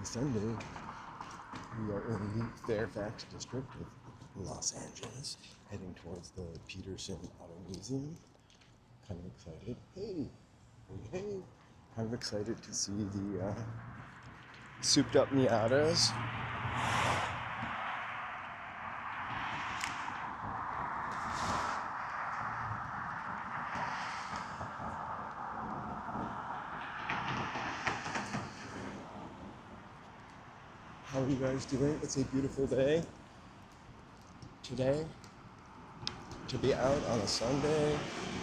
Sunday. We are in the Fairfax District of Los Angeles, heading towards the Petersen Automotive Museum. Kind of excited. Hey. Kind of excited to see the souped up Miatas. How are you guys doing? It's a beautiful day today to be out on a Sunday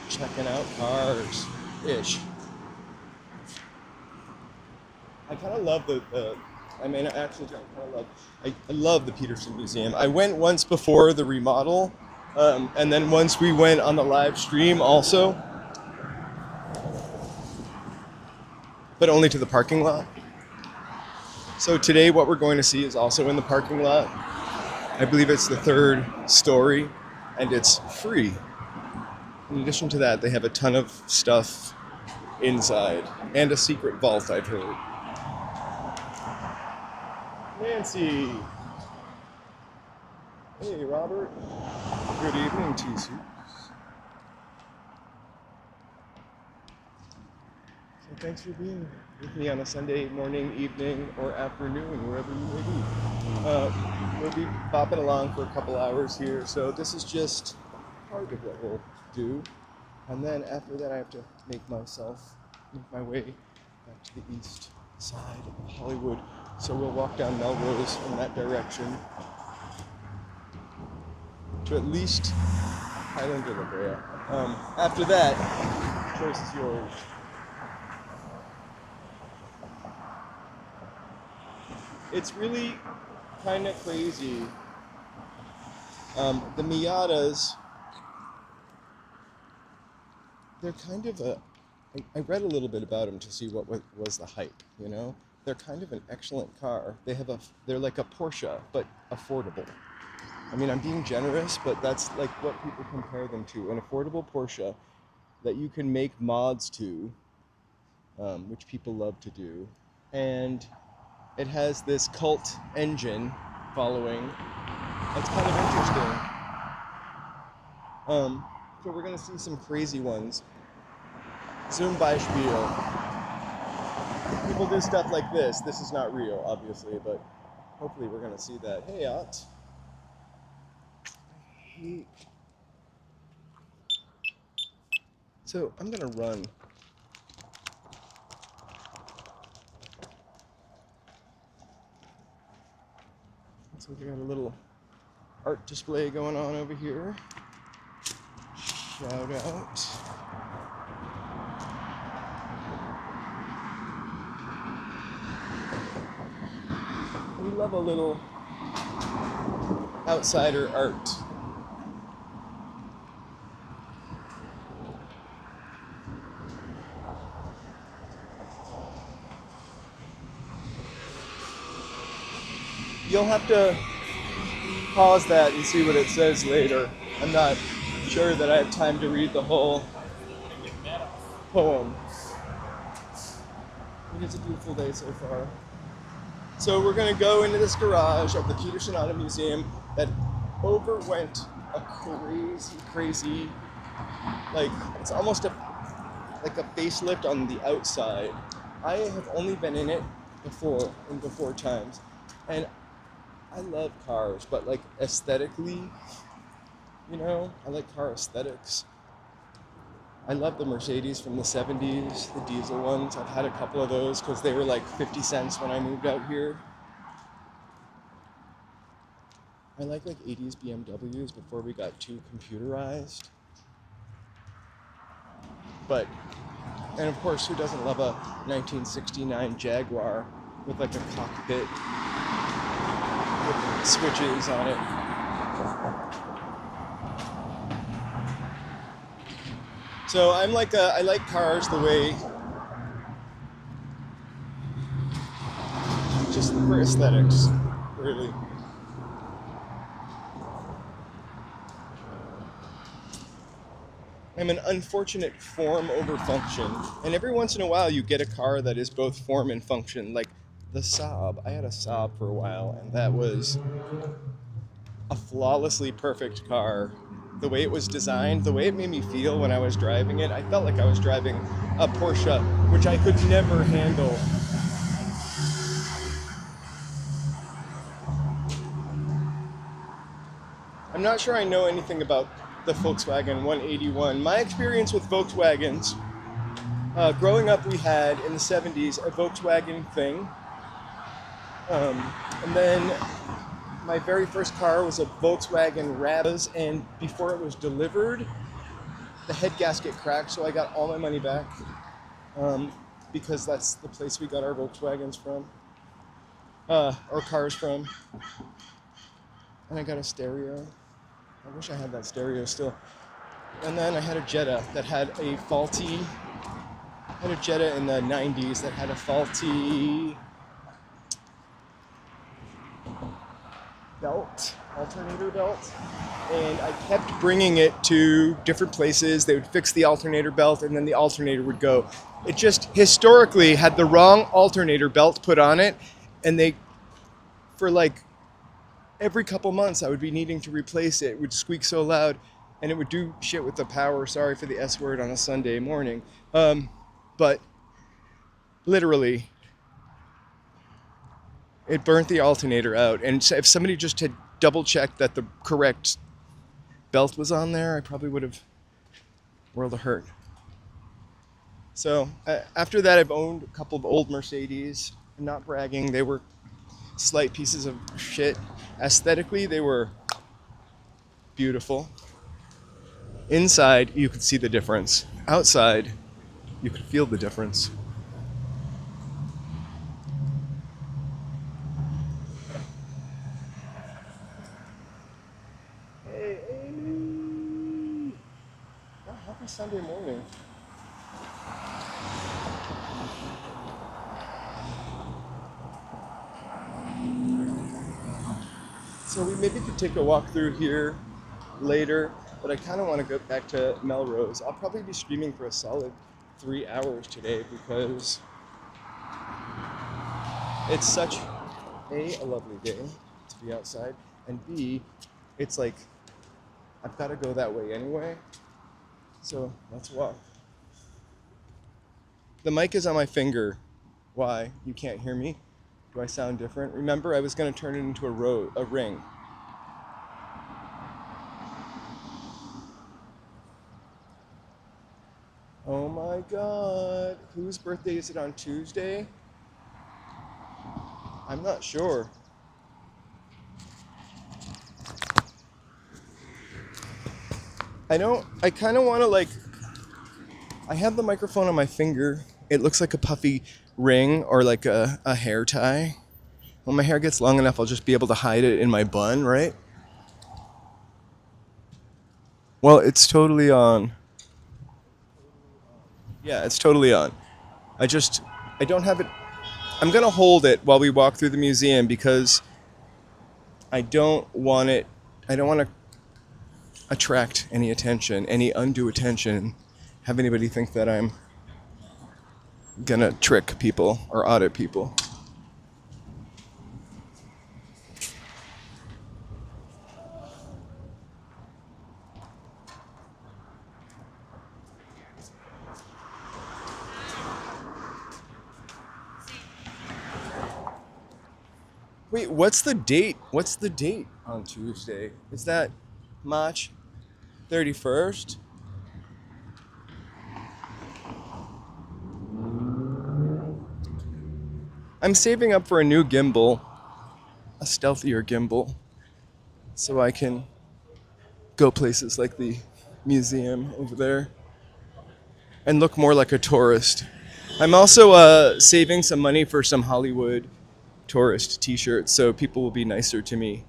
checking out cars-ish. I kind of love I love the Petersen Museum. I went once before the remodel, and then once we went on the live stream also, but only to the parking lot. So today what we're going to see is also in the parking lot. I believe it's the 3rd story, and it's free. In addition to that, they have a ton of stuff inside, and a secret vault, I've heard. Nancy! Hey, Robert. Good evening to you. So thanks for being with me on a Sunday morning, evening, or afternoon, wherever you may be. We'll be bopping along for a couple hours here, so this is just part of what we'll do. And then after that, I have to make my way back to the east side of Hollywood. So we'll walk down Melrose in that direction to at least Highland or La Brea. After that, choice is yours. It's really kind of crazy. The Miatas, they're kind of I read a little bit about them to see what was the hype, you know? They're kind of an excellent car. They're like a Porsche, but affordable. I mean, I'm being generous, but that's like what people compare them to. An affordable Porsche that you can make mods to, which people love to do. And it has this cult engine following. That's kind of interesting. So we're gonna see some crazy ones. Zum Beispiel. People do stuff like this. This is not real, obviously, but hopefully we're gonna see that. Hey, Ott. So I'm gonna run. So we got a little art display going on over here. Shout out. We love a little outsider art. You'll have to pause that and see what it says later. I'm not sure that I have time to read the whole poem. It is a beautiful day so far. So we're going to go into this garage of the Petersen Automotive Museum that overwent a crazy, like it's almost like a facelift on the outside. I have only been in it before times, and I love cars, but like aesthetically, you know, I like car aesthetics. I love the Mercedes from the 70s, the diesel ones. I've had a couple of those because they were like 50 cents when I moved out here. I like 80s BMWs before we got too computerized. And of course, who doesn't love a 1969 Jaguar with like a cockpit with switches on it? So I like cars the way, just for aesthetics, really. I'm an unfortunate form over function, and every once in a while you get a car that is both form and function. Like the Saab. I had a Saab for a while, and that was a flawlessly perfect car. The way it was designed, the way it made me feel when I was driving it, I felt like I was driving a Porsche, which I could never handle. I'm not sure I know anything about the Volkswagen 181. My experience with Volkswagens, growing up, we had in the 70s a Volkswagen thing. And then my very first car was a Volkswagen Rabbit, and before it was delivered, the head gasket cracked, so I got all my money back, because that's the place we got our Volkswagens from, or cars from. And I got a stereo. I wish I had that stereo still. And then I had a Jetta that had a faulty, I had a Jetta in the 90s that had a faulty alternator belt, and I kept bringing it to different places. They would fix the alternator belt, and then the alternator would go. It just historically had the wrong alternator belt put on it, and for like every couple months I would be needing to replace it. It would squeak so loud, and it would do shit with the power. Sorry for the S word on a Sunday morning, but literally it burnt the alternator out. And if somebody just had double checked that the correct belt was on there, I probably would have world of hurt. So after that, I've owned a couple of old Mercedes. I'm not bragging. They were slight pieces of shit. Aesthetically, they were beautiful. Inside, you could see the difference. Outside, you could feel the difference. Hey, Amy! Oh, happy Sunday morning. So we maybe could take a walk through here later, but I kind of want to go back to Melrose. I'll probably be streaming for a solid 3 hours today because it's such a lovely day to be outside, and B, it's like I've got to go that way anyway, so let's walk. The mic is on my finger. Why? You can't hear me? Do I sound different? Remember, I was going to turn it into a ring. Oh my God. Whose birthday is it on Tuesday? I'm not sure. I kind of want to I have the microphone on my finger. It looks like a puffy ring or like a hair tie. When my hair gets long enough, I'll just be able to hide it in my bun, right? Well, it's totally on. Yeah, it's totally on. I don't have it. I'm going to hold it while we walk through the museum because I don't want to attract any attention, any undue attention, have anybody think that I'm going to trick people or audit people. Wait, what's the date? What's the date on Tuesday? Is that March 31st? I'm saving up for a new gimbal, a stealthier gimbal, so I can go places like the museum over there and look more like a tourist. I'm also saving some money for some Hollywood tourist t-shirts so people will be nicer to me.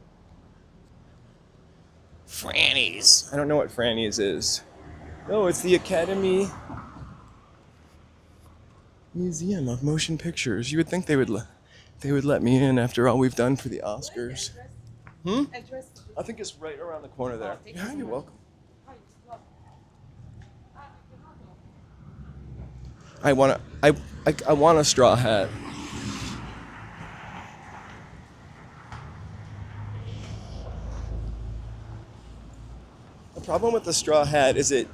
Franny's. I don't know what Franny's is. Oh, it's the Academy Museum of Motion Pictures. You would think they would let me in after all we've done for the Oscars. I think it's right around the corner there. Yeah, you're welcome. I want a straw hat. Problem with the straw hat is I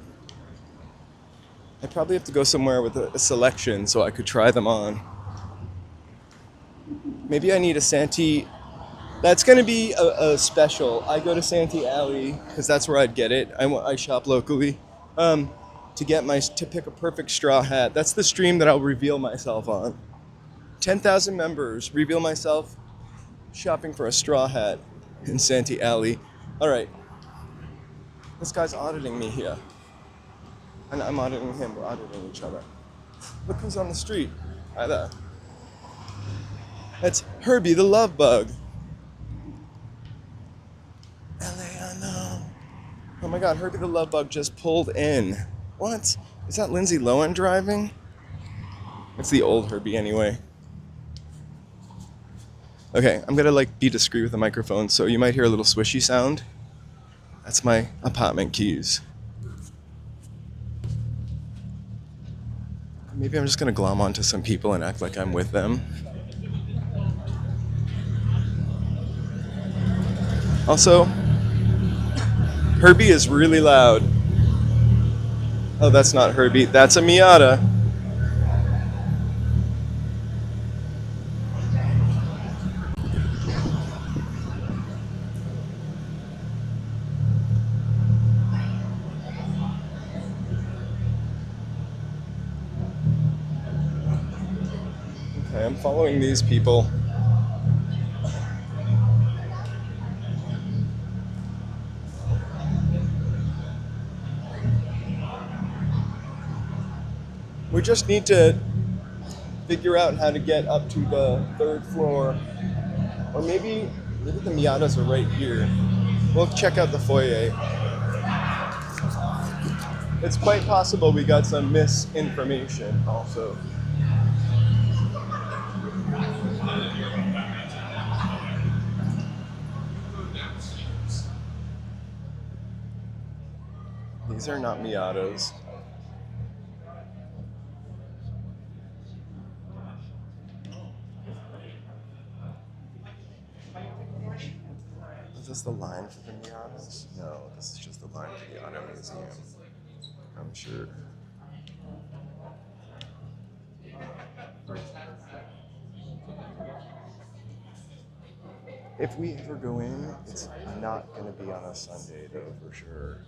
probably have to go somewhere with a selection so I could try them on. Maybe I need a Santee. That's going to be a special. I go to Santee Alley because that's where I'd get it. I shop locally to pick a perfect straw hat. That's the stream that I'll reveal myself on. 10,000 members. Reveal myself shopping for a straw hat in Santee Alley. All right. This guy's auditing me here. And I'm auditing him. We're auditing each other. Look who's on the street. Hi there. That's Herbie the love bug. Oh my god, Herbie the love bug just pulled in. What? Is that Lindsay Lohan driving? It's the old Herbie anyway. Okay, I'm gonna be discreet with the microphone, so you might hear a little swishy sound. That's my apartment keys. Maybe I'm just gonna glom onto some people and act like I'm with them. Also, Herbie is really loud. Oh, that's not Herbie. That's a Miata. Okay, I'm following these people. We just need to figure out how to get up to the 3rd floor. Or maybe the Miatas are right here. We'll check out the foyer. It's quite possible we got some misinformation also. These are not Miatas. Is this the line for the Miatas? No, this is just the line for the Auto Museum. I'm sure. If we ever go in, it's not going to be on a Sunday, though, for sure.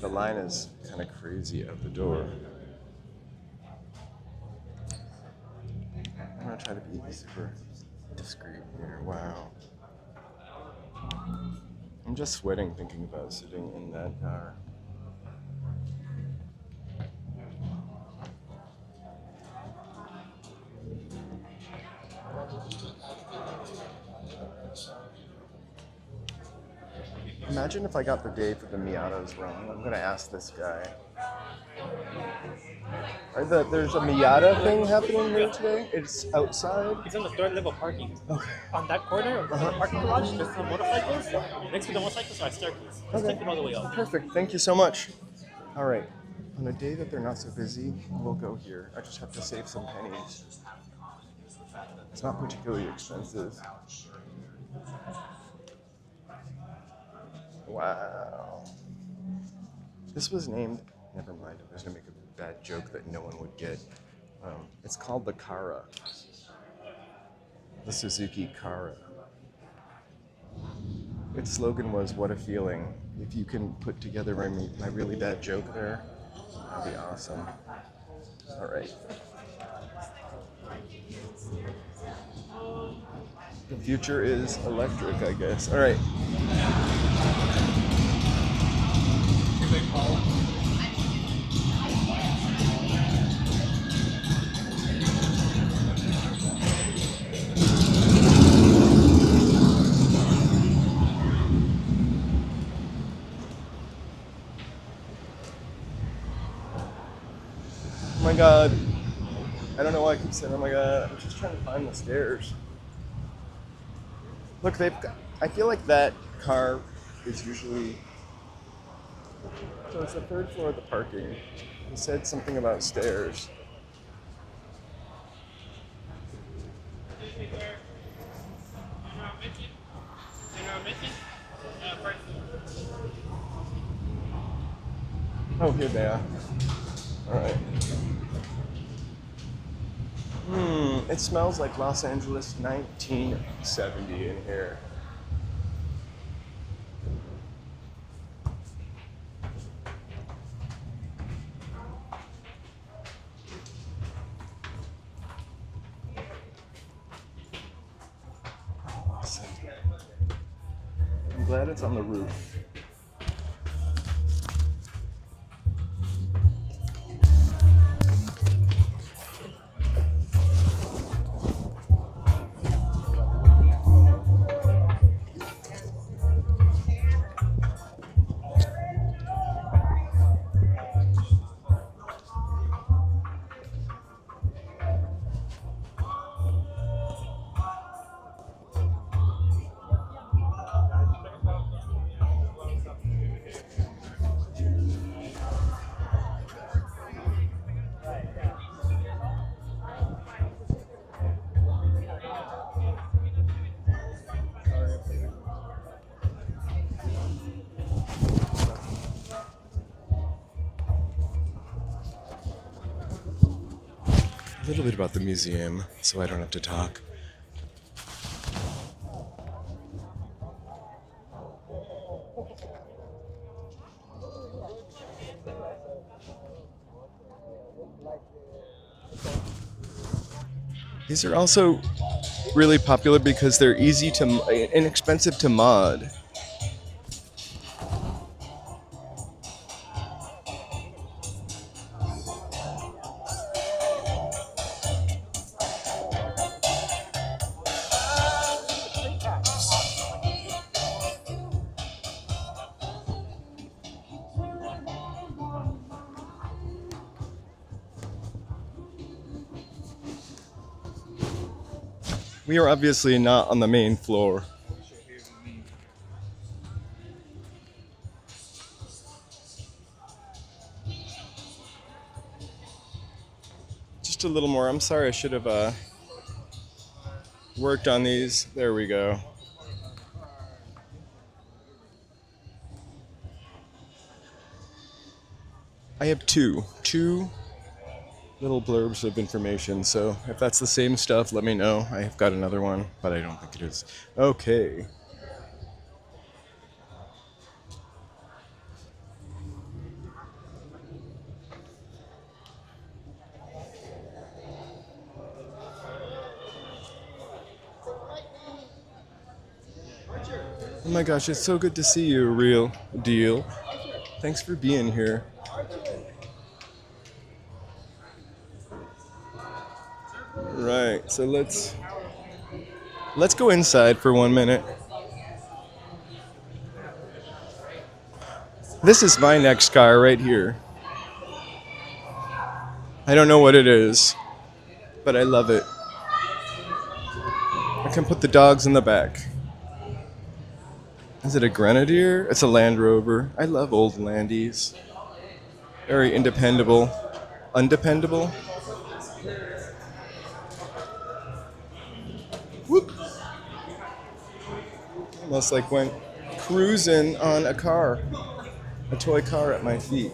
The line is kind of crazy out the door. I'm going to try to be super discreet here. Wow. I'm just sweating thinking about sitting in that car. Imagine if I got the day for the Miatas wrong. I'm gonna ask this guy. There's a Miata thing happening here today? It's outside? It's on the 3rd level parking. Okay. On that corner of the parking garage, there's some motorcycles. Next to the motorcycles are a staircase. Just take it all the way up. Perfect. Thank you so much. All right. On a day that they're not so busy, we'll go here. I just have to save some pennies. It's not particularly expensive. Wow. This was named, never mind, I was going to make a bad joke that no one would get. It's called the Cara. The Suzuki Cara. Its slogan was, "What a feeling." If you can put together my really bad joke there, that'd be awesome. All right. The future is electric, I guess. All right. Oh my god. I don't know why I keep saying, oh my god. I'm just trying to find the stairs. Look, I feel like that car is usually, so it's the 3rd floor of the parking. He said something about stairs. Here they are. All right. It smells like Los Angeles 1970 in here. Awesome. I'm glad it's on the roof. A little bit about the museum, so I don't have to talk. These are also really popular because they're easy to, inexpensive to mod. We are obviously not on the main floor. Just a little more. I'm sorry, I should have worked on these. There we go. I have two little blurbs of information, so if that's the same stuff, let me know. I've got another one, but I don't think it is. Okay. Oh my gosh, it's so good to see you, real deal. Thanks for being here. Right, so let's go inside for 1 minute. This is my next car right here. I don't know what it is, but I love it. I can put the dogs in the back. Is it a Grenadier? It's a Land Rover. I love old Landies. Very independable. Undependable? Whoop! Almost like went cruising on a car. A toy car at my feet.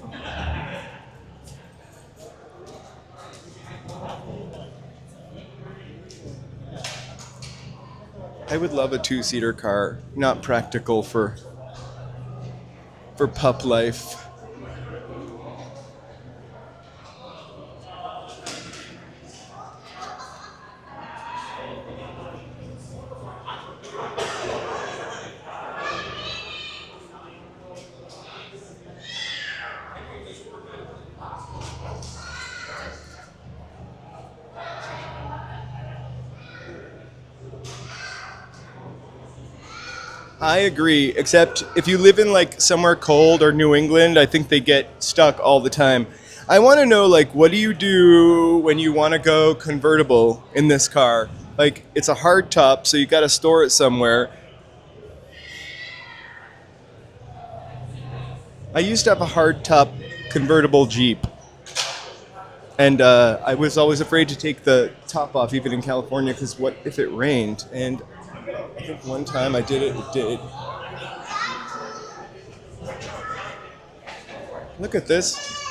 I would love a two-seater car. Not practical for pup life. I agree, except if you live in like somewhere cold or New England, I think they get stuck all the time. I want to know, like, what do you do when you want to go convertible in this car? Like, it's a hard top, so you got to store it somewhere. I used to have a hard top convertible Jeep, and I was always afraid to take the top off, even in California, because what if it rained? And I think one time I did it, it did. Look at this.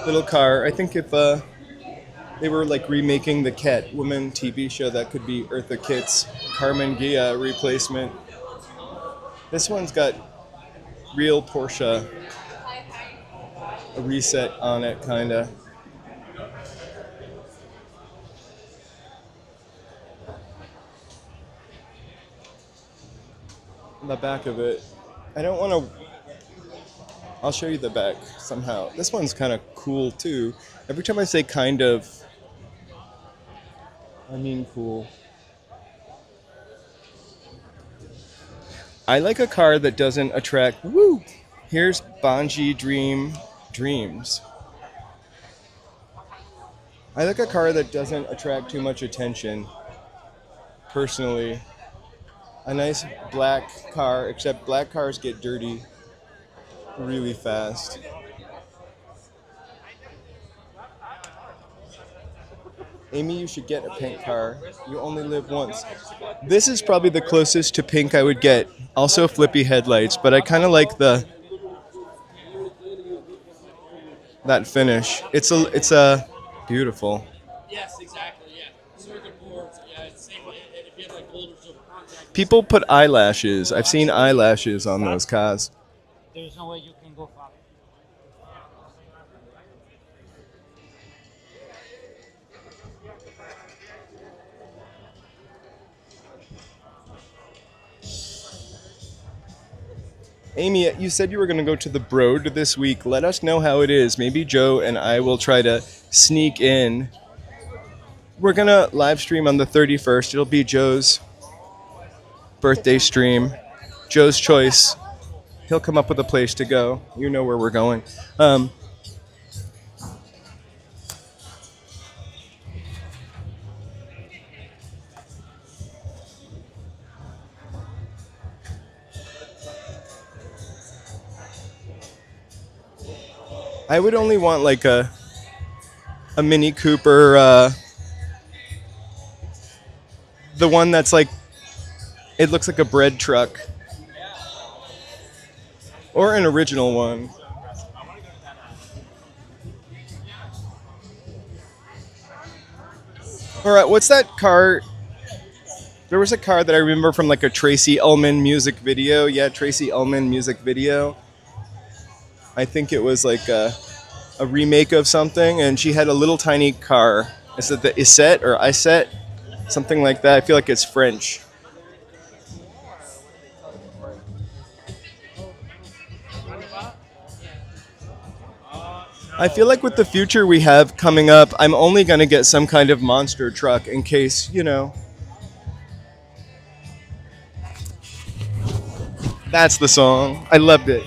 little car. I think if they were like remaking the Catwoman TV show, that could be Eartha Kitt's Carmen Gia replacement. This one's got real Porsche, a reset on it, kinda. The back of it. I don't want to. I'll show you the back somehow. This one's kind of cool too. Every time I say kind of, I mean cool. I like a car that doesn't attract. Woo! Here's Bonji Dreams. I like a car that doesn't attract too much attention. Personally, a nice black car, except black cars get dirty really fast. Amy, you should get a pink car. You only live once. This is probably the closest to pink I would get. Also flippy headlights, but I kind of like that finish. It's a beautiful. Yes, exactly. Yeah, circuit boards. Yeah, it's same. If you have like gold or silver contact. People put eyelashes. I've seen eyelashes on those cars. There's no way you can go far. Amy, you said you were going to go to the Broad this week. Let us know how it is. Maybe Joe and I will try to sneak in. We're going to live stream on the 31st. It'll be Joe's birthday stream. Joe's choice. He'll come up with a place to go. You know where we're going. I would only want like a Mini Cooper, the one that's like, it looks like a bread truck, or an original one. All right, what's that car? There was a car that I remember from like a Tracy Ullman music video. Yeah, Tracy Ullman music video. I think it was like a remake of something, and she had a little tiny car. Is it the Isette or Isette? Something like that. I feel like it's French. I feel like with the future we have coming up, I'm only going to get some kind of monster truck in case, you know. That's the song. I loved it.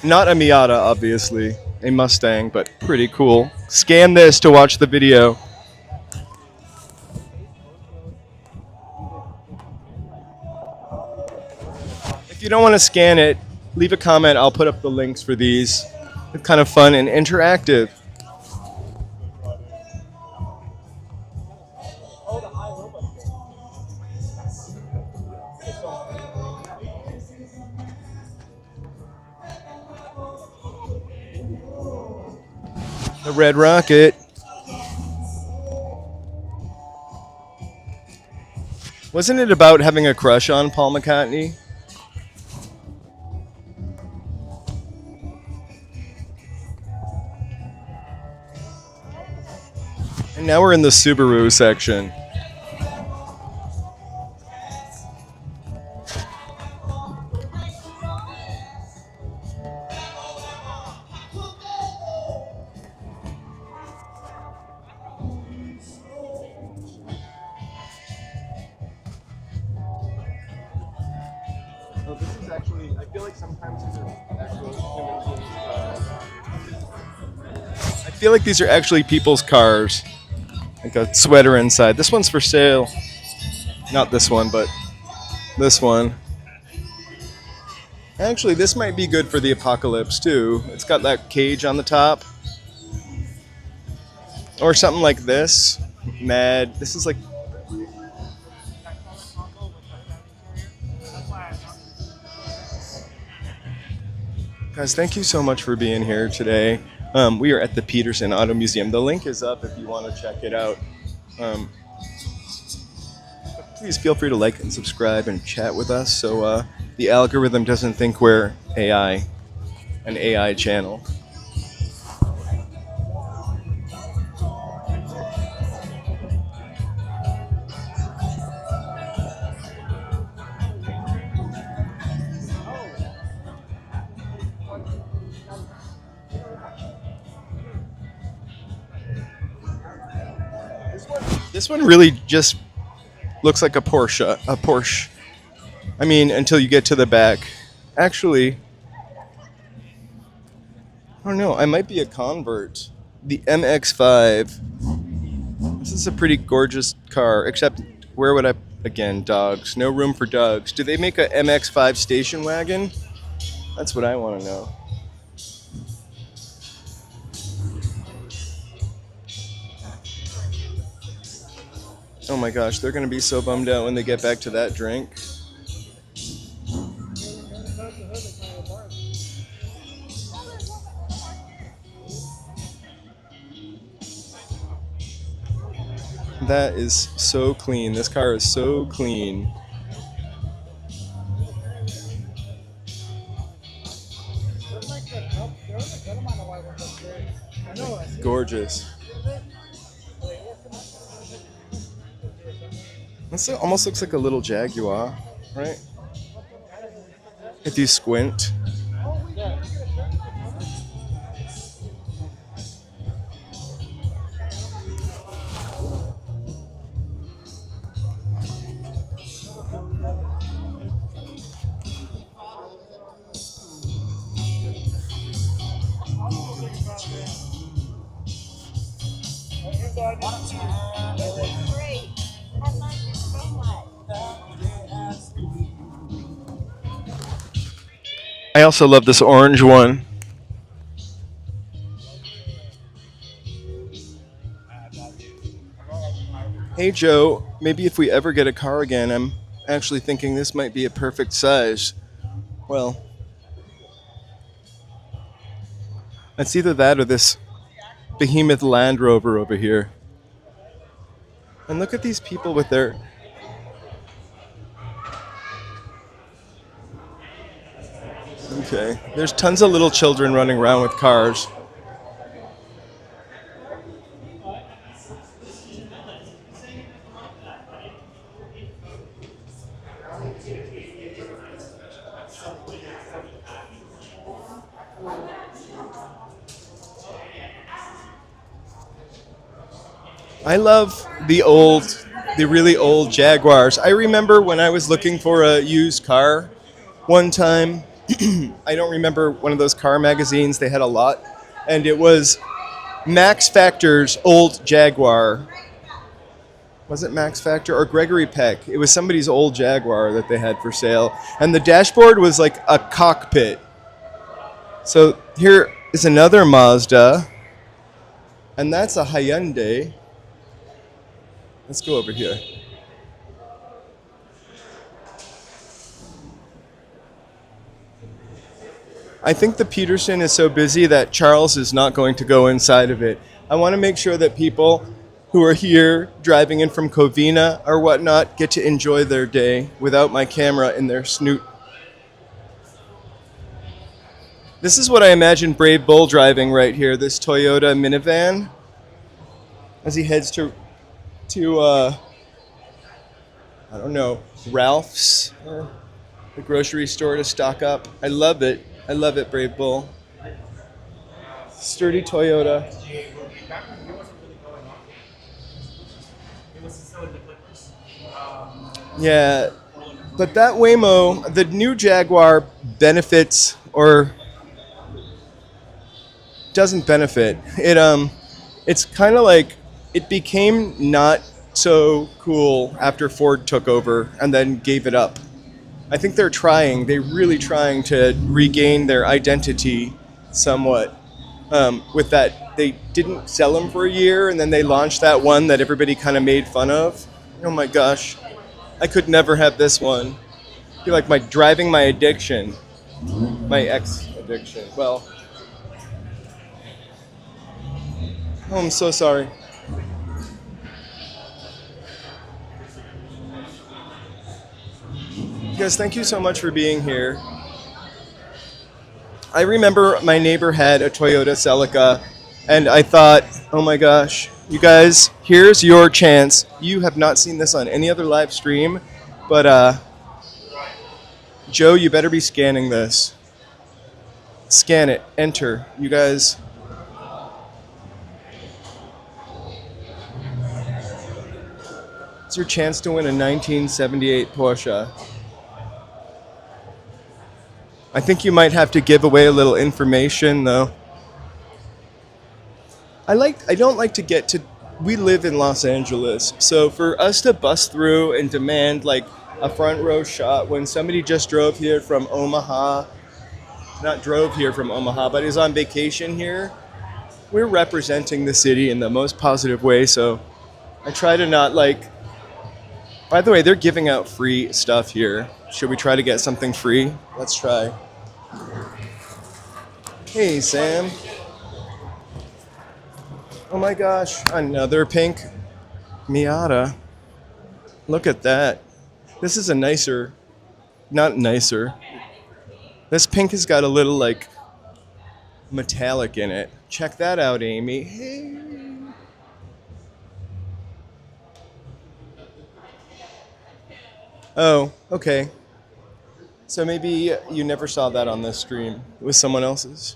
Not a Miata, obviously. A Mustang, but pretty cool. Scan this to watch the video. If you don't want to scan it, leave a comment. I'll put up the links for these. It's kind of fun and interactive. The Red Rocket. Wasn't it about having a crush on Paul McCartney? And now we're in the Subaru section. Oh, this is actually, I feel like sometimes these are actual human beings' cars. I feel like these are actually people's cars. Like a sweater inside. This one's for sale. Not this one, but this one. Actually, this might be good for the apocalypse too. It's got that cage on the top. Or something like this. Mad. This is like. Guys, thank you so much for being here today. We are at the Petersen Auto Museum. The link is up if you want to check it out. Please feel free to like and subscribe and chat with us so the algorithm doesn't think we're AI, an AI channel. This one really just looks like a Porsche. A Porsche. I mean, until you get to the back. Actually, I don't know. I might be a convert. The MX-5. This is a pretty gorgeous car, except where would I... Again, dogs. No room for dogs. Do they make a MX-5 station wagon? That's what I want to know. Oh my gosh, they're going to be so bummed out when they get back to that drink. That is so clean. This car is so clean. Gorgeous. This almost looks like a little Jaguar, right? If you squint. I also love this orange one. Hey Joe, maybe if we ever get a car again, I'm actually thinking this might be a perfect size. Well, it's either that or this behemoth Land Rover over here. And look at these people with their... Okay, there's tons of little children running around with cars. I love the really old Jaguars. I remember when I was looking for a used car one time, I don't remember one of those car magazines, they had a lot, and it was Max Factor's old Jaguar. Was it Max Factor or Gregory Peck? It was somebody's old Jaguar that they had for sale, and the dashboard was like a cockpit. So here is another Mazda, and that's a Hyundai. Let's go over here. I think the Petersen is so busy that Charles is not going to go inside of it. I want to make sure that people who are here driving in from Covina or whatnot get to enjoy their day without my camera in their snoot. This is what I imagine Brave Bull driving right here, this Toyota minivan, as he heads to I don't know, Ralph's, the grocery store to stock up. I love it. I love it, Brave Bull. Sturdy Toyota. Yeah, but that Waymo, the new Jaguar benefits or doesn't benefit. It's kind of like it became not so cool after Ford took over and then gave it up. I think they're really trying to regain their identity somewhat with that they didn't sell them for a year, and then they launched that one that everybody kind of made fun of. Oh my gosh, I could never have this one. I feel like driving my addiction, my ex addiction. Well, oh, I'm so sorry. Guys, thank you so much for being here. I remember my neighbor had a Toyota Celica, and I thought, oh my gosh, you guys, here's your chance. You have not seen this on any other live stream, but Joe, you better be scanning this. Scan it, enter, you guys. It's your chance to win a 1978 Porsche. I think you might have to give away a little information, though. I don't like to get to... We live in Los Angeles, so for us to bust through and demand, like, a front row shot when somebody just drove here from Omaha, not drove here from Omaha, but is on vacation here, we're representing the city in the most positive way, so I try to not, like... By the way, they're giving out free stuff here. Should we try to get something free? Let's try. Hey, Sam. Oh my gosh, another pink Miata. Look at that. This is a nicer, not nicer. This pink has got a little, like, metallic in it. Check that out, Amy. Hey. Oh, okay. So maybe you never saw that on this stream. It was someone else's.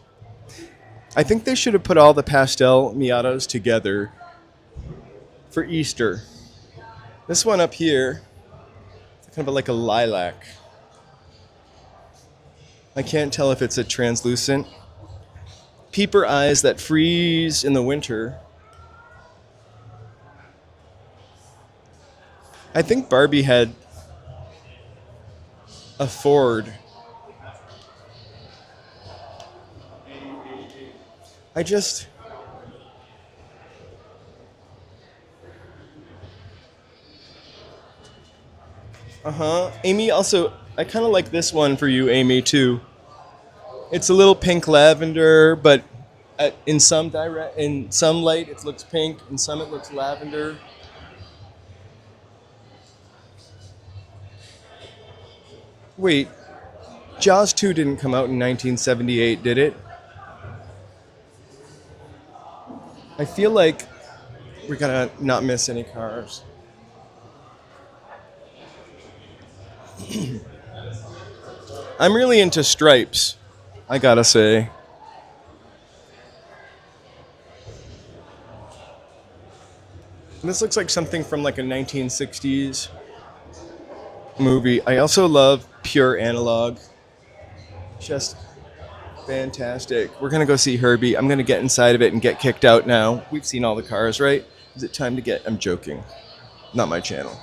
I think they should have put all the pastel Miatas together for Easter. This one up here, it's kind of like a lilac. I can't tell if it's a translucent. Peeper eyes that freeze in the winter. I think Barbie had a Ford. I just... Amy, also, I kind of like this one for you, Amy, too. It's a little pink lavender, but in some light it looks pink, in some it looks lavender. Wait, Jaws 2 didn't come out in 1978, did it? I feel like we're gonna not miss any cars. I'm really into stripes, I gotta say. This looks like something from like a 1960s movie. I also love pure analog. Just fantastic. We're gonna go see Herbie. I'm gonna get inside of it and get kicked out now. We've seen all the cars, right? Is it time to get... I'm joking. Not my channel.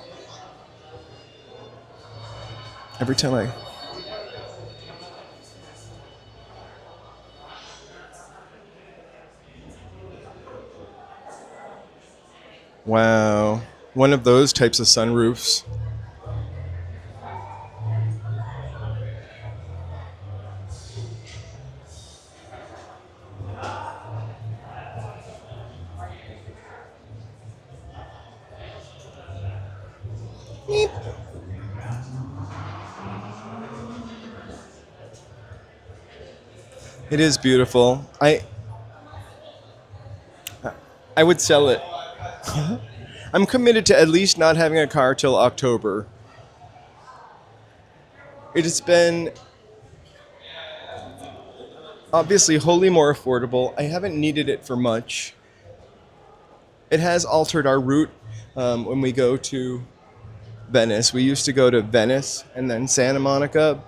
Every time I... Wow. One of those types of sunroofs. Beep. It is beautiful. I would sell it. I'm committed to at least not having a car till October. It has been obviously wholly more affordable. I haven't needed it for much. It has altered our route when we go to Venice. We used to go to Venice and then Santa Monica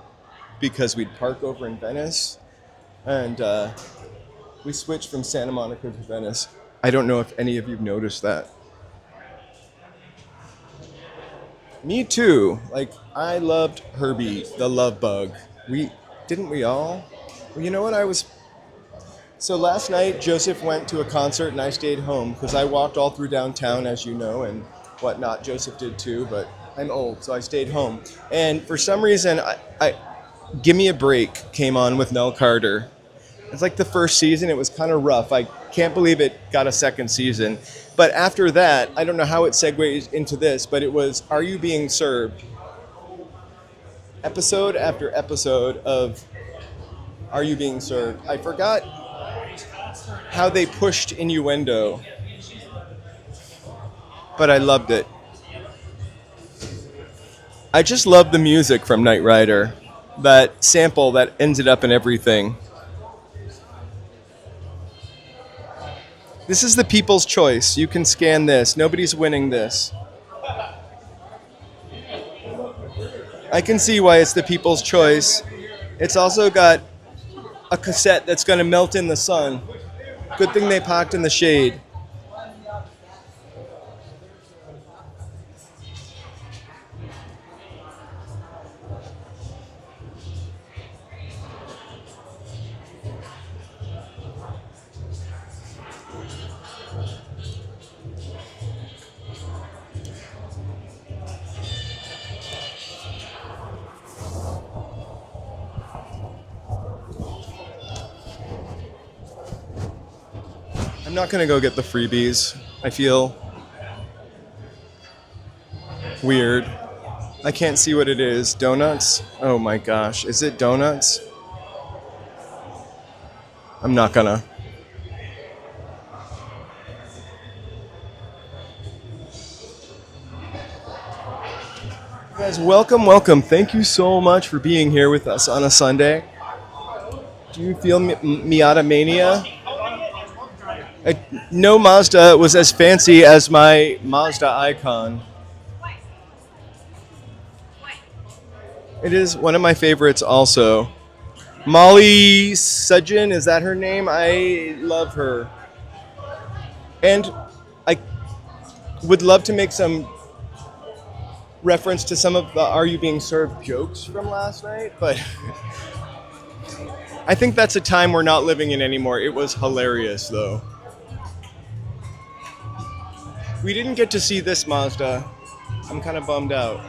because we'd park over in Venice. And we switched from Santa Monica to Venice. I don't know if any of you noticed that. Me too. Like, I loved Herbie, the love bug. Didn't we all? Well, you know what? So last night, Joseph went to a concert and I stayed home because I walked all through downtown, as you know, and whatnot. Joseph did too, but I'm old, so I stayed home. And for some reason, I Give Me a Break came on with Nell Carter. It's like the first season, it was kind of rough. I can't believe it got a second season. But after that, I don't know how it segues into this, but it was Are You Being Served? Episode after episode of Are You Being Served? I forgot how they pushed innuendo, but I loved it. I just love the music from Knight Rider. That sample that ended up in everything. This is the people's choice. You can scan this. Nobody's winning this. I can see why it's the people's choice. It's also got a cassette that's going to melt in the sun. Good thing they parked in the shade. I'm not going to go get the freebies. I feel weird. I can't see what it is. Donuts? Oh my gosh. Is it donuts? I'm not gonna. Guys, welcome. Thank you so much for being here with us on a Sunday. Do you feel Miata Mania? No Mazda was as fancy as my Mazda icon. It is one of my favorites also. Molly Sudgen, is that her name? I love her. And I would love to make some reference to some of the Are You Being Served jokes from last night, but I think that's a time we're not living in anymore. It was hilarious though. We didn't get to see this Mazda. I'm kind of bummed out.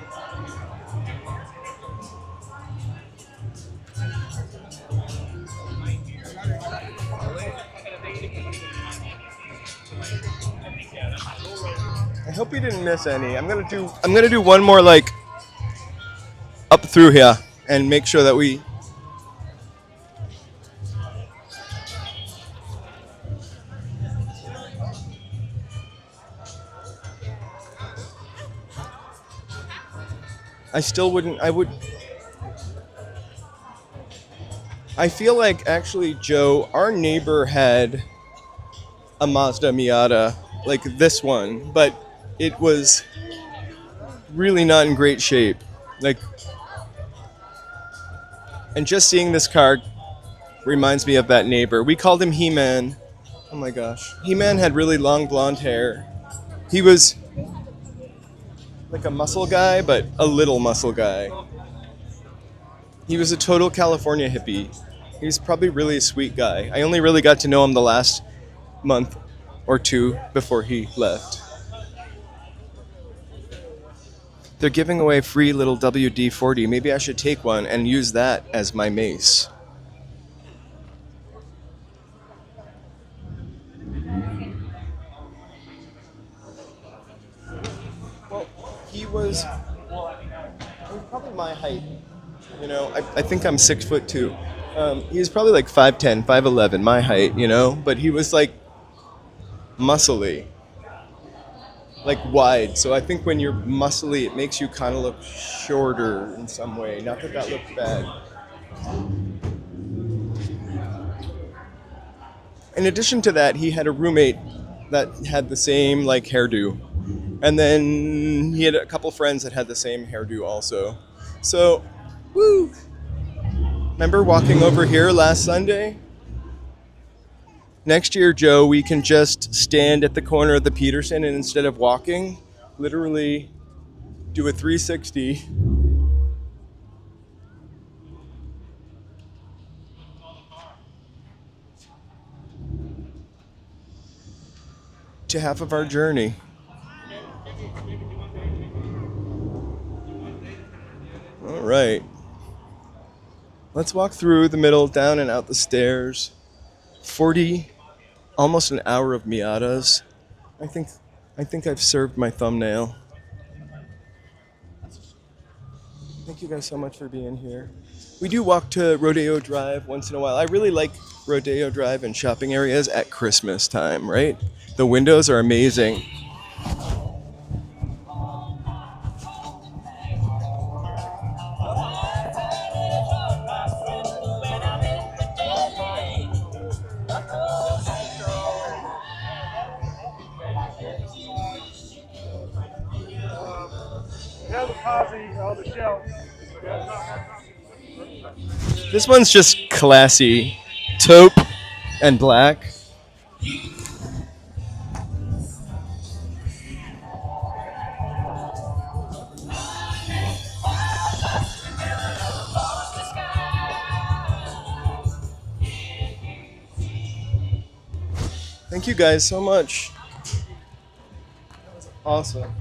I hope we didn't miss any. I'm gonna do one more like up through here and make sure that we. I feel like actually, Joe, our neighbor had a Mazda Miata, like this one, but it was really not in great shape. Like, and just seeing this car reminds me of that neighbor. We called him He-Man. Oh my gosh. He-Man had really long blonde hair. He was like a muscle guy, but a little muscle guy. He was a total California hippie. He was probably really a sweet guy. I only really got to know him the last month or two before he left. They're giving away free little WD-40. Maybe I should take one and use that as my mace. Well, he was probably my height. You know, I think I'm 6'2". He was probably like 5'10", 5'11", my height, you know? But he was like muscly. Like wide. So I think when you're muscly, it makes you kind of look shorter in some way. Not that that looks bad. In addition to that, he had a roommate that had the same like hairdo. And then he had a couple friends that had the same hairdo also. So, woo! Remember walking over here last Sunday? Next year, Joe, we can just stand at the corner of the Peterson and instead of walking, literally do a 360. you half of our journey. All right. Let's walk through the middle, down and out the stairs. 40, almost an hour of Miatas. I think I've served my thumbnail. Thank you guys so much for being here. We do walk to Rodeo Drive once in a while. I really like Rodeo Drive and shopping areas at Christmas time, right? The windows are amazing. This one's just classy. Taupe and black. Thank you guys so much. That was awesome.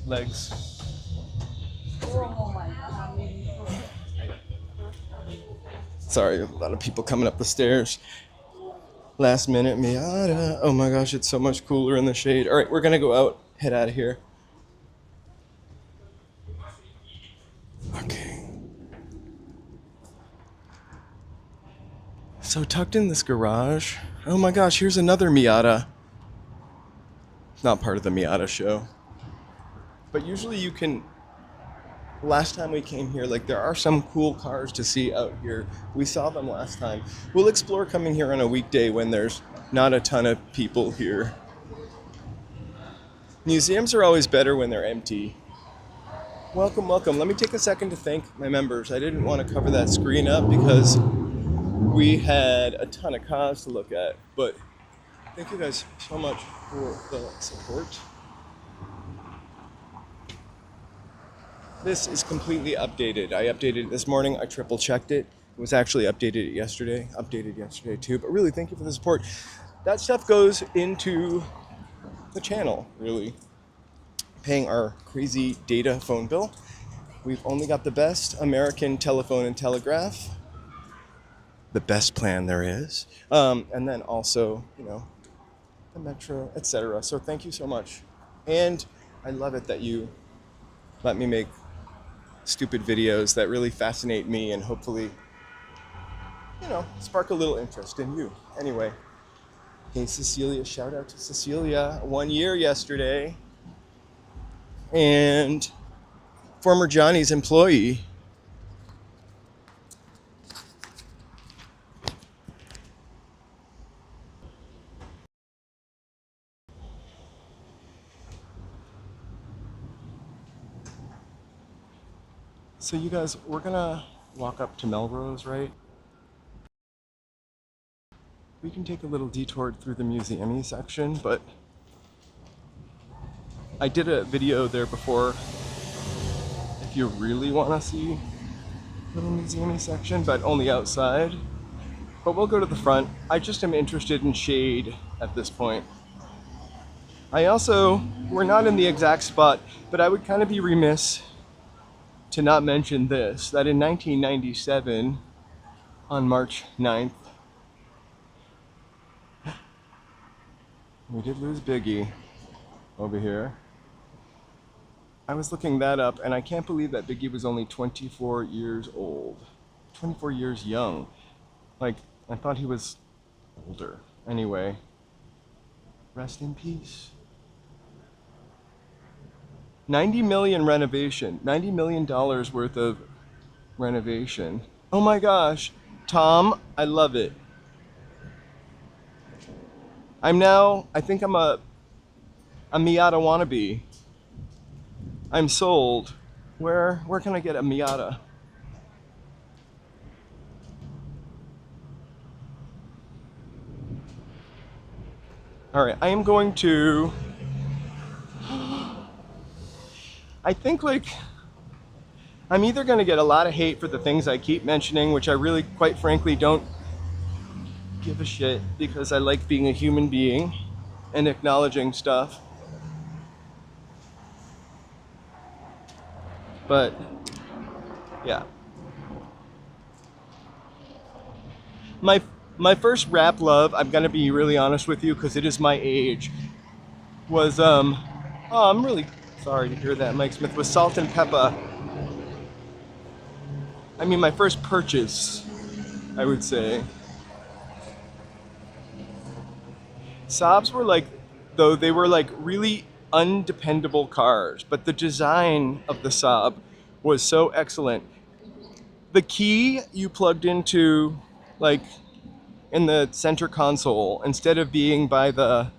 Legs. Sorry, a lot of people coming up the stairs. Last minute Miata. Oh my gosh, it's so much cooler in the shade. All right, we're gonna go out, head out of here. Okay. So tucked in this garage. Oh my gosh, here's another Miata. Not part of the Miata show. But usually you can, last time we came here, like there are some cool cars to see out here. We saw them last time. We'll explore coming here on a weekday when there's not a ton of people here. Museums are always better when they're empty. Welcome, welcome. Let me take a second to thank my members. I didn't want to cover that screen up because we had a ton of cars to look at, but thank you guys so much for the support. This is completely updated. I updated it this morning. I triple checked it. It was actually updated yesterday too, but really thank you for the support. That stuff goes into the channel, really. Paying our crazy data phone bill. We've only got the best American telephone and telegraph. The best plan there is. And then also, you know, the metro, etc. So thank you so much. And I love it that you let me make stupid videos that really fascinate me and hopefully, you know, spark a little interest in you. Anyway, hey Cecilia, shout out to Cecilia. 1 year yesterday. And former Johnny's employee. So you guys, we're gonna walk up to Melrose, right? We can take a little detour through the museum-y section, but I did a video there before if you really want to see little museum-y section, but only outside. But we'll go to the front. I just am interested in shade at this point. We're not in the exact spot, but I would kind of be remiss to not mention this, that in 1997, on March 9th, we did lose Biggie over here. I was looking that up, and I can't believe that Biggie was only 24 years old. 24 years young. Like, I thought he was older. Anyway, rest in peace. 90 million renovation. $90 million worth of renovation. Oh my gosh. Tom, I love it. I think I'm a Miata wannabe. I'm sold. Where can I get a Miata? All right, I am going to, I think like, I'm either going to get a lot of hate for the things I keep mentioning, which I really, quite frankly, don't give a shit because I like being a human being and acknowledging stuff. But, yeah. My first rap love, I'm going to be really honest with you because it is my age, was, oh, I'm really sorry to hear that, Mike Smith, was Salt and Pepper. I mean, my first purchase, I would say. Saabs were like, though, they were like really undependable cars, but the design of the Saab was so excellent. The key you plugged into, like, in the center console instead of being by the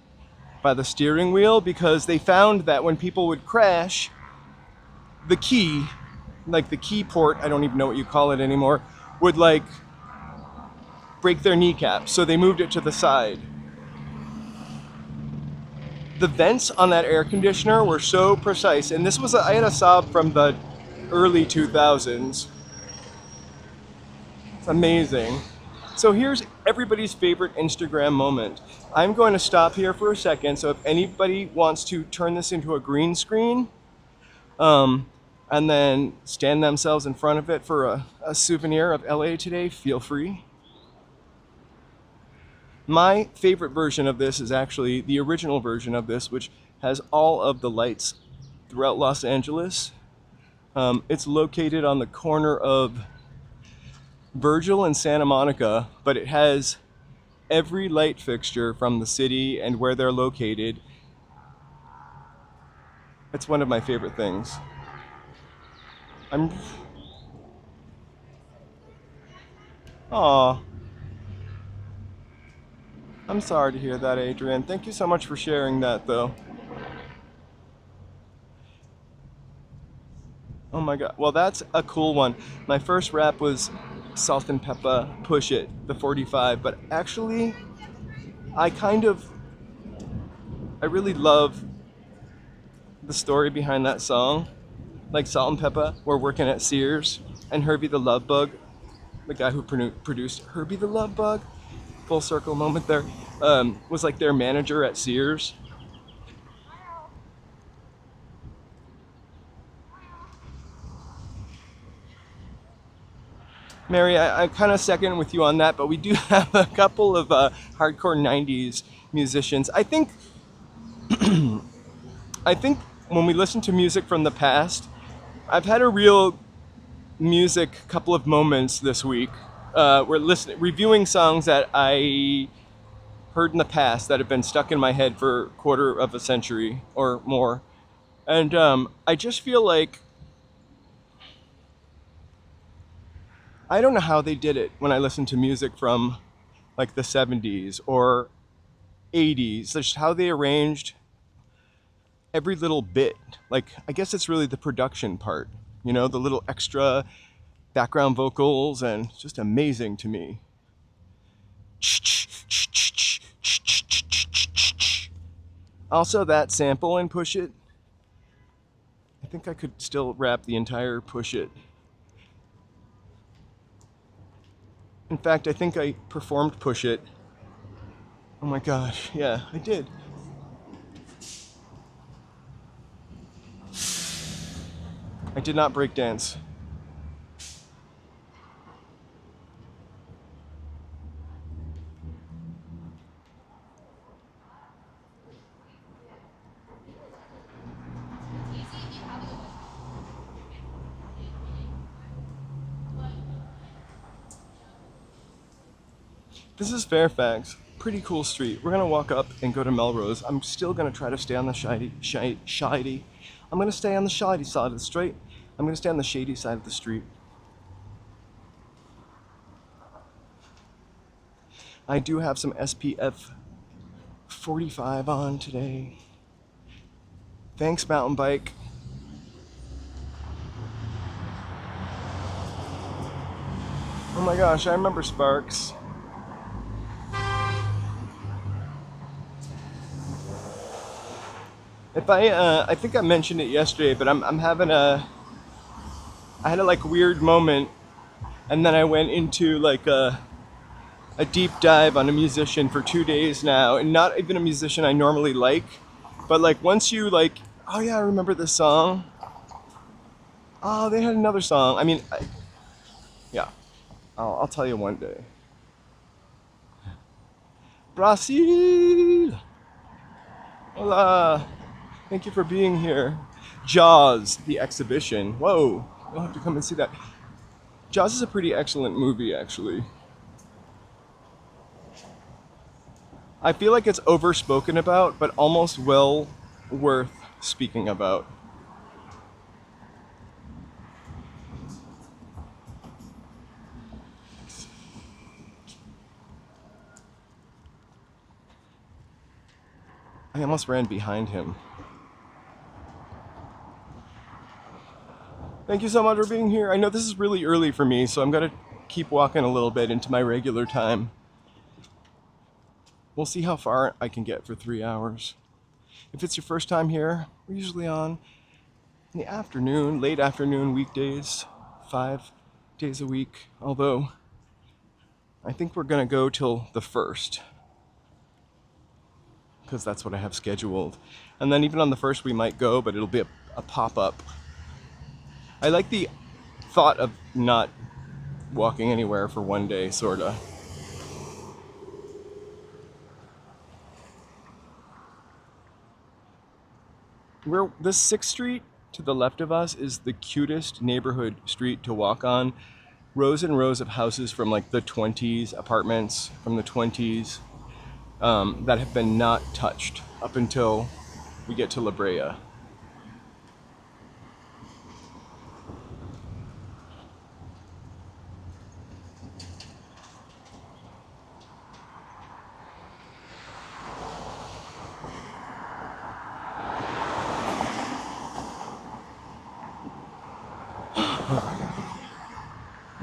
steering wheel, because they found that when people would crash, the key, like the key port, I don't even know what you call it anymore, would like break their kneecap, so they moved it to the side. The vents on that air conditioner were so precise, and this was I had a Saab from the early 2000s. It's amazing. So here's everybody's favorite Instagram moment. I'm going to stop here for a second, so if anybody wants to turn this into a green screen, and then stand themselves in front of it for a souvenir of LA today, feel free. My favorite version of this is actually the original version of this, which has all of the lights throughout Los Angeles. It's located on the corner of Virgil and Santa Monica, but it has every light fixture from the city and where they're located. It's one of my favorite things. Aw. I'm sorry to hear that, Adrian. Thank you so much for sharing that, though. Oh my god. Well, that's a cool one. My first rap was Salt and Pepper, Push It, the 45, but actually, I really love the story behind that song. Like Salt and Pepper were working at Sears, and Herbie the Love Bug, the guy who produced Herbie the Love Bug, full circle moment there, was like their manager at Sears. Mary, I kind of second with you on that, but we do have a couple of hardcore 90s musicians. I think when we listen to music from the past, I've had a real music couple of moments this week. We're reviewing songs that I heard in the past that have been stuck in my head for a quarter of a century or more. And I just feel like I don't know how they did it when I listen to music from like the 70s or 80s, just how they arranged every little bit. Like, I guess it's really the production part, you know, the little extra background vocals, and it's just amazing to me. Also, that sample in Push It, I think I could still rap the entire Push It. In fact, I think I performed Push It. Oh my gosh, yeah, I did. I did not break dance. This is Fairfax, pretty cool street. We're gonna walk up and go to Melrose. I'm still gonna try to stay on the shady. I'm gonna stay on the shady side of the street. I'm gonna stay on the shady side of the street. I do have some SPF 45 on today. Thanks, mountain bike. Oh my gosh, I remember Sparks. If I think I mentioned it yesterday, but I'm having I had a like weird moment, and then I went into like a deep dive on a musician for 2 days now, and not even a musician I normally like, but like once you like, oh yeah, I remember this song. Oh, they had another song. I mean, yeah, I'll tell you one day. Brazil! Hola! Thank you for being here. Jaws, the exhibition. Whoa, you'll have to come and see that. Jaws is a pretty excellent movie, actually. I feel like it's overspoken about, but almost well worth speaking about. I almost ran behind him. Thank you so much for being here. I know this is really early for me, so I'm gonna keep walking a little bit into my regular time. We'll see how far I can get for 3 hours. If it's your first time here, we're usually on in the afternoon, late afternoon, weekdays, 5 days a week. Although, I think we're gonna go till the 1st, because that's what I have scheduled. And then even on the 1st we might go, but it'll be a pop-up. I like the thought of not walking anywhere for one day, sorta. This 6th Street to the left of us is the cutest neighborhood street to walk on. Rows and rows of houses from like the 20s, apartments from the 20s, that have been not touched up until we get to La Brea.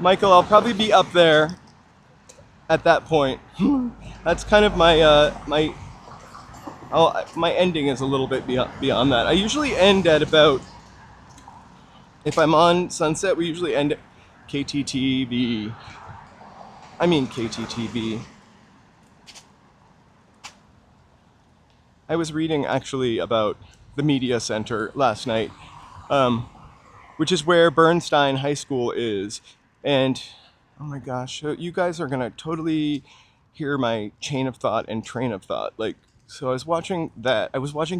Michael, I'll probably be up there at that point. That's kind of my my ending is a little bit beyond that. I usually end at about, if I'm on Sunset, we usually end at KTTV. I mean KTTV. I was reading actually about the media center last night, which is where Bernstein High School is. And oh my gosh, you guys are gonna totally hear my chain of thought and train of thought. Like, so I was watching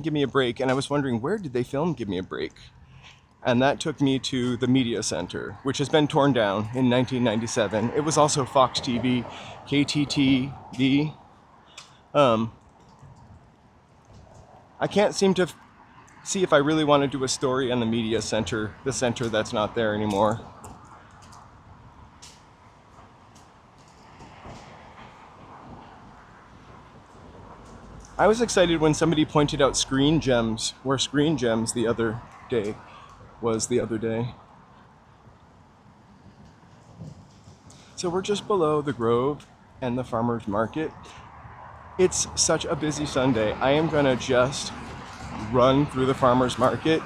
Give Me a Break, and I was wondering, where did they film Give Me a Break? And that took me to the media center, which has been torn down in 1997. It was also Fox TV, KTTV. I can't seem to see if I really want to do a story on the media center, the center that's not there anymore. I was excited when somebody pointed out Screen Gems, where Screen Gems the other day. So we're just below the Grove and the Farmers Market. It's such a busy Sunday. I am gonna just run through the Farmers Market.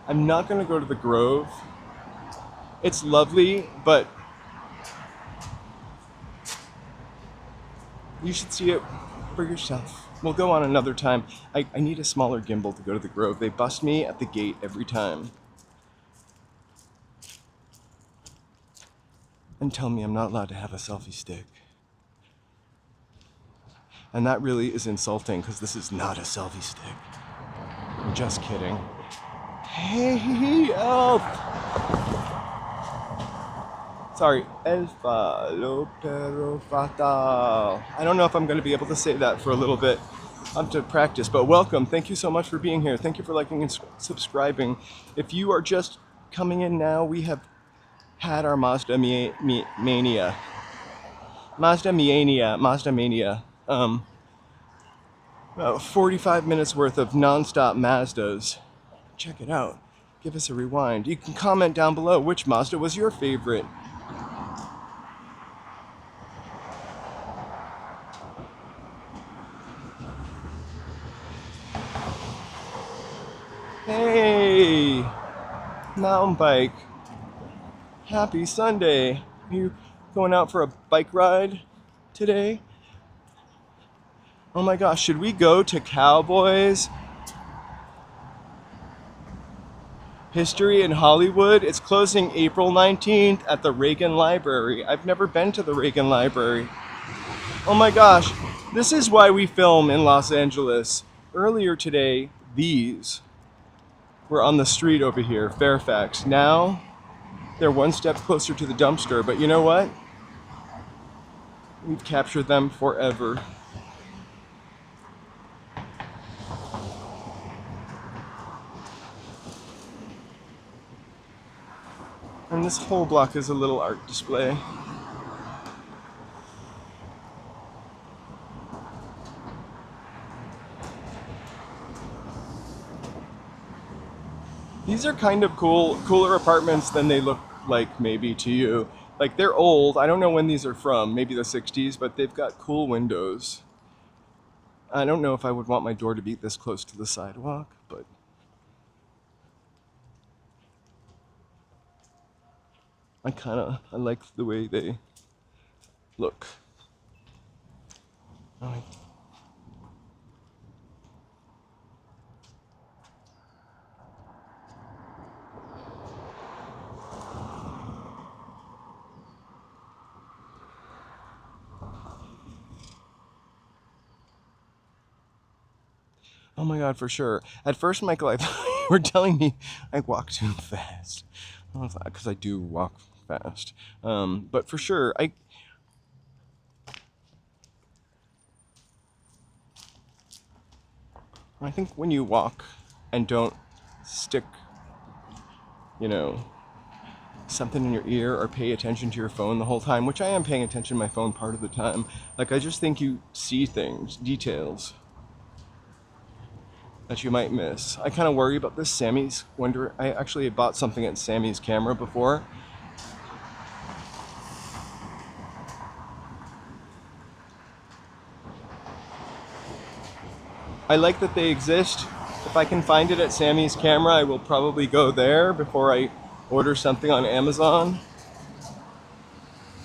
I'm not gonna go to the Grove. It's lovely, but you should see it for yourself. We'll go on another time. I need a smaller gimbal to go to the Grove. They bust me at the gate every time. And tell me I'm not allowed to have a selfie stick. And that really is insulting, because this is not a selfie stick. I'm just kidding. Hey, elf! Sorry, el falo pero fatal. I don't know if I'm going to be able to say that for a little bit. I have to practice, but welcome. Thank you so much for being here. Thank you for liking and subscribing. If you are just coming in now, we have had our Mazda Mania. About 45 minutes worth of non-stop Mazdas. Check it out. Give us a rewind. You can comment down below which Mazda was your favorite. Hey, mountain bike. Happy Sunday. Are you going out for a bike ride today? Oh my gosh, should we go to Cowboys History in Hollywood? It's closing April 19th at the Reagan Library. I've never been to the Reagan Library. Oh my gosh, this is why we film in Los Angeles. Earlier today, these were on the street over here, Fairfax. Now, they're one step closer to the dumpster, but you know what? We've captured them forever. And this whole block is a little art display. These are kind of cooler apartments than they look like maybe to you. Like they're old, I don't know when these are from, maybe the 60s, but they've got cool windows. I don't know if I would want my door to be this close to the sidewalk, but I like the way they look. Oh my God, for sure. At first, Michael, I thought you were telling me I walk too fast. Because I do walk fast. But for sure, I think when you walk and don't stick, something in your ear or pay attention to your phone the whole time, which I am paying attention to my phone part of the time, like I just think you see things, details that you might miss. I kind of worry about this. I actually bought something at Sammy's camera before. I like that they exist. If I can find it at Sammy's camera, I will probably go there before I order something on Amazon.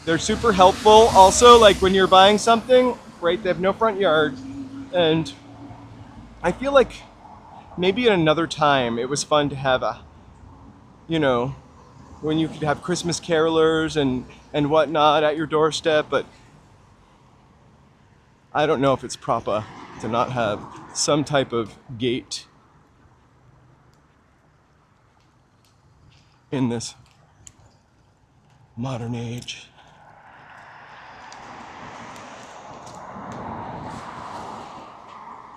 They're super helpful. Also, like when you're buying something, right, they have no front yard. And I feel like maybe at another time it was fun to have when you could have Christmas carolers and whatnot at your doorstep, but I don't know if it's proper to not have some type of gate in this modern age.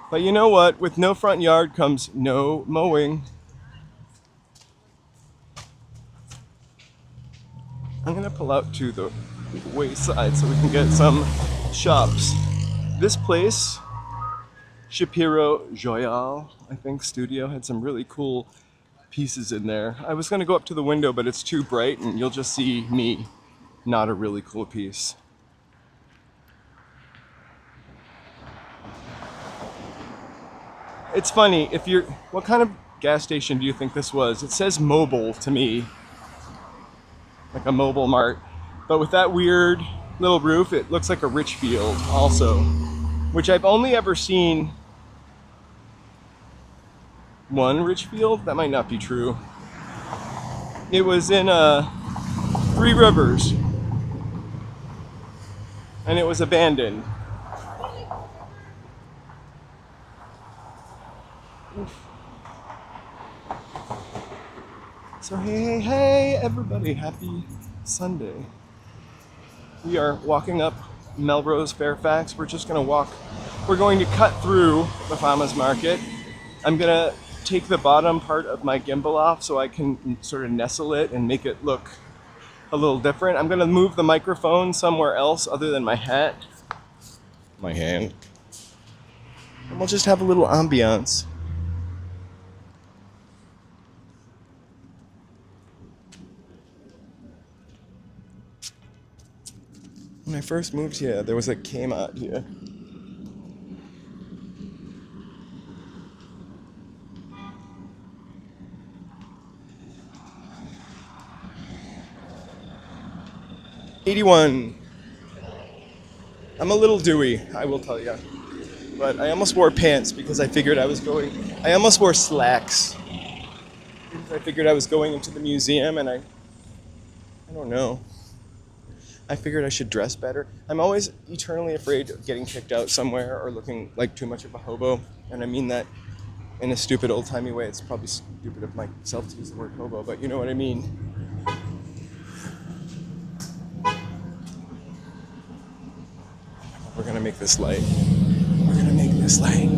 But you know what? With no front yard comes no mowing. I'm gonna pull out to the wayside so we can get some shops. This place, Shapiro Joyal, I think, studio, had some really cool pieces in there. I was gonna go up to the window, but it's too bright and you'll just see me, not a really cool piece. It's funny, what kind of gas station do you think this was? It says mobile to me, like a mobile mart, but with that weird little roof, it looks like a Richfield also, which I've only ever seen one Richfield. That might not be true. It was in Three Rivers, and it was abandoned. So hey everybody, happy Sunday. We are walking up Melrose, Fairfax. We're going to cut through the farmers market. I'm gonna take the bottom part of my gimbal off so I can sort of nestle it and make it look a little different. I'm gonna move the microphone somewhere else other than my hat, my hand, and we'll just have a little ambiance. When I first moved here, there was a Kmart here. 81. I'm a little dewy, I will tell you. But I almost wore pants because I figured I was going. I almost wore slacks because I figured I was going into the museum, and I don't know. I figured I should dress better. I'm always eternally afraid of getting kicked out somewhere or looking like too much of a hobo, and I mean that in a stupid old-timey way. It's probably stupid of myself to use the word hobo, but you know what I mean. We're gonna make this light. We're gonna make this light.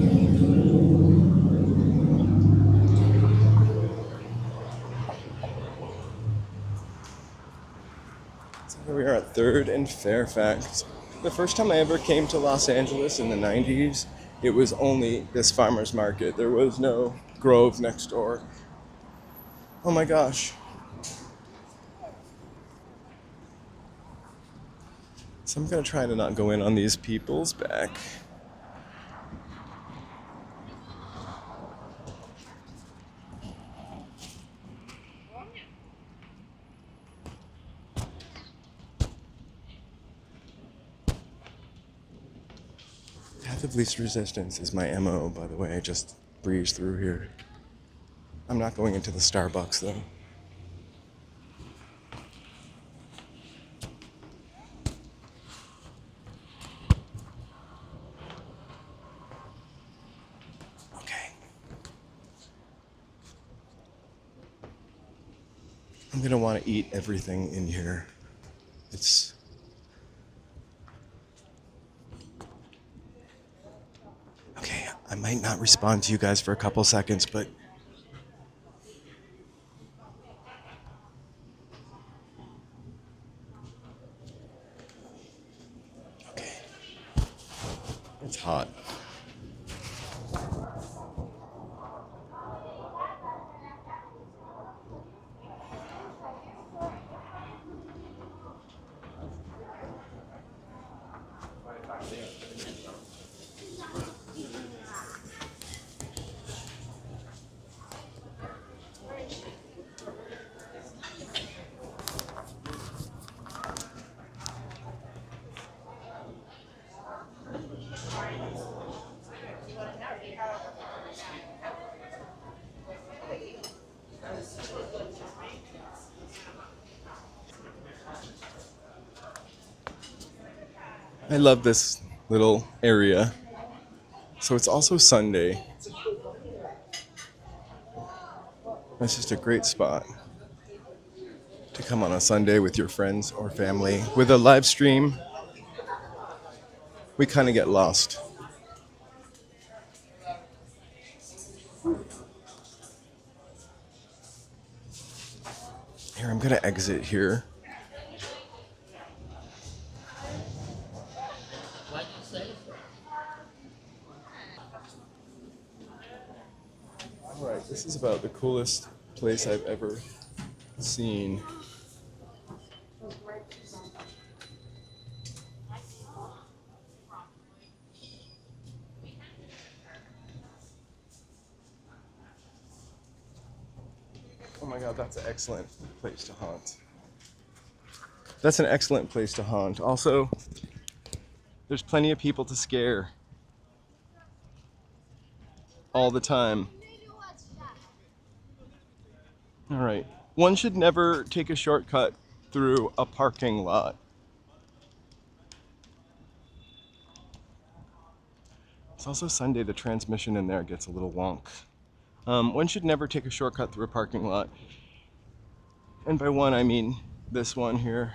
So here we are at 3rd and Fairfax. The first time I ever came to Los Angeles in the 90s, it was only this farmer's market. There was no Grove next door. Oh my gosh. So I'm gonna try to not go in on these people's back. Path of least resistance is my MO, by the way. I just breeze through here. I'm not going into the Starbucks though. Okay. I'm gonna want to eat everything in here. It's okay. I might not respond to you guys for a couple seconds, but okay. It's hot. I love this little area. So it's also Sunday. That's just a great spot to come on a Sunday with your friends or family. With a live stream, we kind of get lost. Here, I'm gonna exit here. Alright, this is about the coolest place I've ever seen. Oh my god, that's an excellent place to haunt. That's an excellent place to haunt. Also, there's plenty of people to scare. All the time. Alright. One should never take a shortcut through a parking lot. It's also Sunday, the transmission in there gets a little wonk. One should never take a shortcut through a parking lot. And by one, I mean this one here.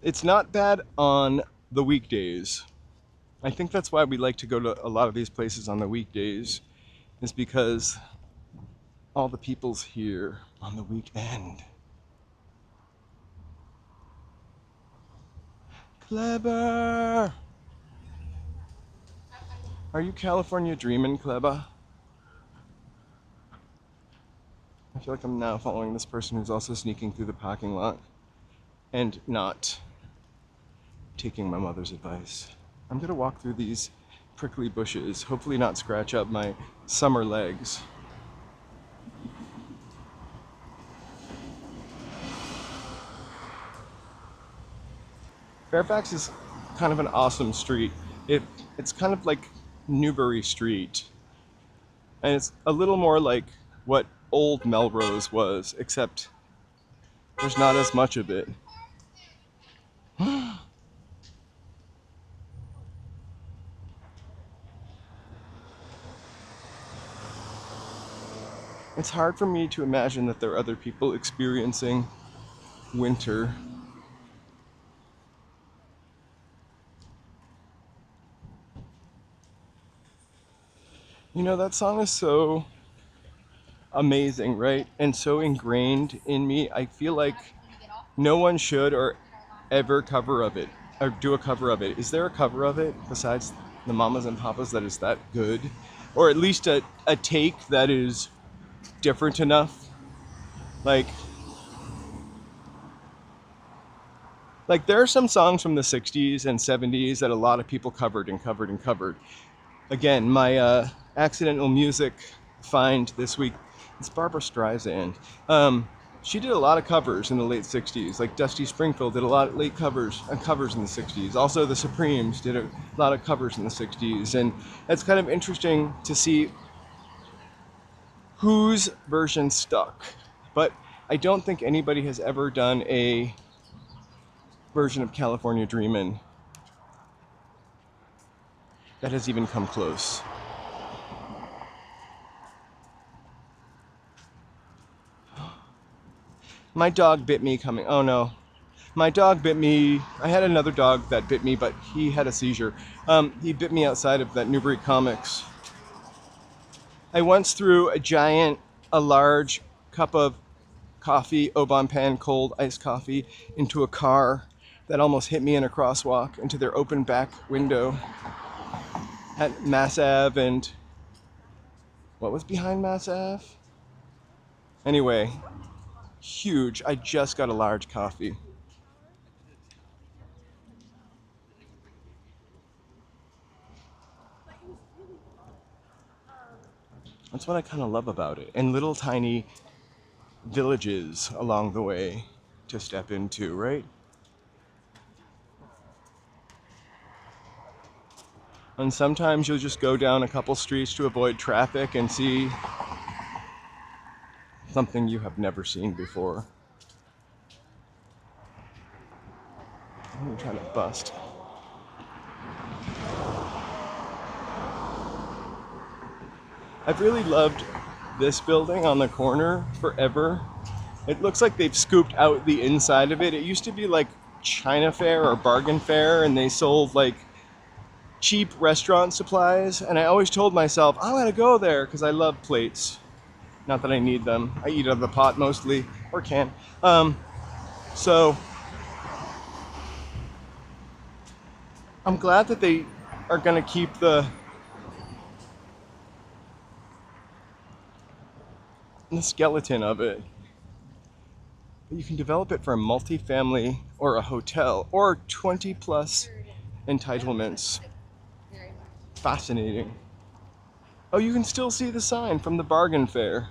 It's not bad on the weekdays. I think that's why we like to go to a lot of these places on the weekdays, is because all the people's here on the weekend. Clever! Are you California dreamin', Clever? I feel like I'm now following this person who's also sneaking through the parking lot and not taking my mother's advice. I'm gonna walk through these prickly bushes, hopefully not scratch up my summer legs. Fairfax is kind of an awesome street. It's kind of like Newbury Street. And it's a little more like what old Melrose was, except there's not as much of it. It's hard for me to imagine that there are other people experiencing winter. You know, that song is so amazing, right? And so ingrained in me. I feel like no one should or ever cover of it or do a cover of it. Is there a cover of it besides the Mamas and Papas that is that good? Or at least a take that is different enough? Like there are some songs from the 60s and 70s that a lot of people covered. Again, my accidental music find this week, it's Barbra Streisand. She did a lot of covers in the late 60s, like Dusty Springfield did a lot of late covers in the 60s. Also, the Supremes did a lot of covers in the 60s. And it's kind of interesting to see whose version stuck. But I don't think anybody has ever done a version of California Dreamin' that has even come close. My dog bit me coming. Oh no. My dog bit me. I had another dog that bit me, but he had a seizure. He bit me outside of that Newbury Comics. I once threw a large cup of coffee, Oban Pan cold iced coffee, into a car that almost hit me in a crosswalk into their open back window at Mass Ave and what was behind Mass Ave? Anyway, huge. I just got a large coffee. That's what I kind of love about it. And little tiny villages along the way to step into, right? And sometimes you'll just go down a couple streets to avoid traffic and see something you have never seen before. I'm trying to bust. I've really loved this building on the corner forever. It looks like they've scooped out the inside of it. It used to be like China Fair or Bargain Fair, and they sold like cheap restaurant supplies. And I always told myself, I want to go there because I love plates. Not that I need them. I eat out of the pot mostly, or can. So I'm glad that they are going to keep the skeleton of it. You can develop it for a multi-family or a hotel or 20 plus entitlements. Fascinating. Oh, you can still see the sign from the bargain fair.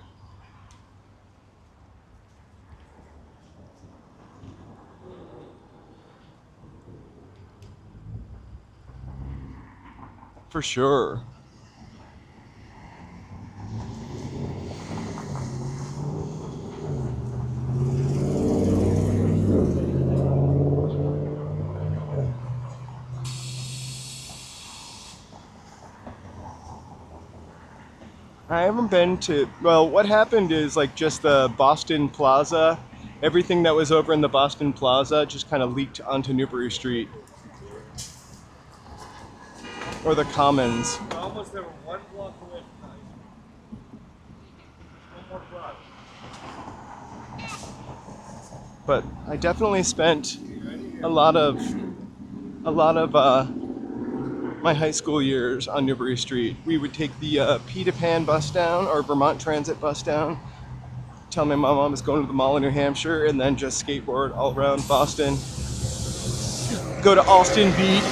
For sure. I haven't been to, well, what happened is like just the Boston Plaza, everything that was over in the Boston Plaza just kind of leaked onto Newbury Street. Or the Commons. We're almost there. We're 1 block away from night. 1 more block. But I definitely spent a lot of my high school years on Newbury Street. We would take the Peter Pan bus down or Vermont Transit bus down. Tell my mom I was going to the mall in New Hampshire, and then just skateboard all around Boston. Go to Alston Beat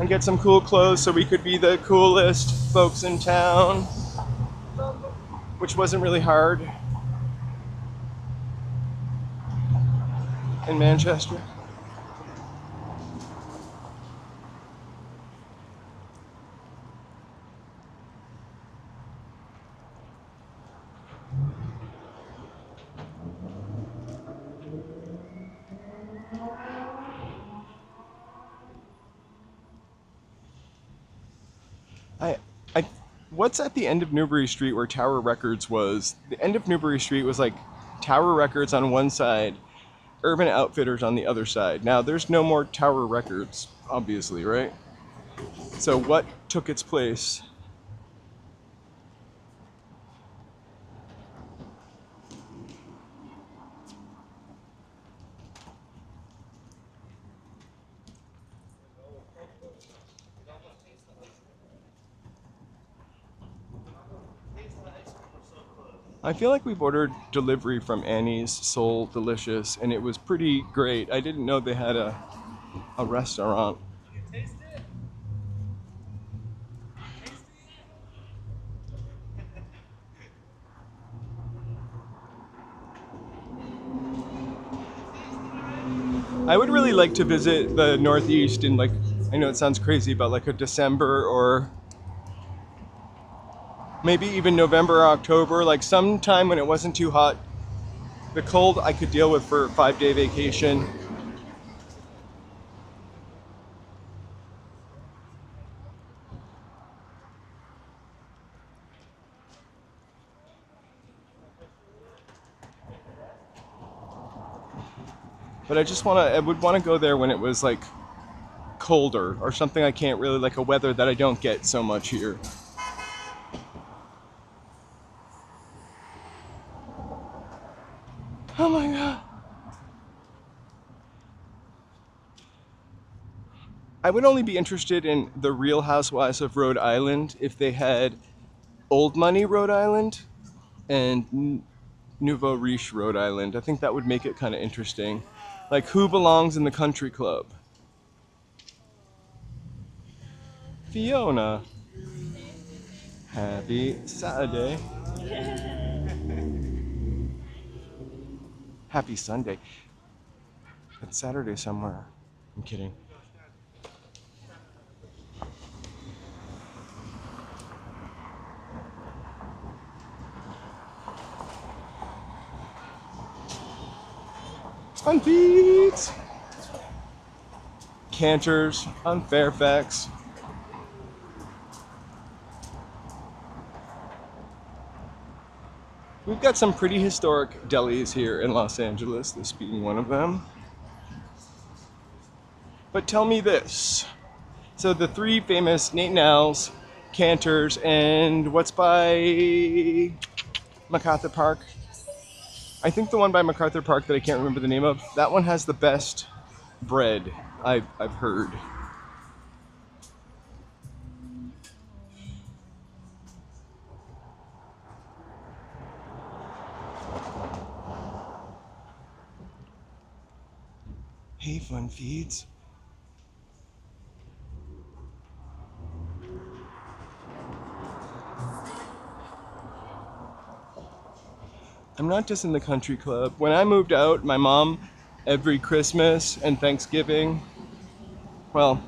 and get some cool clothes so we could be the coolest folks in town, which wasn't really hard. in Manchester. I, I, what's at the end of Newbury Street where Tower Records was? The end of Newbury Street was like Tower Records on one side, Urban Outfitters on the other side. Now there's no more Tower Records, obviously, right? So what took its place? I feel like we've ordered delivery from Annie's Soul Delicious, and it was pretty great. I didn't know they had a restaurant. Taste it. I would really like to visit the Northeast in, like, I know it sounds crazy, but like a December or maybe even November or October, like sometime when it wasn't too hot. The cold I could deal with for a 5-day vacation. But I would want to go there when it was like colder or something. I can't really, like a weather that I don't get so much here. Oh my God. I would only be interested in the Real Housewives of Rhode Island if they had Old Money Rhode Island and Nouveau Riche Rhode Island. I think that would make it kind of interesting. Like, who belongs in the country club? Fiona. Happy Saturday. Happy Sunday. It's Saturday somewhere. I'm kidding. On Feeds. Canters on Fairfax. We've got some pretty historic delis here in Los Angeles, this being one of them. But tell me this. So the three famous Nate Nels, Canters, and what's by MacArthur Park? I think the one by MacArthur Park that I can't remember the name of, that one has the best bread I've heard. Hey, Fun Feeds. I'm not just in the country club. When I moved out, my mom, every Christmas and Thanksgiving, well,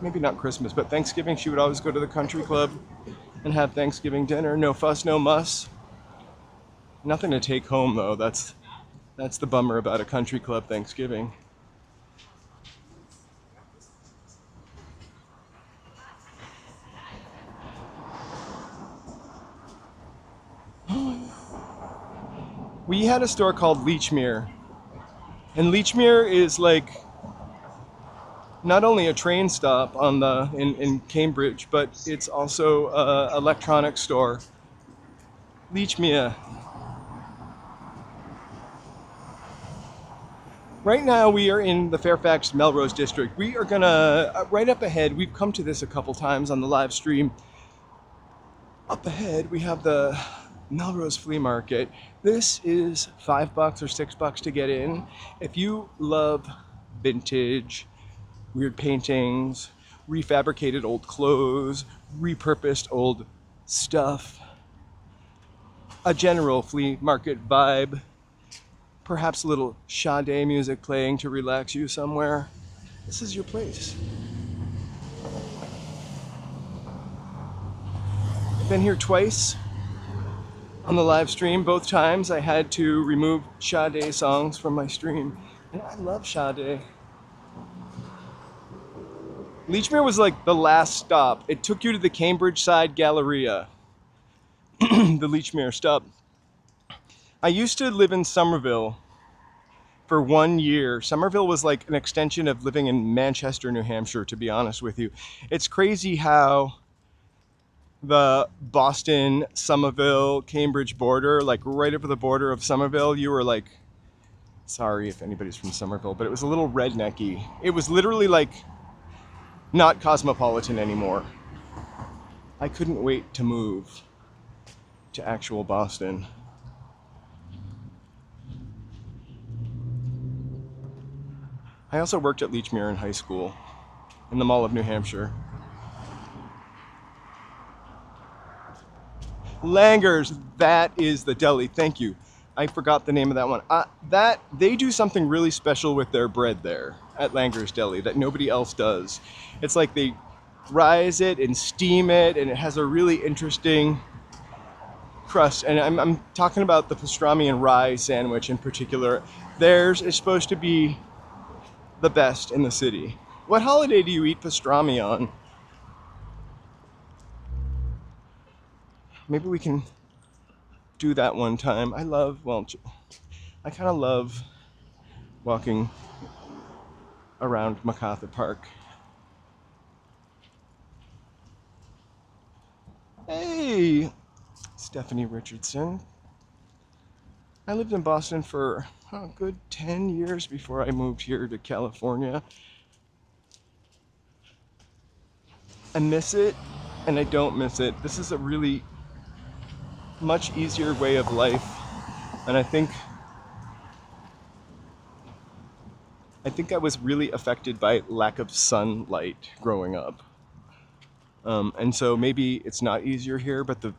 maybe not Christmas, but Thanksgiving, she would always go to the country club and have Thanksgiving dinner. No fuss, no muss. Nothing to take home, though. That's the bummer about a country club Thanksgiving. We had a store called Lechmere, and Lechmere is like not only a train stop on in Cambridge, but it's also an electronics store. Lechmere. Right now we are in the Fairfax Melrose district. We are gonna, right up ahead, we've come to this a couple times on the live stream. Up ahead we have the Melrose Flea Market. This is $5 or $6 to get in. If you love vintage, weird paintings, refabricated old clothes, repurposed old stuff, a general flea market vibe, perhaps a little Sade music playing to relax you somewhere, this is your place. Been here twice on the live stream. Both times I had to remove Sade songs from my stream. And I love Sade. Lechmere was like the last stop. It took you to the Cambridge Side Galleria. The Lechmere stop. I used to live in Somerville for 1 year. Somerville was like an extension of living in Manchester, New Hampshire, to be honest with you. It's crazy how the Boston, Somerville, Cambridge border, like right over the border of Somerville, you were like, sorry if anybody's from Somerville, but it was a little rednecky. It was literally like not cosmopolitan anymore. I couldn't wait to move to actual Boston. I also worked at Lechmere in high school, in the Mall of New Hampshire. Langer's, that is the deli, thank you. I forgot the name of that one. They do something really special with their bread there at Langer's Deli that nobody else does. It's like they rise it and steam it, and it has a really interesting crust. And I'm talking about the pastrami and rye sandwich in particular. Theirs is supposed to be the best in the city. What holiday do you eat pastrami on? Maybe we can do that one time. I kind of love walking around MacArthur Park. Hey, Stephanie Richardson. I lived in Boston for a good 10 years before I moved here to California. I miss it and I don't miss it. This is a really much easier way of life, and I think I was really affected by lack of sunlight growing up. And so maybe it's not easier here, but the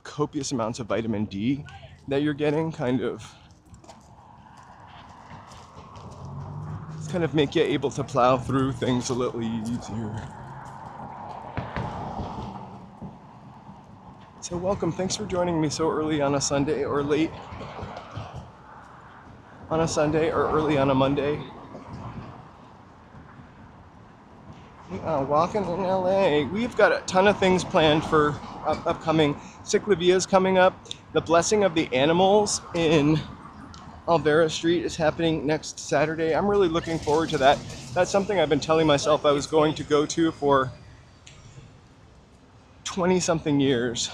copious amounts of vitamin D that you're getting kind of make you able to plow through things a little easier. So welcome, thanks for joining me so early on a Sunday, or late on a Sunday, or early on a Monday. We are walking in LA. We've got a ton of things planned for upcoming. Ciclavia's coming up. The Blessing of the Animals in Alvera Street is happening next Saturday. I'm really looking forward to that. That's something I've been telling myself I was going to go to for 20-something years.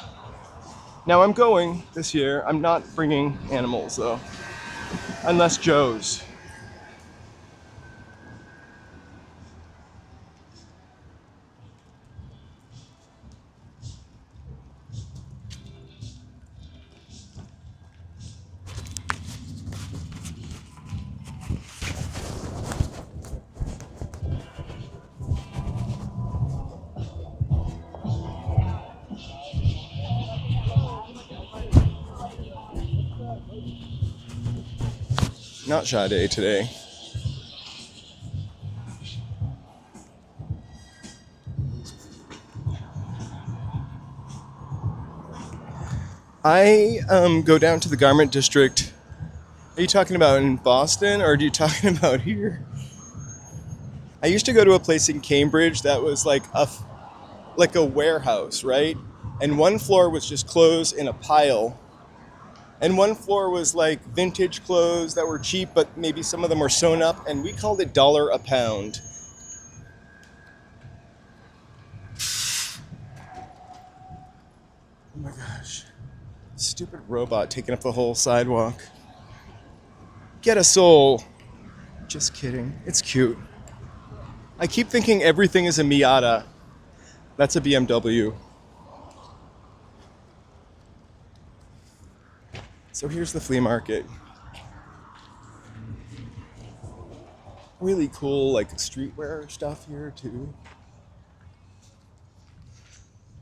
Now I'm going this year. I'm not bringing animals though, unless Joe's. Not Sade today. I go down to the garment district. Are you talking about in Boston, or are you talking about here? I used to go to a place in Cambridge that was like a warehouse, right? And one floor was just clothes in a pile. And one floor was like vintage clothes that were cheap, but maybe some of them were sewn up, and we called it $1 a pound. Oh my gosh. Stupid robot taking up the whole sidewalk. Get a soul. Just kidding. It's cute. I keep thinking everything is a Miata. That's a BMW. So here's the flea market. Really cool, like streetwear stuff here too.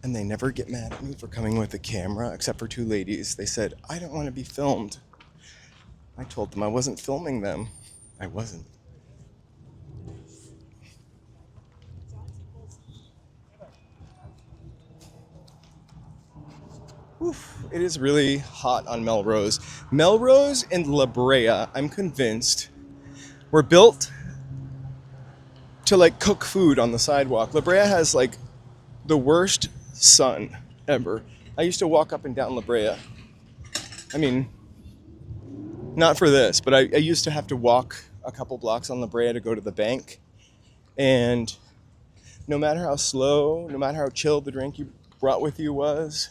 And they never get mad at me for coming with a camera, except for two ladies. They said, I don't want to be filmed. I told them I wasn't filming them. I wasn't. Oof, it is really hot on Melrose. Melrose and La Brea, I'm convinced, were built to like cook food on the sidewalk. La Brea has like the worst sun ever. I used to walk up and down La Brea. I mean, not for this, but I used to have to walk a couple blocks on La Brea to go to the bank. And no matter how slow, no matter how chill the drink you brought with you was,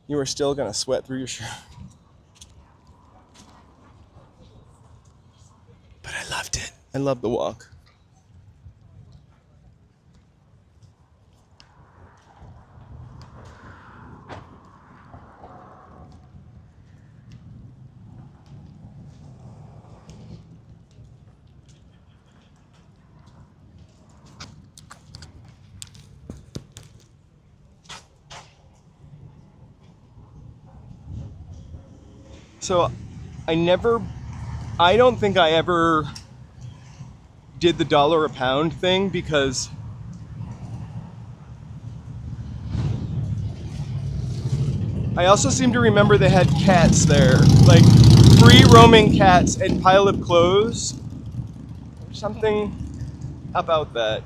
you were still gonna sweat through your shirt. But I loved it. I loved the walk. So I don't think I ever did the dollar a pound thing because I also seem to remember they had cats there, like free roaming cats and pile of clothes. Something about that.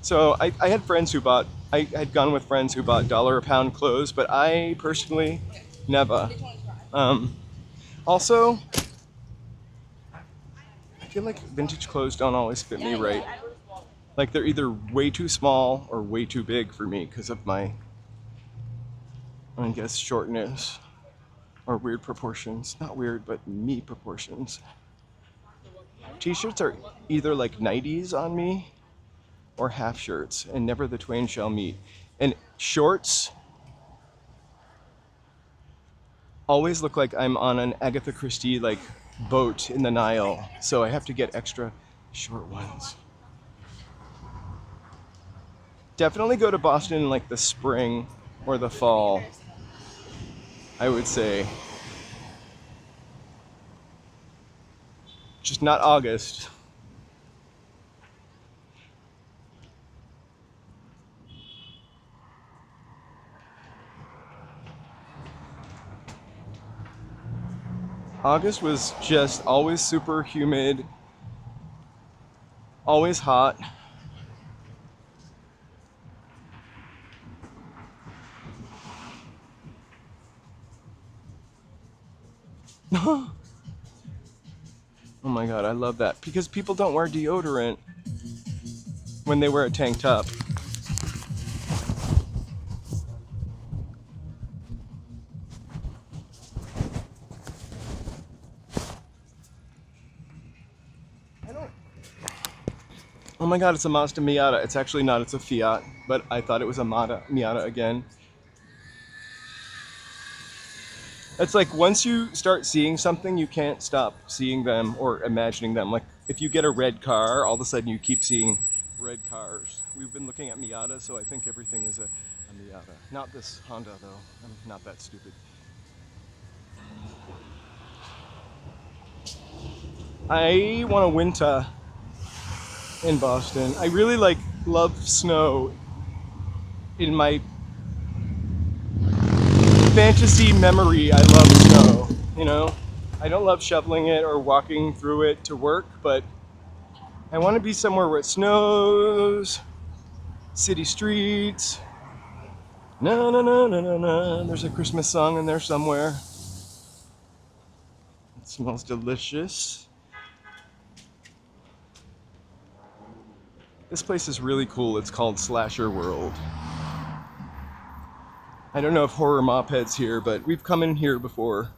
So I had friends who bought, I had gone with friends who bought dollar a pound clothes, but I personally never. Also, I feel like vintage clothes don't always fit me right. Like they're either way too small or way too big for me because of my, I guess, shortness or weird proportions. Not weird, but me proportions. T-shirts are either like 90s on me or half shirts, and never the twain shall meet. And shorts always look like I'm on an Agatha Christie like boat in the Nile, so I have to get extra short ones. Definitely go to Boston in like the spring or the fall, I would say. Just not August. August was just always super humid, always hot. Oh my god, I love that. Because people don't wear deodorant when they wear a tank top. Oh my god, it's a Mazda Miata. It's actually not, it's a Fiat, but I thought it was a Miata again. It's like once you start seeing something, you can't stop seeing them or imagining them. Like if you get a red car, all of a sudden you keep seeing red cars. We've been looking at Miatas, so I think everything is a Miata. Not this Honda though. I'm not that stupid. I want to winter in Boston. I really love snow in my fantasy memory. I love snow, you know? I don't love shoveling it or walking through it to work, but I want to be somewhere where it snows, city streets. Na na na na na na. There's a Christmas song in there somewhere. It smells delicious. This place is really cool. It's called Slasher World. I don't know if horror mophead's here, but we've come in here before.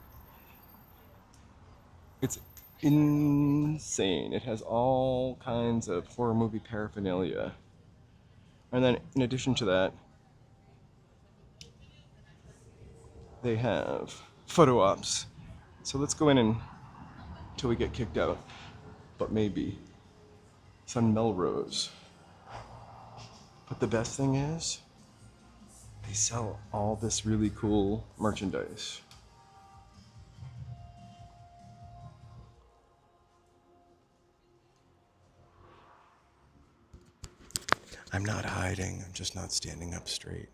It's insane. It has all kinds of horror movie paraphernalia. And then in addition to that, they have photo ops. So let's go in until we get kicked out. But maybe. It's on Melrose. But the best thing is, they They sell all this really cool merchandise. I'm not hiding, I'm just not standing up straight.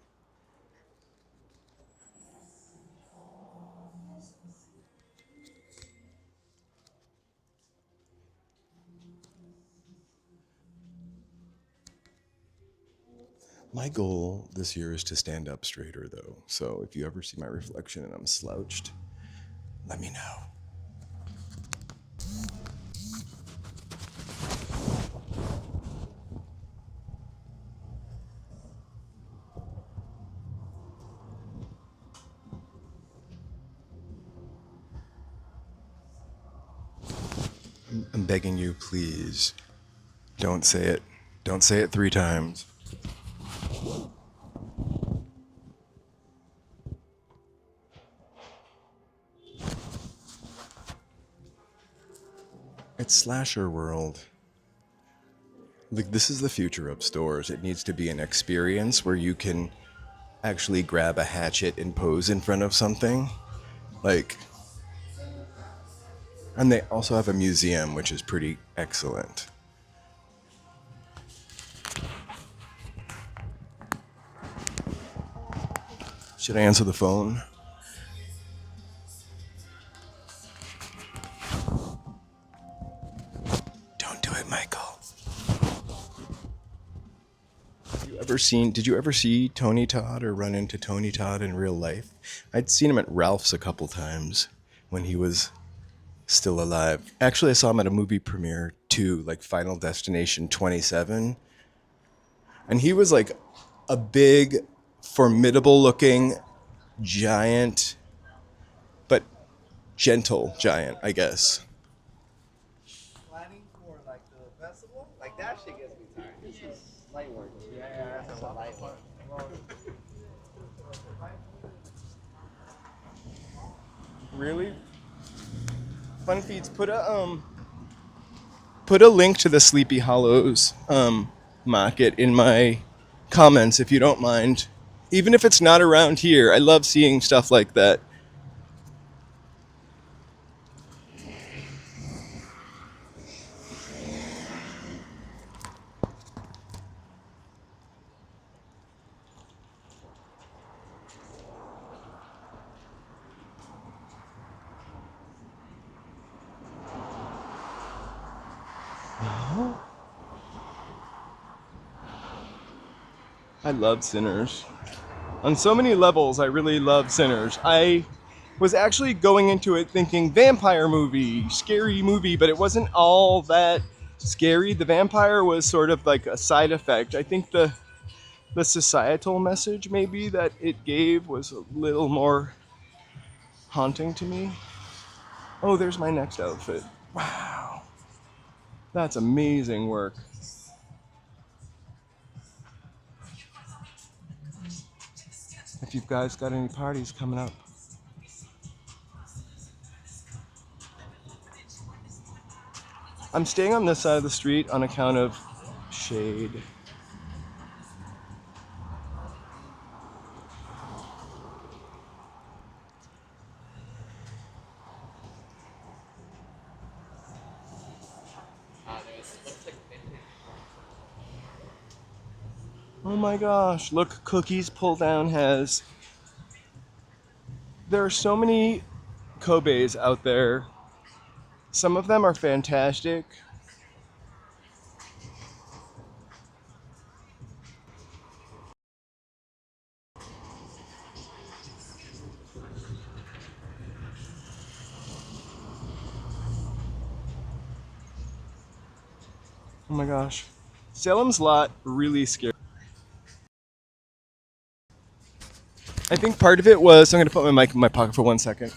My goal this year is to stand up straighter, though. So if you ever see my reflection and I'm slouched, let me know. I'm begging you, please, don't say it. Don't say it 3 times. It's slasher world. Like, this is the future of stores. It needs to be an experience where you can actually grab a hatchet and pose in front of something. Like, and they also have a museum, which is pretty excellent. Should I answer the phone? Don't do it, Michael. Did you ever see Tony Todd or run into Tony Todd in real life? I'd seen him at Ralph's a couple times when he was still alive. Actually, I saw him at a movie premiere too, like Final Destination 27. And he was like a big, formidable looking giant, but gentle giant, I guess. Planning for like the festival, like that shit gets me tired. This is light work. Yeah, that's a light work. Really? Fun Feeds, put a link to the Sleepy Hollows market in my comments if you don't mind. Even if it's not around here, I love seeing stuff like that. I love Sinners. On so many levels, I really love Sinners. I was actually going into it thinking vampire movie, scary movie, but it wasn't all that scary. The vampire was sort of like a side effect. I think the societal message maybe that it gave was a little more haunting to me. Oh, there's my next outfit. Wow. That's amazing work. If you guys got any parties coming up. I'm staying on this side of the street on account of shade. Oh my gosh, look, Cookies Pull Down has... There are so many Kobes out there. Some of them are fantastic. Oh my gosh. Salem's lot really scary. I think part of it was, I'm going to put my mic in my pocket for 1 second.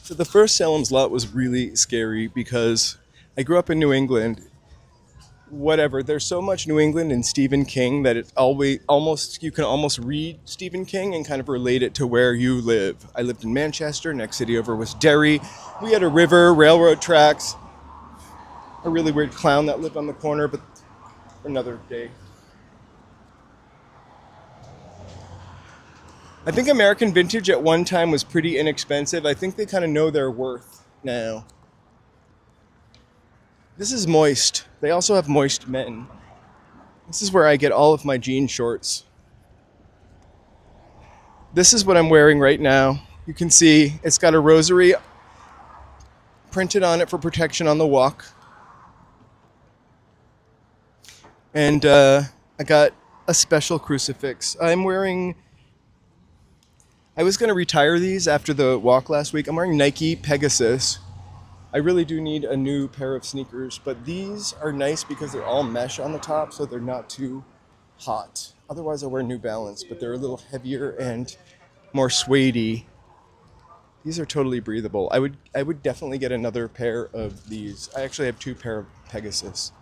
So the first Salem's lot was really scary because I grew up in New England whatever. There's so much New England and Stephen King that it always almost you can almost read Stephen King and kind of relate it to where you live. I lived in Manchester. Next city over was Derry. We had a river, railroad tracks, a really weird clown that lived on the corner, but another day. I think American Vintage at one time was pretty inexpensive. I think they kind of know their worth now. This is Moist. They also have Moist Men. This is where I get all of my jean shorts. This is what I'm wearing right now. You can see it's got a rosary printed on it for protection on the walk. And I got a special crucifix. I was going to retire these after the walk last week. I'm wearing Nike Pegasus. I really do need a new pair of sneakers, but these are nice because they're all mesh on the top, so they're not too hot. Otherwise, I wear New Balance, but they're a little heavier and more suede-y. These are totally breathable. I would definitely get another pair of these. I actually have 2 pair of Pegasus.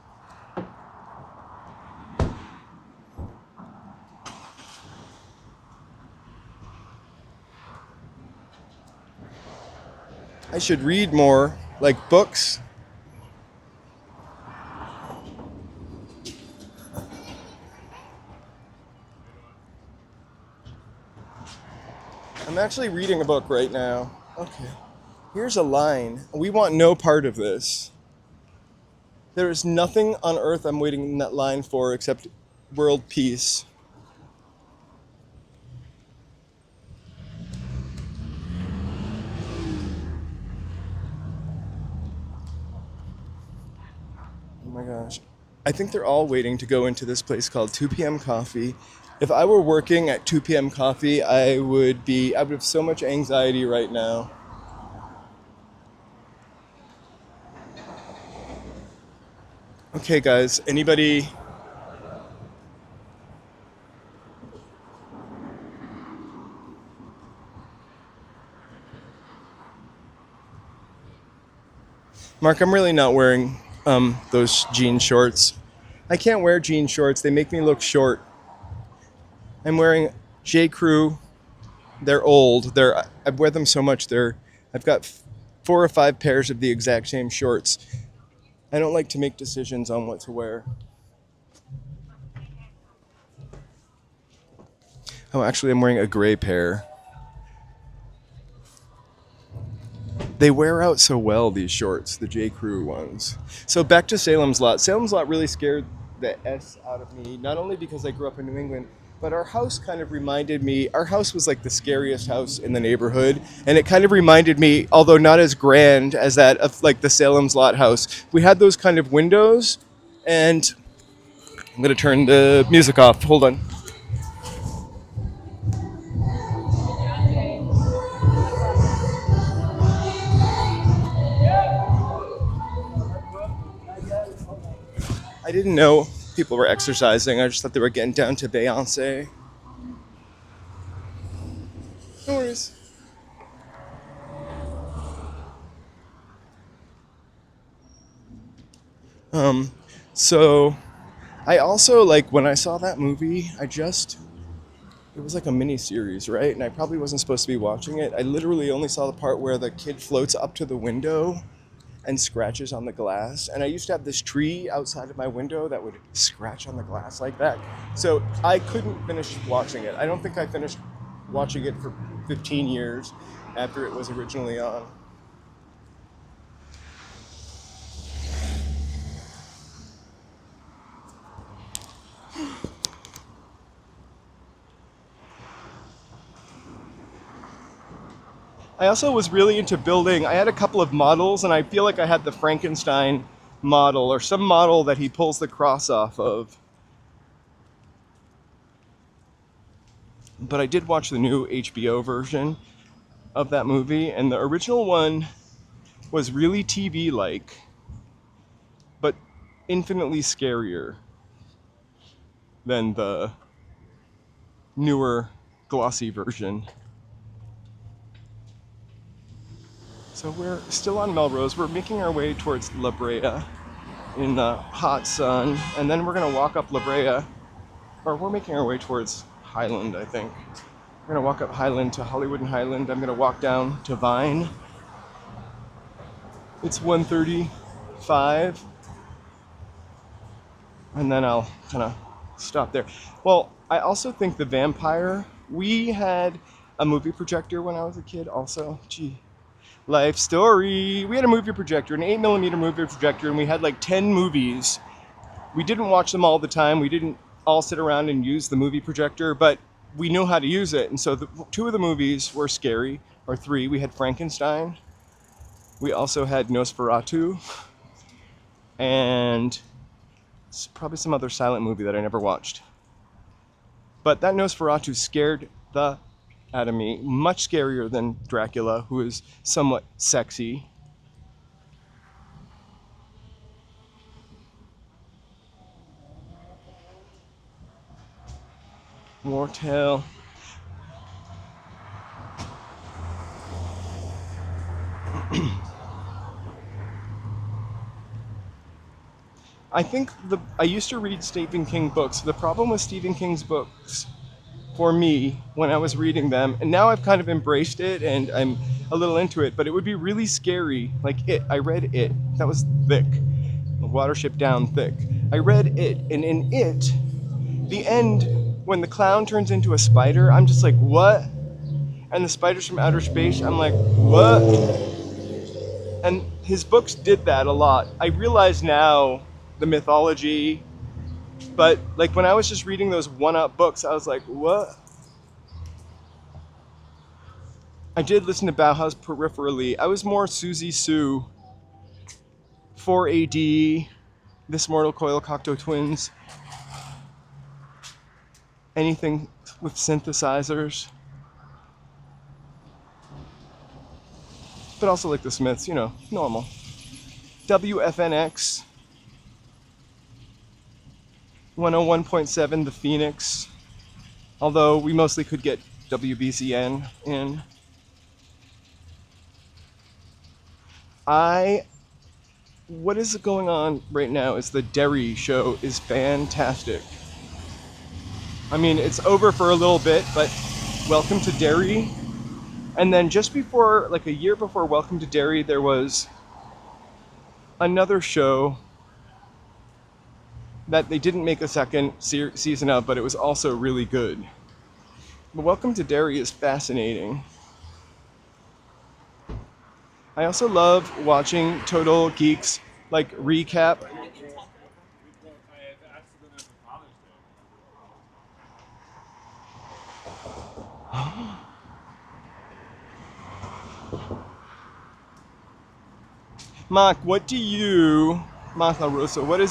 I should read more, like books. I'm actually reading a book right now. Okay. Here's a line. We want no part of this. There is nothing on earth I'm waiting in that line for except world peace. Oh my gosh. I think they're all waiting to go into this place called 2 p.m. Coffee. If I were working at 2 p.m. Coffee, I would have so much anxiety right now. Okay, guys, anybody? Mark, I'm really not wearing those jean shorts. I can't wear jean shorts. They make me look short. I'm wearing J. Crew. They're old. I wear them so much. I've got 4 or 5 pairs of the exact same shorts. I don't like to make decisions on what to wear. Oh, actually, I'm wearing a gray pair. They wear out so well, these shorts, the J. Crew ones. So back to Salem's Lot. Salem's Lot really scared the S out of me, not only because I grew up in New England, but our house kind of reminded me, our house was like the scariest house in the neighborhood, and it kind of reminded me, although not as grand as that of like the Salem's Lot house, we had those kind of windows, and I'm going to turn the music off. Hold on. I didn't know people were exercising. I just thought they were getting down to Beyonce. No worries. So I also, like, when I saw that movie, it was like a mini series, right? And I probably wasn't supposed to be watching it. I literally only saw the part where the kid floats up to the window and scratches on the glass. And I used to have this tree outside of my window that would scratch on the glass like that. So I couldn't finish watching it. I don't think I finished watching it for 15 years after it was originally on. I also was really into building. I had a couple of models, and I feel like I had the Frankenstein model, or some model that he pulls the cross off of. But I did watch the new HBO version of that movie, and the original one was really TV-like, but infinitely scarier than the newer, glossy version. So we're still on Melrose. We're making our way towards La Brea. in the hot sun, and then we're gonna walk up La Brea, or we're making our way towards Highland, I think. We're gonna walk up Highland to Hollywood and Highland. I'm gonna walk down to Vine. It's 1:35, and then I'll kind of stop there. Well, I also think the Vampire, we had a movie projector when I was a kid also. Gee, life story. We had a movie projector, an 8mm movie projector, and we had like 10 movies. We didn't watch them all the time. We didn't all sit around and use the movie projector, but we knew how to use it. And so two of the movies were scary, or three. We had Frankenstein. We also had Nosferatu. And probably some other silent movie that I never watched. But that Nosferatu scared the out of me. Much scarier than Dracula, who is somewhat sexy. Wartail. I think I used to read Stephen King books. The problem with Stephen King's books for me when I was reading them, and now I've kind of embraced it and I'm a little into it, but it would be really scary. Like It, I read It. That was thick. Watership Down thick. I read It, and in It, the end, when the clown turns into a spider, I'm just like, what? And the spiders from outer space, I'm like, what? And his books did that a lot. I realize now the mythology, but like when I was just reading those one-up books, I was like, what? I did listen to Bauhaus peripherally. I was more Susie Sue, 4AD, This Mortal Coil, Cocteau Twins, anything with synthesizers. But also like the Smiths, you know, normal. WFNX, 101.7 The Phoenix, although we mostly could get WBZN in. What is going on right now is the Deli show is fantastic. I mean, it's over for a little bit, but welcome to Deli. And then just before, like a year before Welcome to Deli, there was another show that they didn't make a second season of, but it was also really good. But Welcome to Deli is fascinating. I also love watching Total Geeks like recap. Mark, what is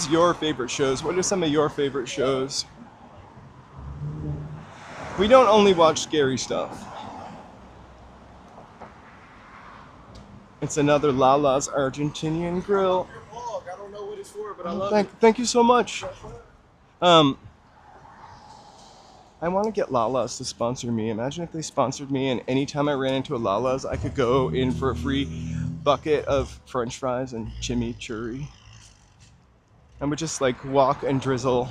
your favorite shows? What are some of your favorite shows? We don't only watch scary stuff. It's another Lala's Argentinian grill. I don't know what it's for, but I love it. Thank you so much. I want to get Lala's to sponsor me. Imagine if they sponsored me, and anytime I ran into a Lala's, I could go in for a free bucket of French fries and chimichurri. I would just like walk and drizzle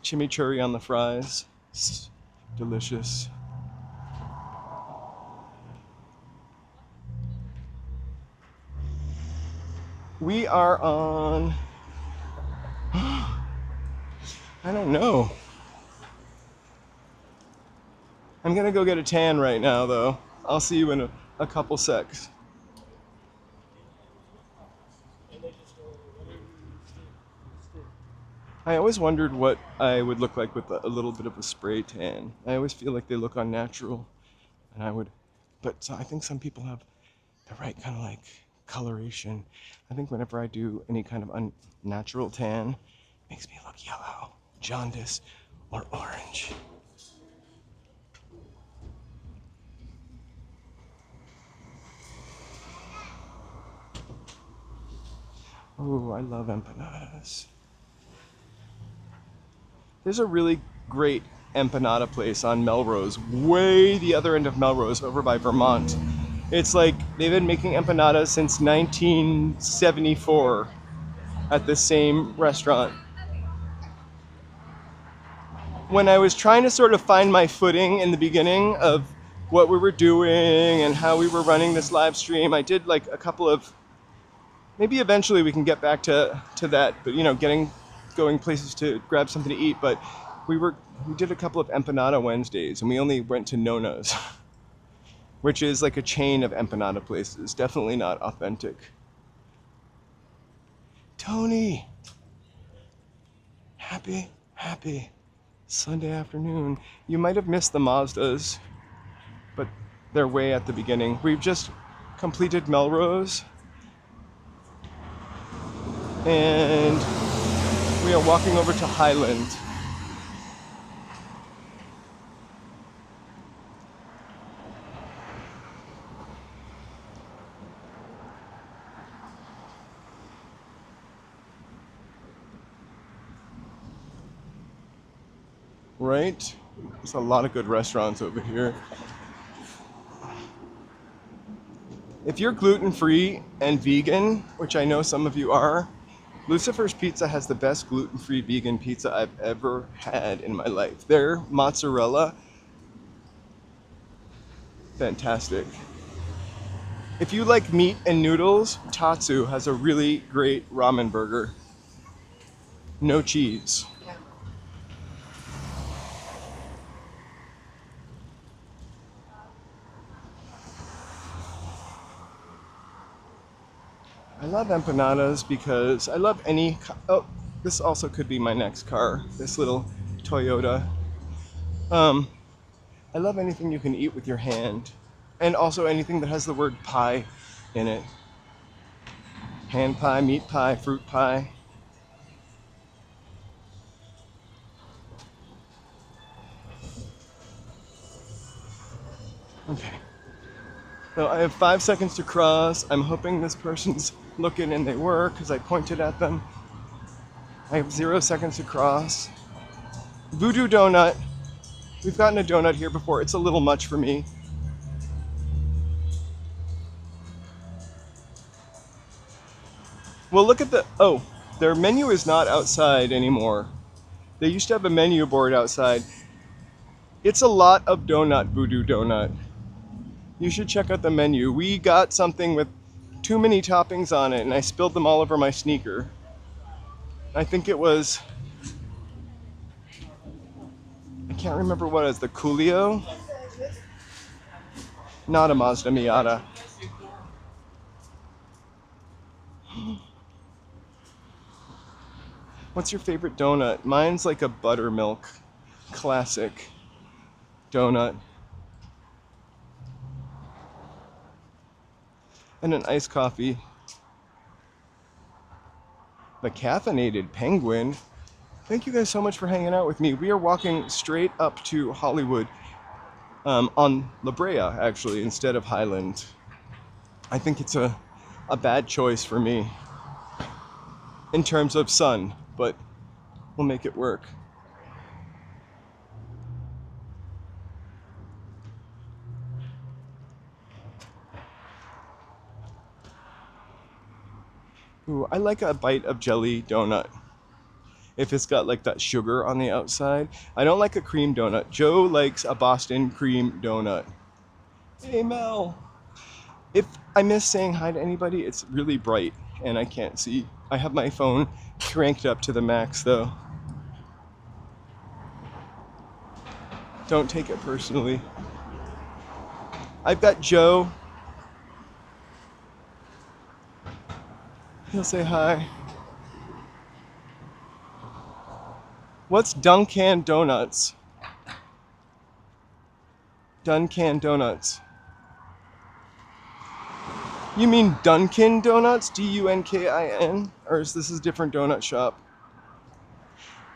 chimichurri on the fries. It's delicious. We are on, I don't know. I'm gonna go get a tan right now though. I'll see you in a couple secs. I always wondered what I would look like with a little bit of a spray tan. I always feel like they look unnatural, and so I think some people have the right kind of like coloration. I think whenever I do any kind of unnatural tan, it makes me look yellow, jaundice, or orange. Oh, I love empanadas. There's a really great empanada place on Melrose, way the other end of Melrose, over by Vermont. It's like they've been making empanadas since 1974. at the same restaurant. When I was trying to sort of find my footing in the beginning of what we were doing and how we were running this live stream, I did like a couple of, maybe eventually we can get back to that, but you know, going places to grab something to eat. But we did a couple of Empanada Wednesdays, and we only went to Nona's, which is like a chain of empanada places. Definitely not authentic. Tony, happy Sunday afternoon. You might have missed the Mazdas, but they're way at the beginning. We've just completed Melrose, and we are walking over to Highland. Right? There's a lot of good restaurants over here. If you're gluten-free and vegan, which I know some of you are, Lucifer's Pizza has the best gluten-free vegan pizza I've ever had in my life. Their mozzarella, fantastic. If you like meat and noodles, Tatsu has a really great ramen burger. No cheese. I love empanadas because I love any, oh, this also could be my next car, this little Toyota. I love anything you can eat with your hand, and also anything that has the word pie in it. Hand pie, meat pie, fruit pie. Okay. So I have 5 seconds to cross. I'm hoping this person's looking, and they were, because I pointed at them. I have 0 seconds to cross. Voodoo Donut. We've gotten a donut here before. It's a little much for me. Well, look at the, oh, their menu is not outside anymore. They used to have a menu board outside. It's a lot of donut, Voodoo Donut. You should check out the menu. We got something with too many toppings on it, and I spilled them all over my sneaker. I think it was, I can't remember what it was, the Coolio? Not a Mazda Miata. What's your favorite donut? Mine's like a buttermilk classic donut. And an iced coffee. The caffeinated penguin. Thank you guys so much for hanging out with me. We are walking straight up to Hollywood on La Brea, actually, instead of Highland. I think it's a bad choice for me in terms of sun, but we'll make it work. Ooh, I like a bite of jelly donut. If it's got like that sugar on the outside. I don't like a cream donut. Joe likes a Boston cream donut. Hey Mel. If I miss saying hi to anybody, it's really bright and I can't see. I have my phone cranked up to the max though. Don't take it personally. I've got Joe. He'll say hi. What's Duncan Donuts? Duncan Donuts. You mean Dunkin' Donuts? D-U-N-K-I-N? Or is this a different donut shop?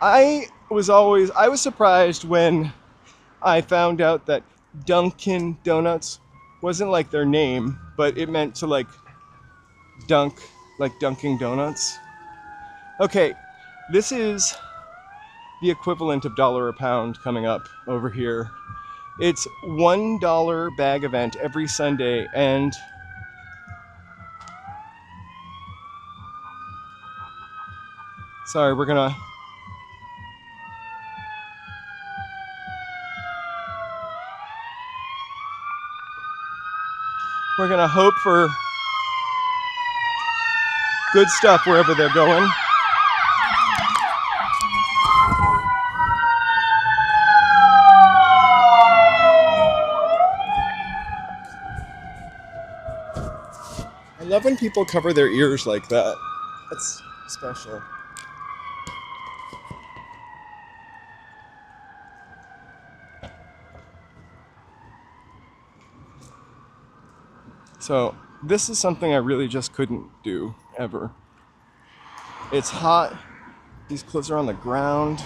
I was surprised when I found out that Dunkin' Donuts wasn't like their name, but it meant to like dunk, like Dunkin' Donuts. Okay, this is the equivalent of $1 a pound coming up over here. It's $1 bag event every Sunday, and Sorry, we're gonna hope for good stuff wherever they're going. I love when people cover their ears like that. That's special. So this is something I really just couldn't do ever. It's hot. These clothes are on the ground.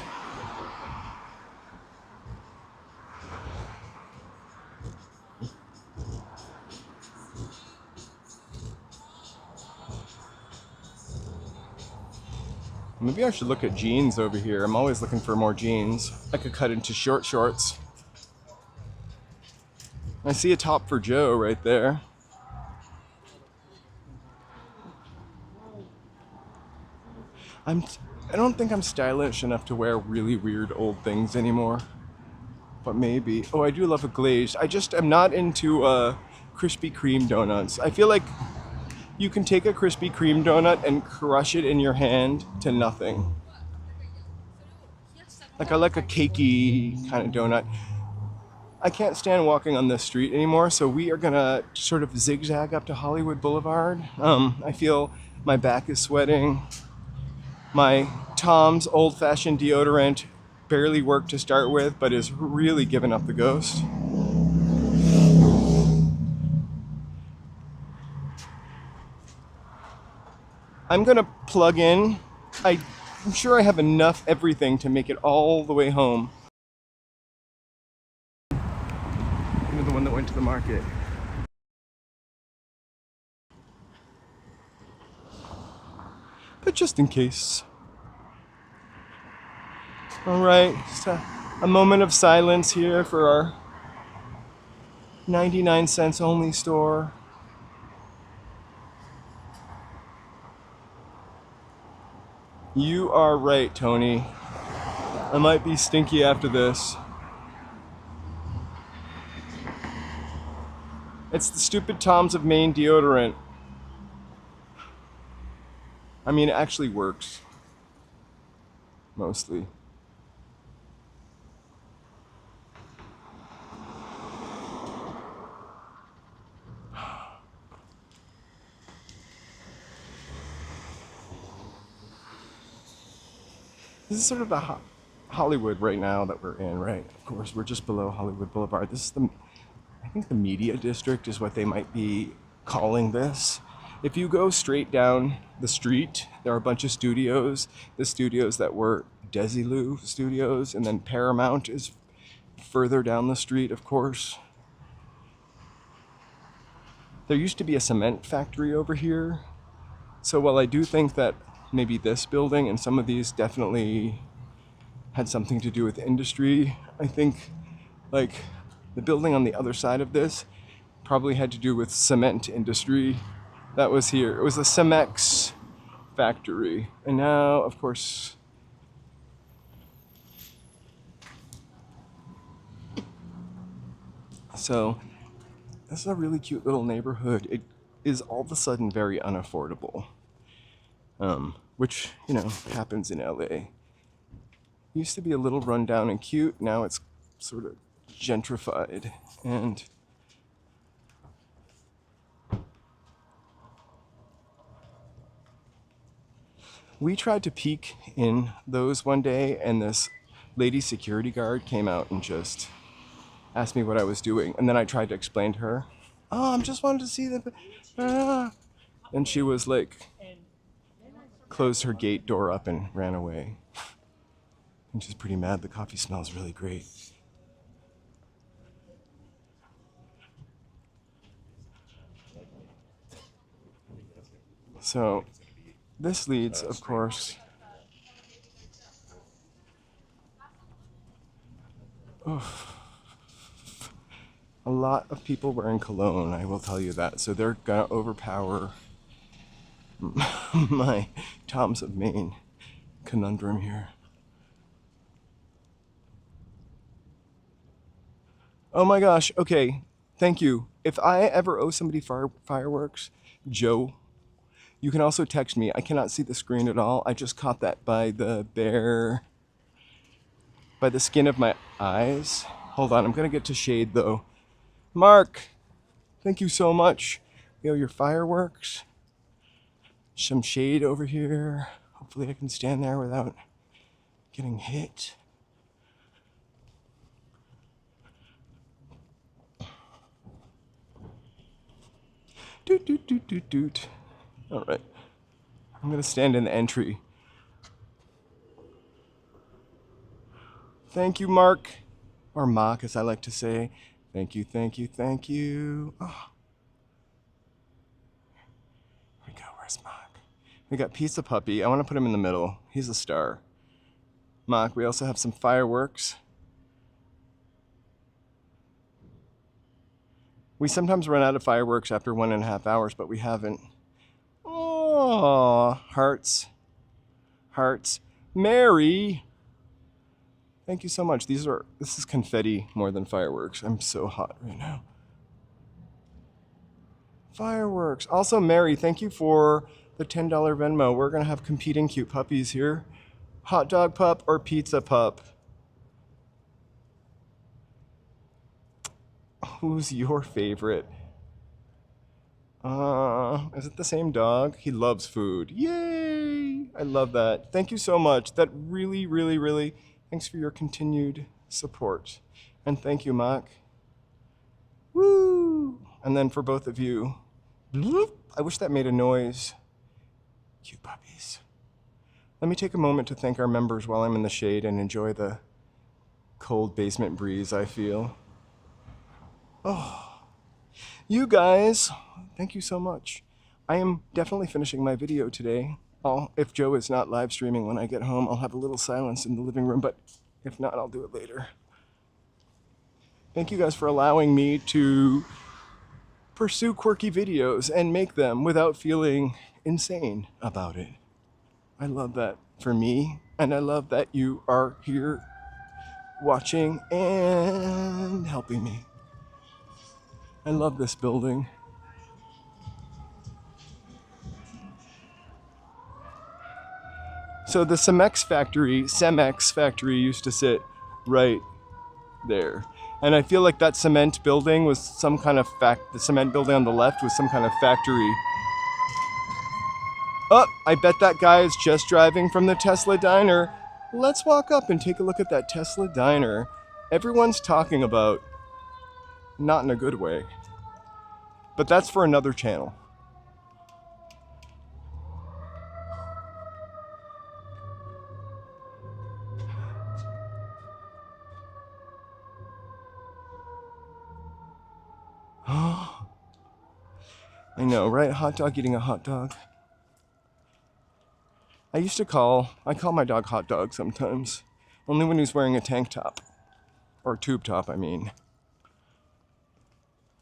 Maybe I should look at jeans over here. I'm always looking for more jeans. I could cut into short shorts. I see a top for Joe right there. I don't think I'm stylish enough to wear really weird old things anymore. But maybe. Oh, I do love a glazed. I just am not into Krispy Kreme donuts. I feel like you can take a Krispy Kreme donut and crush it in your hand to nothing. Like I like a cakey kind of donut. I can't stand walking on this street anymore, so we are gonna sort of zigzag up to Hollywood Boulevard. I feel my back is sweating. My Tom's old-fashioned deodorant barely worked to start with, but is really giving up the ghost. I'm gonna plug in. I'm sure I have enough everything to make it all the way home. You're the one that went to the market. But just in case. All right, just a moment of silence here for our 99 cents only store. You are right, Tony. I might be stinky after this. It's the stupid Tom's of Maine deodorant. I mean, it actually works. Mostly. This is sort of the Hollywood right now that we're in, right? Of course, we're just below Hollywood Boulevard. This is I think the media district is what they might be calling this. If you go straight down the street, there are a bunch of studios. The studios that were Desilu studios, and then Paramount is further down the street, of course. There used to be a cement factory over here. So while I do think that maybe this building and some of these definitely had something to do with industry, I think like the building on the other side of this probably had to do with cement industry that was here. It was a Cemex factory. And now, of course, so this is a really cute little neighborhood. It is all of a sudden very unaffordable, which, you know, happens in LA. Used to be a little rundown and cute. Now it's sort of gentrified, and we tried to peek in those one day, and this lady security guard came out and just asked me what I was doing, and then I tried to explain to her, oh, I'm just wanting to see the and she was like, closed her gate door up and ran away. And she's pretty mad. The coffee smells really great. So this leads, of course, a lot of people wearing cologne, I will tell you that. So they're gonna overpower my Tom's of Maine conundrum here. Oh my gosh, okay, thank you. If I ever owe somebody fireworks, Joe, you can also text me. I cannot see the screen at all. I just caught that by the skin of my eyes. Hold on, I'm gonna get to shade though. Mark, thank you so much. You know, your fireworks. Some shade over here. Hopefully I can stand there without getting hit. Doot, doot, doot, doot, doot. All right, I'm gonna stand in the entry. Thank you, Mark, or Mock as I like to say. Thank you, thank you, thank you. Oh. Here we go, where's Mock? We got Pizza Puppy, I wanna put him in the middle. He's a star. Mock, we also have some fireworks. We sometimes run out of fireworks after 1.5 hours, but we haven't. Oh, hearts. Hearts. Mary! Thank you so much. This is confetti more than fireworks. I'm so hot right now. Fireworks. Also, Mary, thank you for the $10 Venmo. We're gonna have competing cute puppies here. Hot dog pup or pizza pup? Who's your favorite? Is it the same dog? He loves food. Yay! I love that. Thank you so much. That really, really, really, thanks for your continued support. And thank you, Mark. Woo! And then for both of you, bloop. I wish that made a noise. Cute puppies. Let me take a moment to thank our members while I'm in the shade and enjoy the cold basement breeze I feel. Oh, you guys, thank you so much. I am definitely finishing my video today. If Joe is not live streaming when I get home, I'll have a little silence in the living room, but if not, I'll do it later. Thank you guys for allowing me to pursue quirky videos and make them without feeling insane about it. I love that for me, and I love that you are here watching and helping me. I love this building. So the Cemex factory used to sit right there. And I feel like that cement building was some kind of the cement building on the left was some kind of factory. Oh, I bet that guy is just driving from the Tesla diner. Let's walk up and take a look at that Tesla diner. Everyone's talking about, not in a good way, but that's for another channel. I know, right? Hot dog eating a hot dog. I call my dog Hot Dog sometimes. Only when he's wearing a tank top. Or tube top, I mean.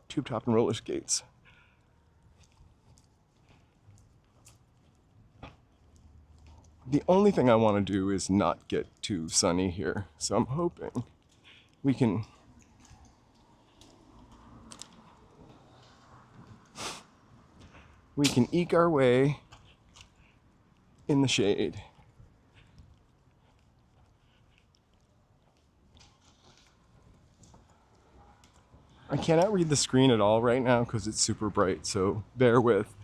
Tube top and roller skates. The only thing I want to do is not get too sunny here. So I'm hoping we can eke our way in the shade. I cannot read the screen at all right now because it's super bright, so bear with.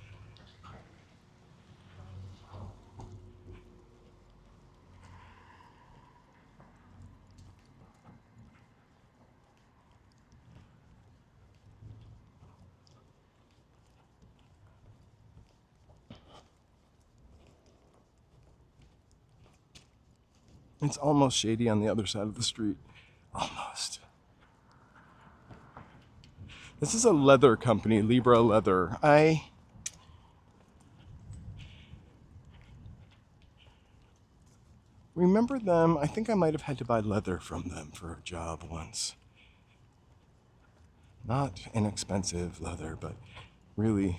It's almost shady on the other side of the street. Almost. This is a leather company, Libra Leather. I remember them. I think I might have had to buy leather from them for a job once. Not inexpensive leather, but really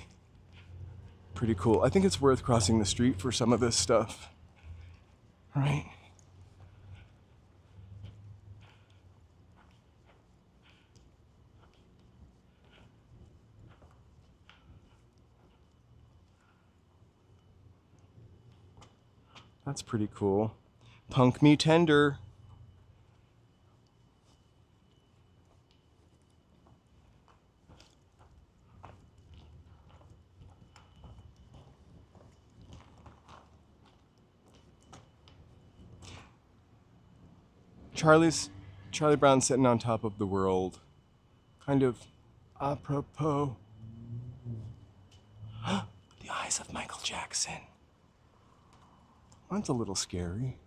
pretty cool. I think it's worth crossing the street for some of this stuff. right? That's pretty cool. Punk me tender. Charlie Brown sitting on top of the world. Kind of apropos. The eyes of Michael Jackson. That's a little scary.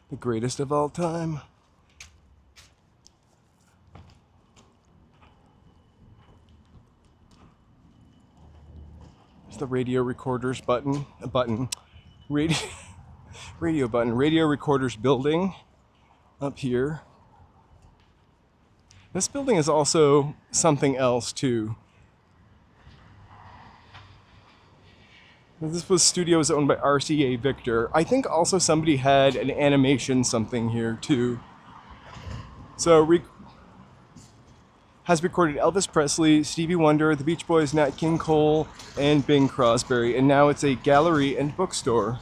The greatest of all time. There's the radio recorders button. Radio, radio button. Radio recorders building up here. This building is also something else too. This was studios owned by RCA Victor. I think also somebody had an animation something here too. So has recorded Elvis Presley, Stevie Wonder, the Beach Boys, Nat King Cole, and Bing Crosby. And now it's a gallery and bookstore.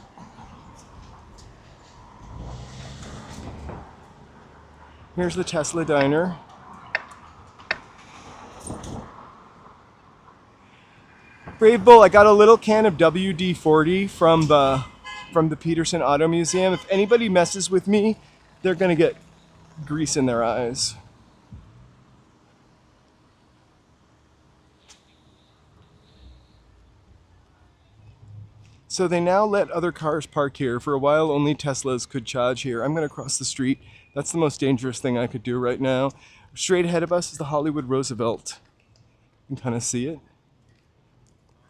Here's the Tesla Diner. Brave Bull, I got a little can of WD-40 from the Petersen Auto Museum. If anybody messes with me, they're gonna get grease in their eyes. So they now let other cars park here. For a while, only Teslas could charge here. I'm gonna cross the street. That's the most dangerous thing I could do right now. Straight ahead of us is the Hollywood Roosevelt. You can kind of see it.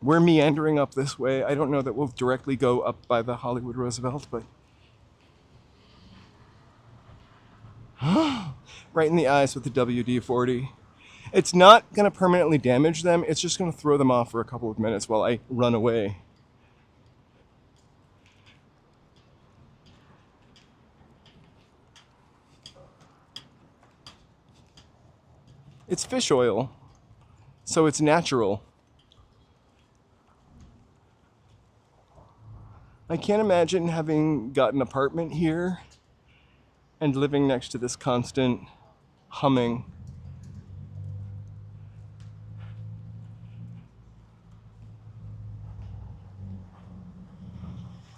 We're meandering up this way. I don't know that we'll directly go up by the Hollywood Roosevelt, but right in the eyes with the WD-40. It's not going to permanently damage them. It's just going to throw them off for a couple of minutes while I run away. It's fish oil, so it's natural. I can't imagine having got an apartment here and living next to this constant humming.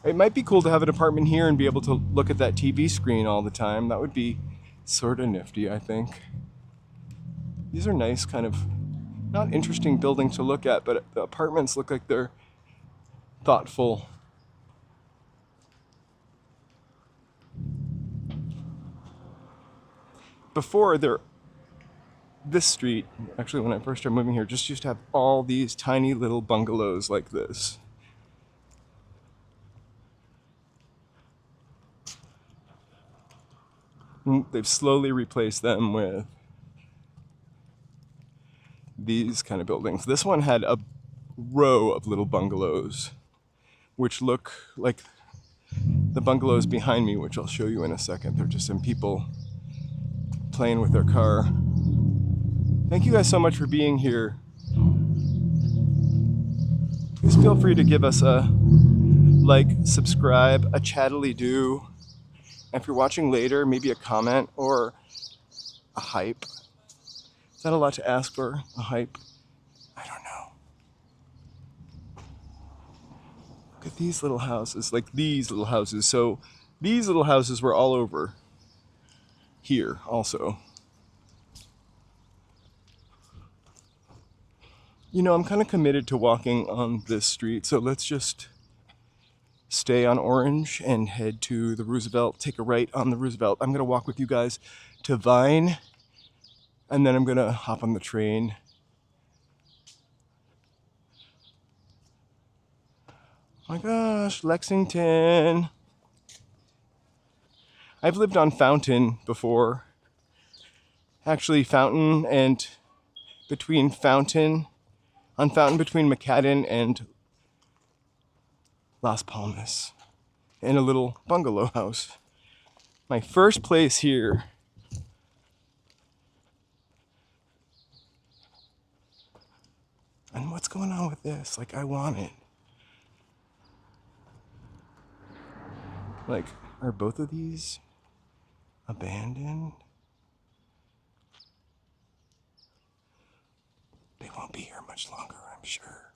It might be cool to have an apartment here and be able to look at that TV screen all the time. That would be sort of nifty, I think. These are nice, kind of, not interesting buildings to look at, but the apartments look like they're thoughtful. Before, this street, actually when I first started moving here, just used to have all these tiny little bungalows like this. And they've slowly replaced them with these kind of buildings. This one had a row of little bungalows, which look like the bungalows behind me, which I'll show you in a second. They're just some people playing with their car. Thank you guys so much for being here. Please feel free to give us a like, subscribe, a chattily do. And if you're watching later, maybe a comment or a hype. Is that a lot to ask for? A hype? I don't know. Look at these little houses, like these little houses. So these little houses were all over here also. You know, I'm kind of committed to walking on this street, so let's just stay on Orange and head to the Roosevelt, take a right on the Roosevelt. I'm gonna walk with you guys to Vine, and then I'm gonna hop on the train. Oh my gosh, Lexington. I've lived on Fountain before. Actually, Fountain between McCadden and Las Palmas, in a little bungalow house. My first place here. And what's going on with this? Like, I want it. Like, are both of these abandoned? They won't be here much longer, I'm sure.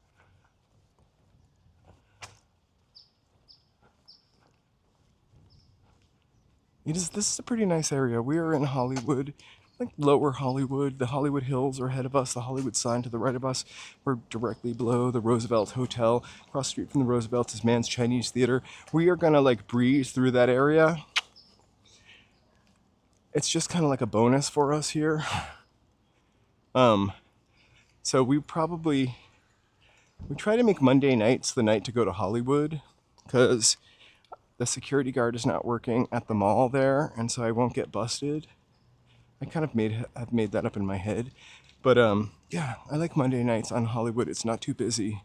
This is a pretty nice area. We are in Hollywood, like lower Hollywood. The Hollywood Hills are ahead of us. The Hollywood sign to the right of us. We're directly below the Roosevelt Hotel. Across the street from the Roosevelt is Man's Chinese Theater. We are gonna like breeze through that area. It's just kind of like a bonus for us here. So we try to make Monday nights the night to go to Hollywood, because the security guard is not working at the mall there, and so I won't get busted. I kind of have made that up in my head. But yeah, I like Monday nights on Hollywood. It's not too busy.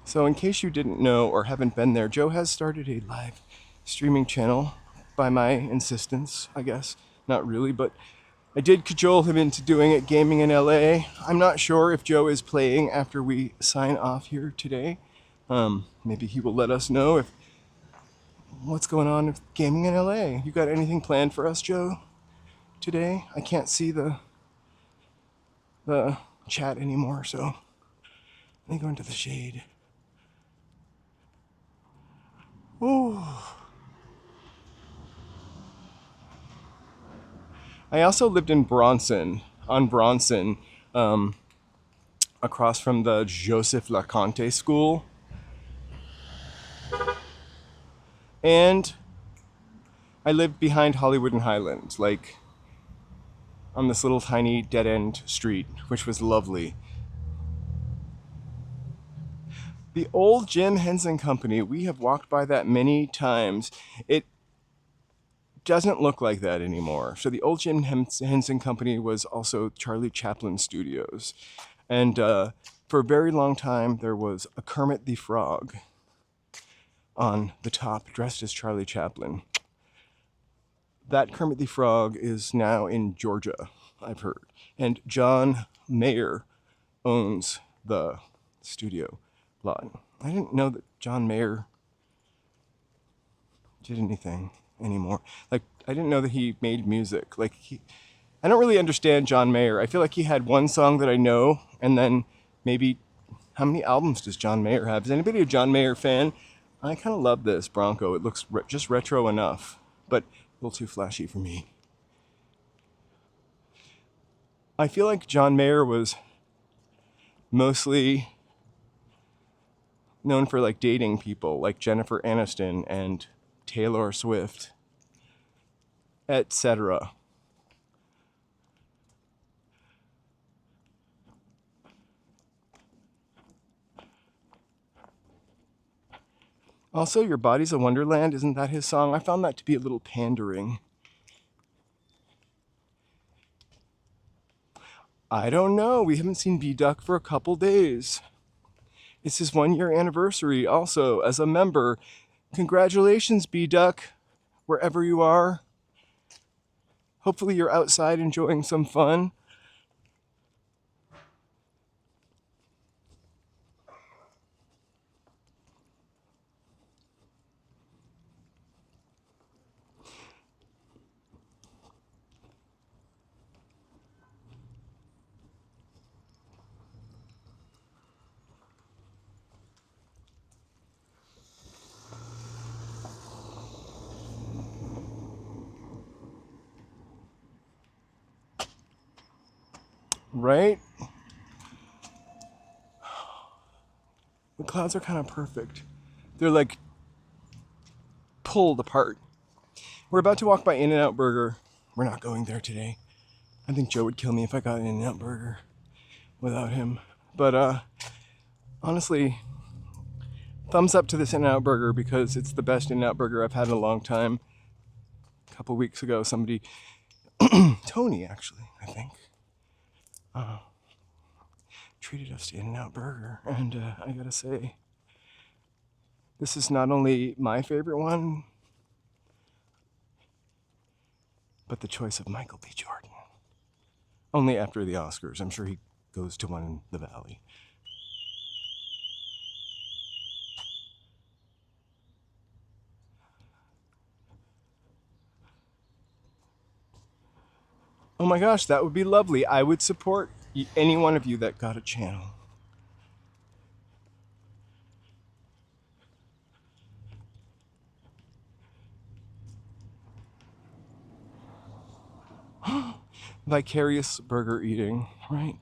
So in case you didn't know or haven't been there, Joe has started a live streaming channel by my insistence, I guess. Not really, but I did cajole him into doing it, gaming in LA. I'm not sure if Joe is playing after we sign off here today. Maybe he will let us know if what's going on with gaming in LA. You got anything planned for us, Joe, today? I can't see the chat anymore, so let me go into the shade. Ooh. I also lived in Bronson, across from the Joseph LaConte School. And I lived behind Hollywood and Highland, like on this little tiny dead-end street, which was lovely. The old Jim Henson Company, we have walked by that many times. It doesn't look like that anymore. So the old Jim Henson Company was also Charlie Chaplin Studios. And for a very long time, there was a Kermit the Frog on the top, dressed as Charlie Chaplin. That Kermit the Frog is now in Georgia, I've heard. And John Mayer owns the studio lot. I didn't know that John Mayer did anything anymore. Like, I didn't know that he made music. Like, I don't really understand John Mayer. I feel like he had one song that I know, and then maybe, how many albums does John Mayer have? Is anybody a John Mayer fan? I kind of love this Bronco. It looks just retro enough, but a little too flashy for me. I feel like John Mayer was mostly known for like dating people like Jennifer Aniston and Taylor Swift, etc. Also, Your Body's a Wonderland, isn't that his song? I found that to be a little pandering. I don't know. We haven't seen B-Duck for a couple days. It's his 1-year anniversary also as a member. Congratulations, B-Duck, wherever you are. Hopefully you're outside enjoying some fun. Right? The clouds are kind of perfect. They're like pulled apart. We're about to walk by In-N-Out Burger. We're not going there today. I think Joe would kill me if I got an In-N-Out Burger. without him. But honestly, thumbs up to this In-N-Out burger because it's the best In-N-Out burger I've had in a long time. A couple weeks ago, somebody, Tony actually, I think, treated us to In-N-Out burger. And I gotta say, this is not only my favorite one, but the choice of Michael B. Jordan. Only after the Oscars. I'm sure he goes to one in the Valley. Oh my gosh, that would be lovely. I would support any one of you that got a channel. Vicarious burger eating, right?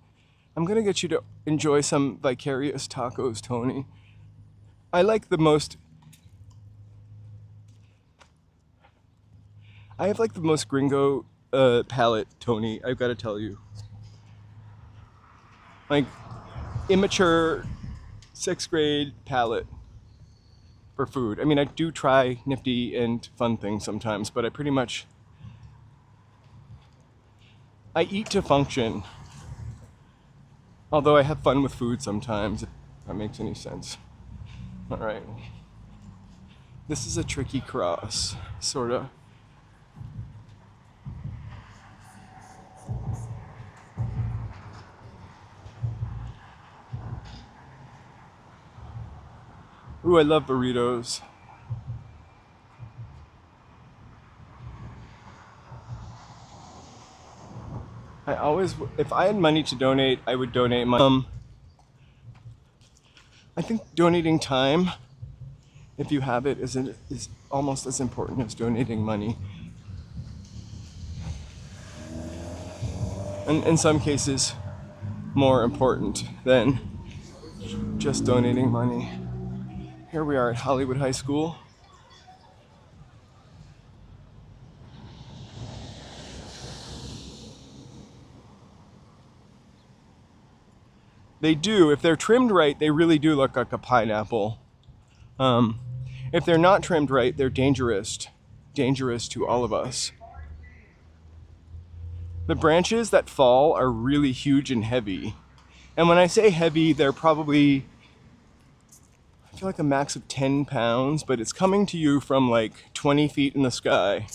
I'm gonna get you to enjoy some vicarious tacos, Tony. I have the most gringo palate, Tony, I've gotta tell you. Like, immature 6th grade palate for food. I mean, I do try nifty and fun things sometimes, but I eat to function. Although I have fun with food sometimes, if that makes any sense. All right. This is a tricky cross, sorta. Ooh, I love burritos. If I had money to donate, I would donate my, I think donating time, if you have it, is almost as important as donating money. And in some cases, more important than just donating money. Here we are at Hollywood High School. They do, if they're trimmed right, they really do look like a pineapple. If they're not trimmed right, they're dangerous to all of us. The branches that fall are really huge and heavy. And when I say heavy, they're probably, I feel like a max of 10 pounds, but it's coming to you from like 20 feet in the sky.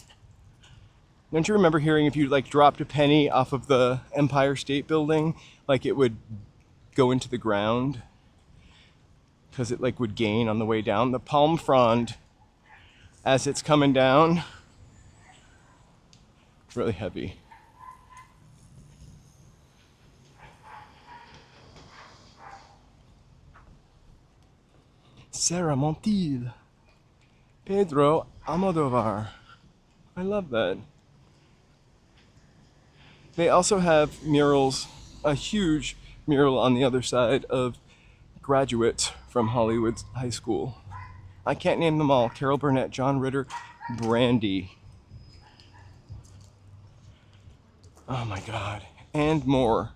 Don't you remember hearing if you like dropped a penny off of the Empire State Building, like it would go into the ground because it like would gain on the way down? The palm frond, as it's coming down, it's really heavy. Sarah Montiel, Pedro Almodovar. I love that. They also have murals, a huge mural on the other side of graduates from Hollywood High School. I can't name them all. Carol Burnett, John Ritter, Brandy. Oh my God, and more.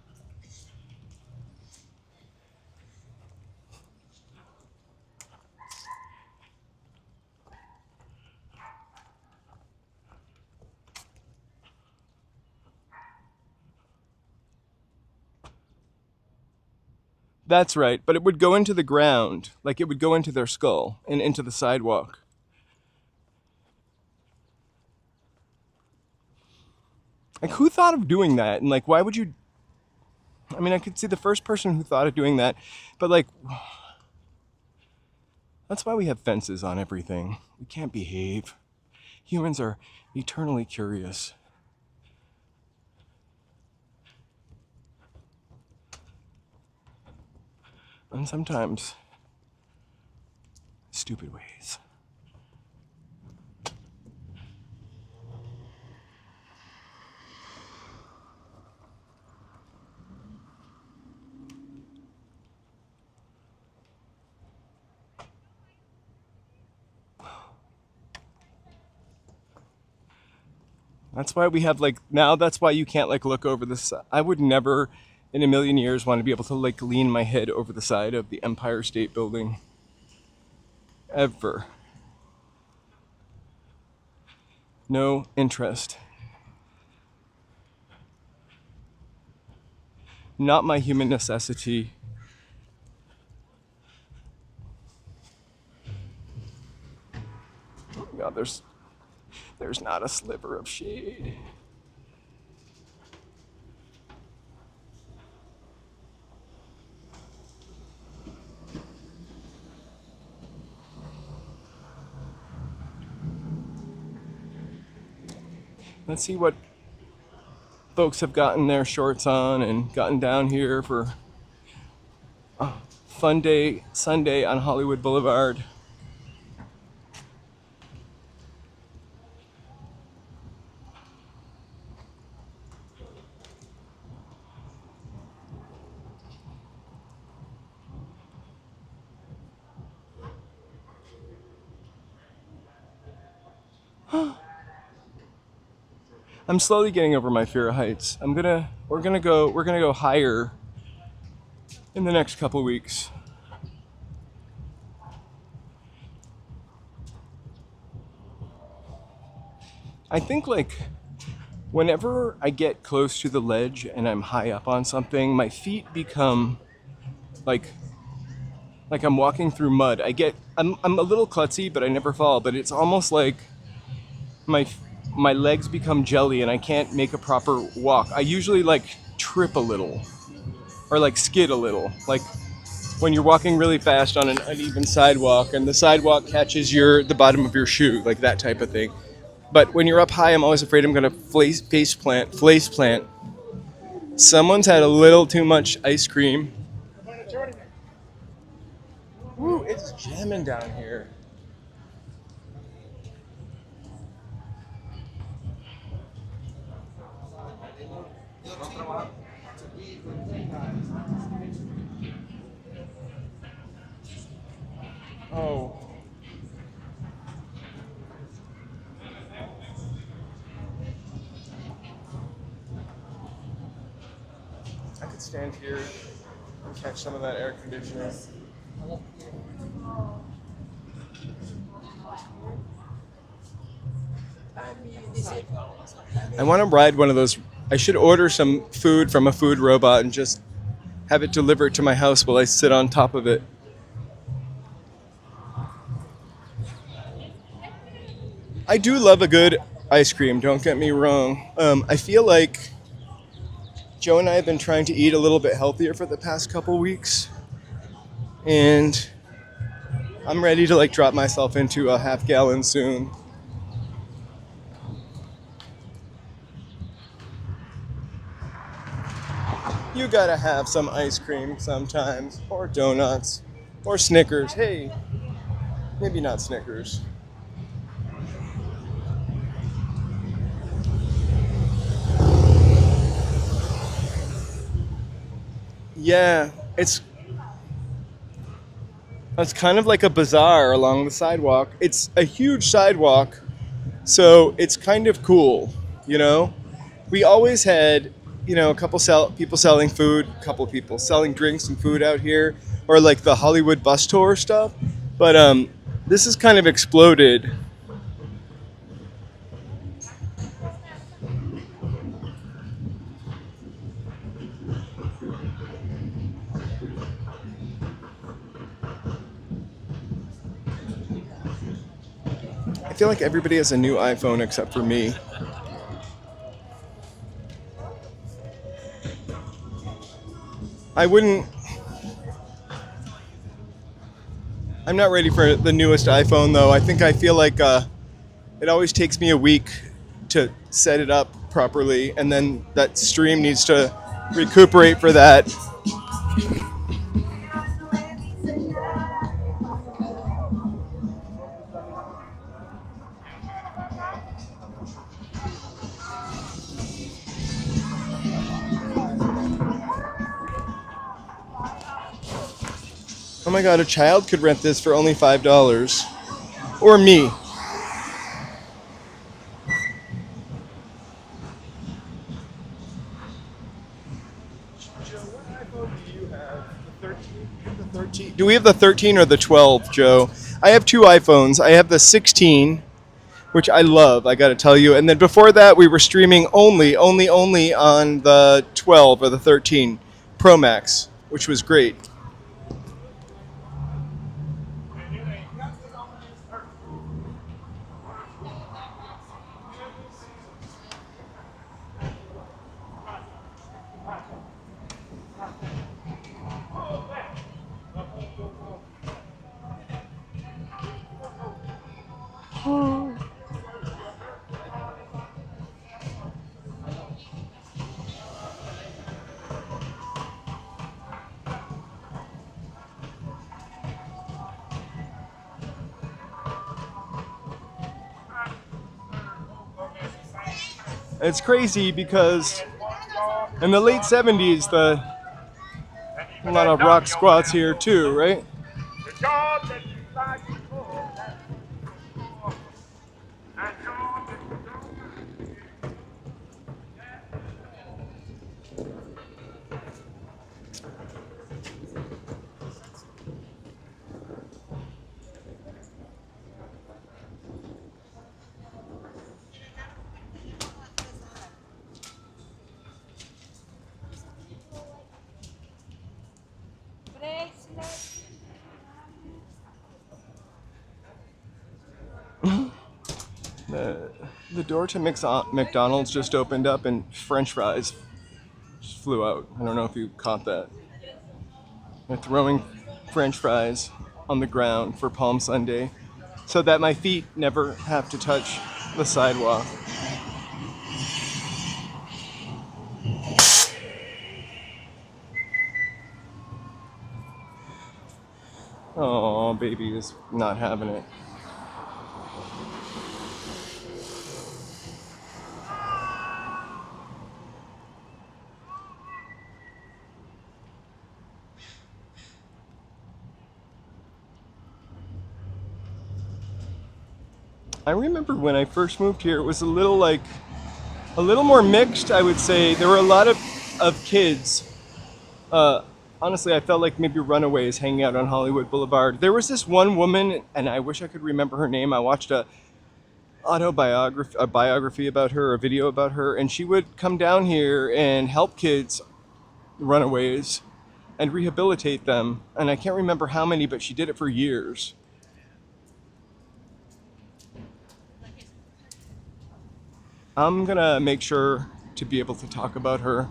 That's right, but it would go into the ground, like it would go into their skull and into the sidewalk. Like, who thought of doing that? And like, why would you? I mean, I could see the first person who thought of doing that, but like, that's why we have fences on everything. We can't behave. Humans are eternally curious. And sometimes, stupid ways. That's why we have like, now that's why you can't like look over this. I would never in a million years want to be able to like lean my head over the side of the Empire State Building. Ever. No interest. Not my human necessity. Oh God, there's not a sliver of shade. Let's see what folks have gotten their shorts on and gotten down here for a fun day Sunday on Hollywood Boulevard. I'm slowly getting over my fear of heights. We're gonna go higher in the next couple weeks. I think like whenever I get close to the ledge and I'm high up on something, my feet become like I'm walking through mud. I'm a little klutzy, but I never fall, but it's almost like my legs become jelly and I can't make a proper walk. I usually like trip a little or like skid a little. Like when you're walking really fast on an uneven sidewalk and the sidewalk catches the bottom of your shoe, like that type of thing. But when you're up high, I'm always afraid I'm gonna face plant. Someone's had a little too much ice cream. Woo, it's jamming down here. Oh. I could stand here and catch some of that air conditioning. I want to ride one of those. I should order some food from a food robot and just have it delivered to my house while I sit on top of it. I do love a good ice cream, don't get me wrong. I feel like Joe and I have been trying to eat a little bit healthier for the past couple weeks. And I'm ready to like drop myself into a half gallon soon. You gotta have some ice cream sometimes, or donuts, or Snickers. Hey, maybe not Snickers. Yeah, it's kind of like a bazaar along the sidewalk. It's a huge sidewalk, so it's kind of cool, you know? We always had, a couple people selling food, a couple people selling drinks and food out here, or like the Hollywood bus tour stuff. But this has kind of exploded. I feel like everybody has a new iPhone except for me. I'm not ready for the newest iPhone though. I feel like it always takes me a week to set it up properly, and then that stream needs to recuperate for that. Oh my god, a child could rent this for only $5. Or me. Joe, what iPhone do you have? The 13? The 13? Do we have the 13 or the 12, Joe? I have two iPhones. I have the 16, which I love, I gotta tell you. And then before that, we were streaming only on the 12 or the 13 Pro Max, which was great. It's crazy because in the late 70s, a lot of rock squats here too, right? The door to McDonald's just opened up and French fries just flew out. I don't know if you caught that. They're throwing French fries on the ground for Palm Sunday so that my feet never have to touch the sidewalk. Oh, baby is not having it. I remember when I first moved here, it was a little more mixed, I would say. There were a lot of kids. Honestly, I felt like maybe runaways hanging out on Hollywood Boulevard. There was this one woman, and I wish I could remember her name. I watched a biography about her, a video about her, and she would come down here and help kids, runaways, and rehabilitate them. And I can't remember how many, but she did it for years. I'm gonna make sure to be able to talk about her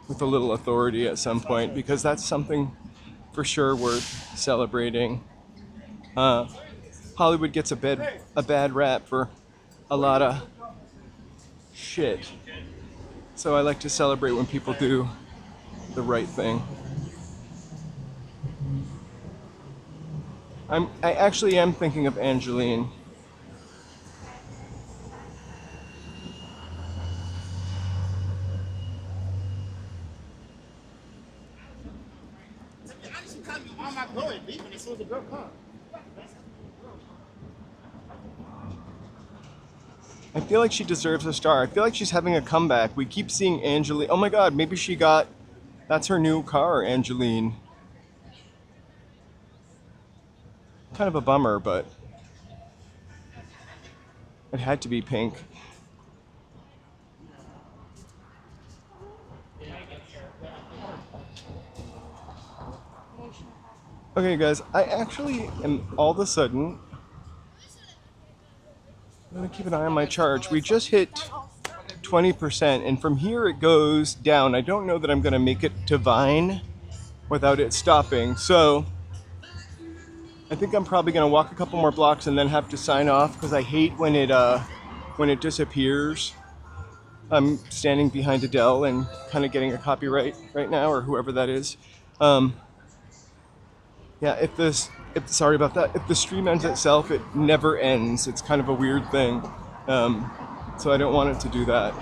with a little authority at some point, because that's something for sure worth celebrating. Hollywood gets a bad rap for a lot of shit. So I like to celebrate when people do the right thing. I actually am thinking of Angelyne. I feel like she deserves a star. I feel like she's having a comeback. We keep seeing Angelyne. Oh my god, maybe that's her new car, Angelyne. Kind of a bummer, but it had to be pink. Okay guys, I actually am all of a sudden, I'm gonna keep an eye on my charge. We just hit 20%, and from here it goes down. I don't know that I'm gonna make it to Vine without it stopping, so I think I'm probably gonna walk a couple more blocks and then have to sign off, because I hate when it disappears. I'm standing behind Adele and kind of getting a copyright right now, or whoever that is. Yeah, sorry about that. If the stream ends itself, it never ends. It's kind of a weird thing. So I don't want it to do that.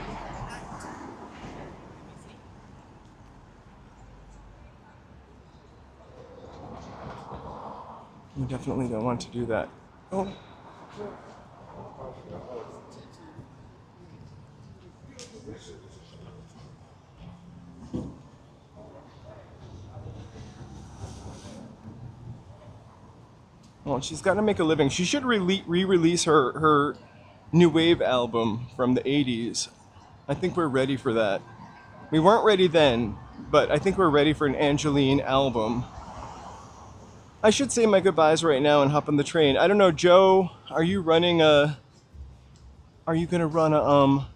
You definitely don't want to do that. Oh. Well, she's got to make a living. She should re-release her new wave album from the 80s. I think we're ready for that. We weren't ready then, but I think we're ready for an Angelyne album. I should say my goodbyes right now and hop on the train. I don't know, Joe, are you running are you gonna run a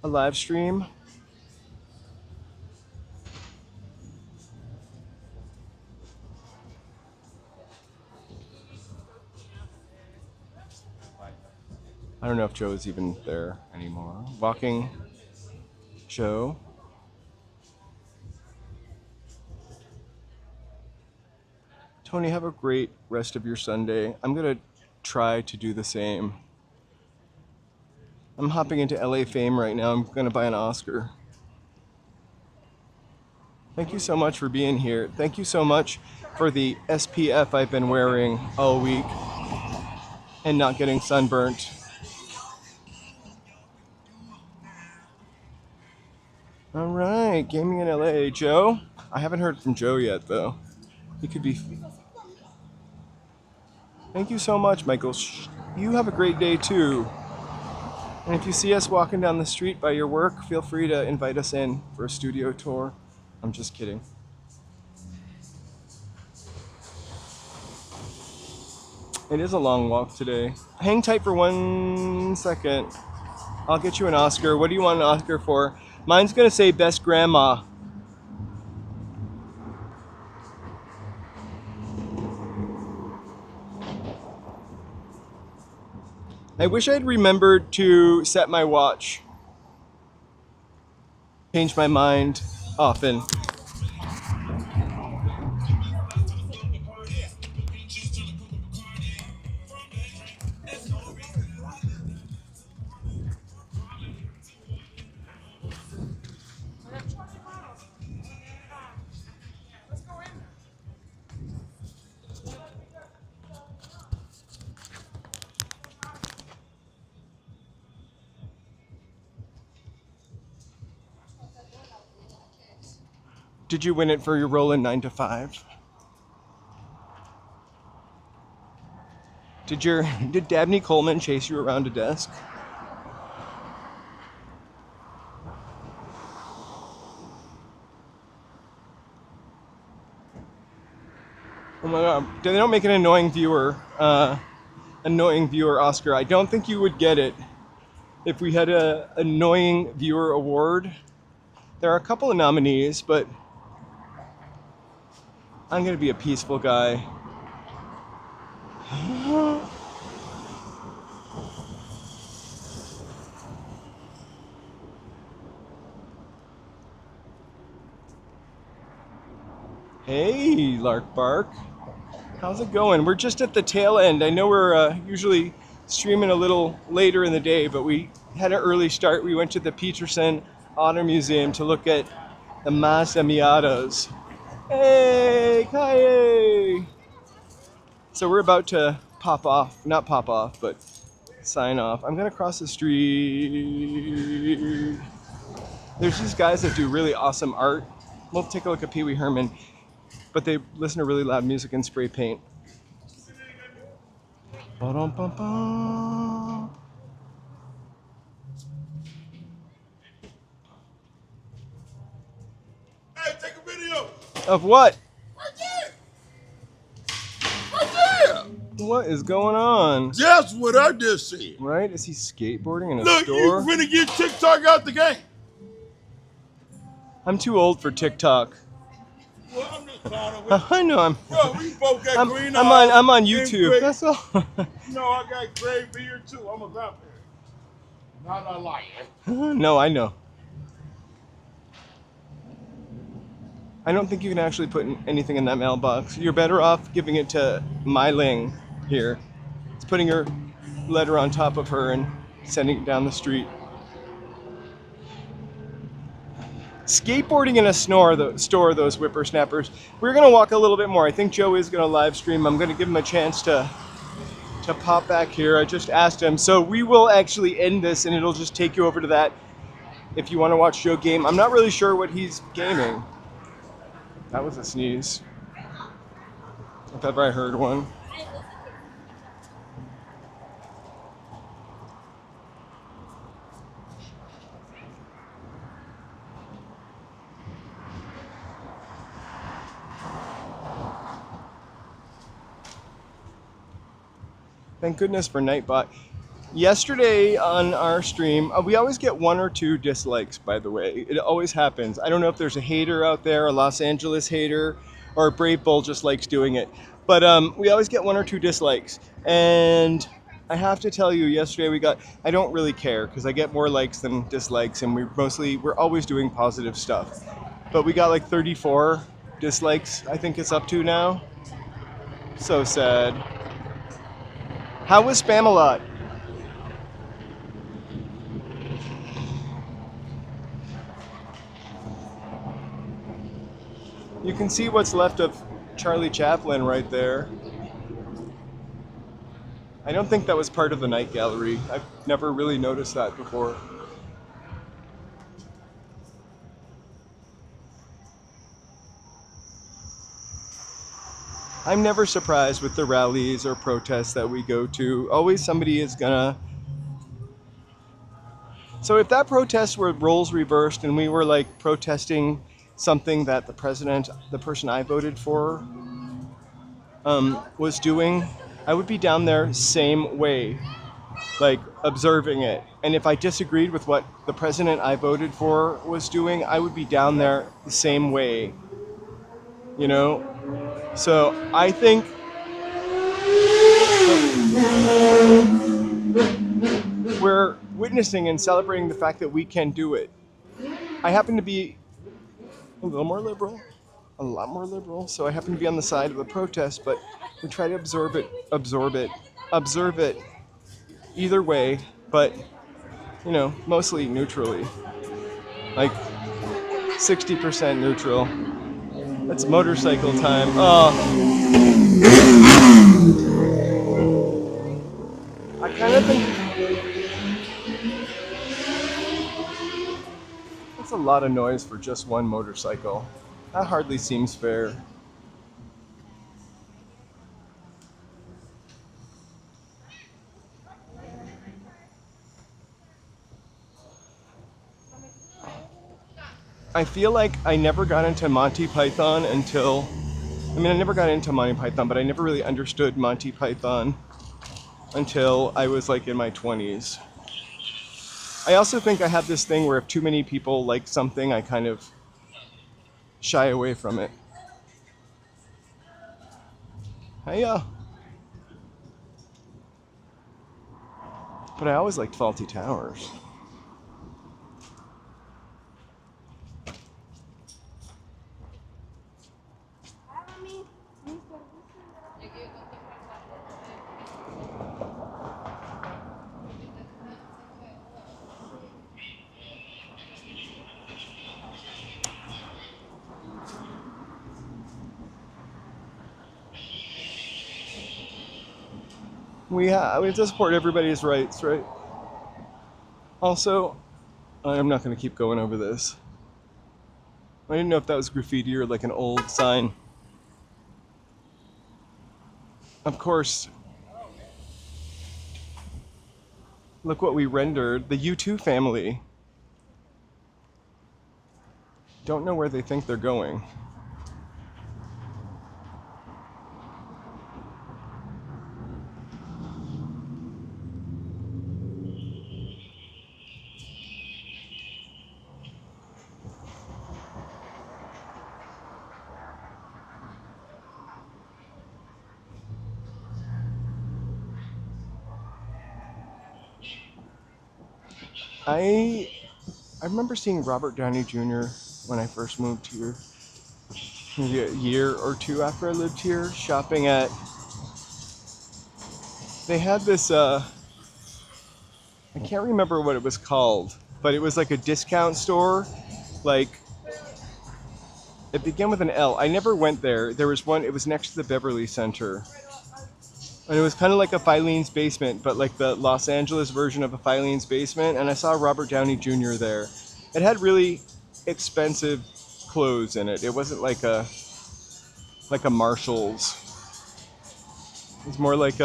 live stream? I don't know if Joe is even there anymore. Walking Joe. Tony, have a great rest of your Sunday. I'm gonna try to do the same. I'm hopping into LA Fame right now. I'm gonna buy an Oscar. Thank you so much for being here. Thank you so much for the SPF I've been wearing all week and not getting sunburnt. All right, gaming in LA. Joe? I haven't heard from Joe yet, though. He could be... Thank you so much, Michael. You have a great day, too. And if you see us walking down the street by your work, feel free to invite us in for a studio tour. I'm just kidding. It is a long walk today. Hang tight for 1 second. I'll get you an Oscar. What do you want an Oscar for? Mine's gonna say Best Grandma. I wish I'd remembered to set my watch. Change my mind often. Did you win it for your role in 9 to 5? Did Dabney Coleman chase you around a desk? Oh my god, they don't make an annoying viewer Oscar. I don't think you would get it if we had a annoying viewer award. There are a couple of nominees, but I'm gonna be a peaceful guy. Hey, Lark Bark. How's it going? We're just at the tail end. I know we're usually streaming a little later in the day, but we had an early start. We went to the Petersen Automotive Museum to look at the Mazda Miatas. Hey, Kaye! So we're about to not pop off, but sign off. I'm gonna cross the street. There's these guys that do really awesome art. We'll take a look at Pee Wee Herman, but they listen to really loud music and spray paint. Ba-dum-bum-bum. Hey, take a video. Of what? Right there. Right there. What is going on? That's what I just said. Right? Is he skateboarding in a Look, store? you finna get TikTok out the game. I'm too old for TikTok. Well, I'm just trying to. I know I'm. Bro, we both got I'm green on eyes. YouTube. Great- That's all. No, I got gray beard too. I'm a vampire. Not a liar. No, I know. I don't think you can actually put anything in that mailbox. You're better off giving it to Mai Ling here. It's putting your letter on top of her and sending it down the street. Skateboarding in a store, those whippersnappers. We're gonna walk a little bit more. I think Joe is gonna live stream. I'm gonna give him a chance to pop back here. I just asked him. So we will actually end this and it'll just take you over to that if you want to watch Joe game. I'm not really sure what he's gaming. That was a sneeze. if ever I heard one. Thank goodness for Nightbot. Yesterday on our stream, we always get 1 or 2 dislikes, by the way. It always happens. I don't know if there's a hater out there, a Los Angeles hater, or a Brave Bull just likes doing it. But we always get 1 or 2 dislikes. And I have to tell you, yesterday we got, I don't really care because I get more likes than dislikes, and we're always doing positive stuff. But we got like 34 dislikes, I think it's up to now. So sad. How was Spamalot? You can see what's left of Charlie Chaplin right there. I don't think that was part of the night gallery. I've never really noticed that before. I'm never surprised with the rallies or protests that we go to. Always somebody is gonna... So if that protest were roles reversed and we were like protesting something that the president, the person I voted for, was doing, I would be down there same way, like observing it. And if I disagreed with what the president I voted for was doing, I would be down there the same way, you know? So I think we're witnessing and celebrating the fact that we can do it. I happen to be a little more liberal, a lot more liberal, so I happen to be on the side of the protest, but we try to observe it either way, but, you know, mostly neutrally. Like 60% neutral. It's motorcycle time. Oh. I kind of think that's a lot of noise for just one motorcycle. That hardly seems fair. I feel like I never got into Monty Python until, I mean, I never got into Monty Python, but I never really understood Monty Python until I was like in my 20s. I also think I have this thing where if too many people like something, I kind of shy away from it. Hiya. But I always liked Faulty Towers. We have to support everybody's rights, right? Also, I'm not going to keep going over this. I didn't know if that was graffiti or like an old sign. Of course, look what we rendered. The U2 family. Don't know where they think they're going. I remember seeing Robert Downey Jr. when I first moved here, maybe a year or two after I lived here, shopping at, they had this, I can't remember what it was called, but it was like a discount store, like, it began with an L. I never went there. There was one, it was next to the Beverly Center. And it was kind of like a Filene's Basement, but like the Los Angeles version of a Filene's Basement. And I saw Robert Downey Jr. there. It had really expensive clothes in it. It wasn't like a Marshall's. It's more like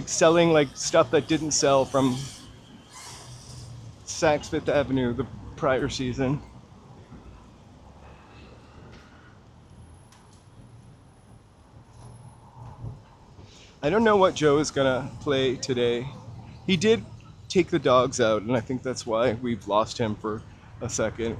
selling like stuff that didn't sell from Saks Fifth Avenue the prior season. I don't know what Joe is gonna play today. He did take the dogs out, and I think that's why we've lost him for a second.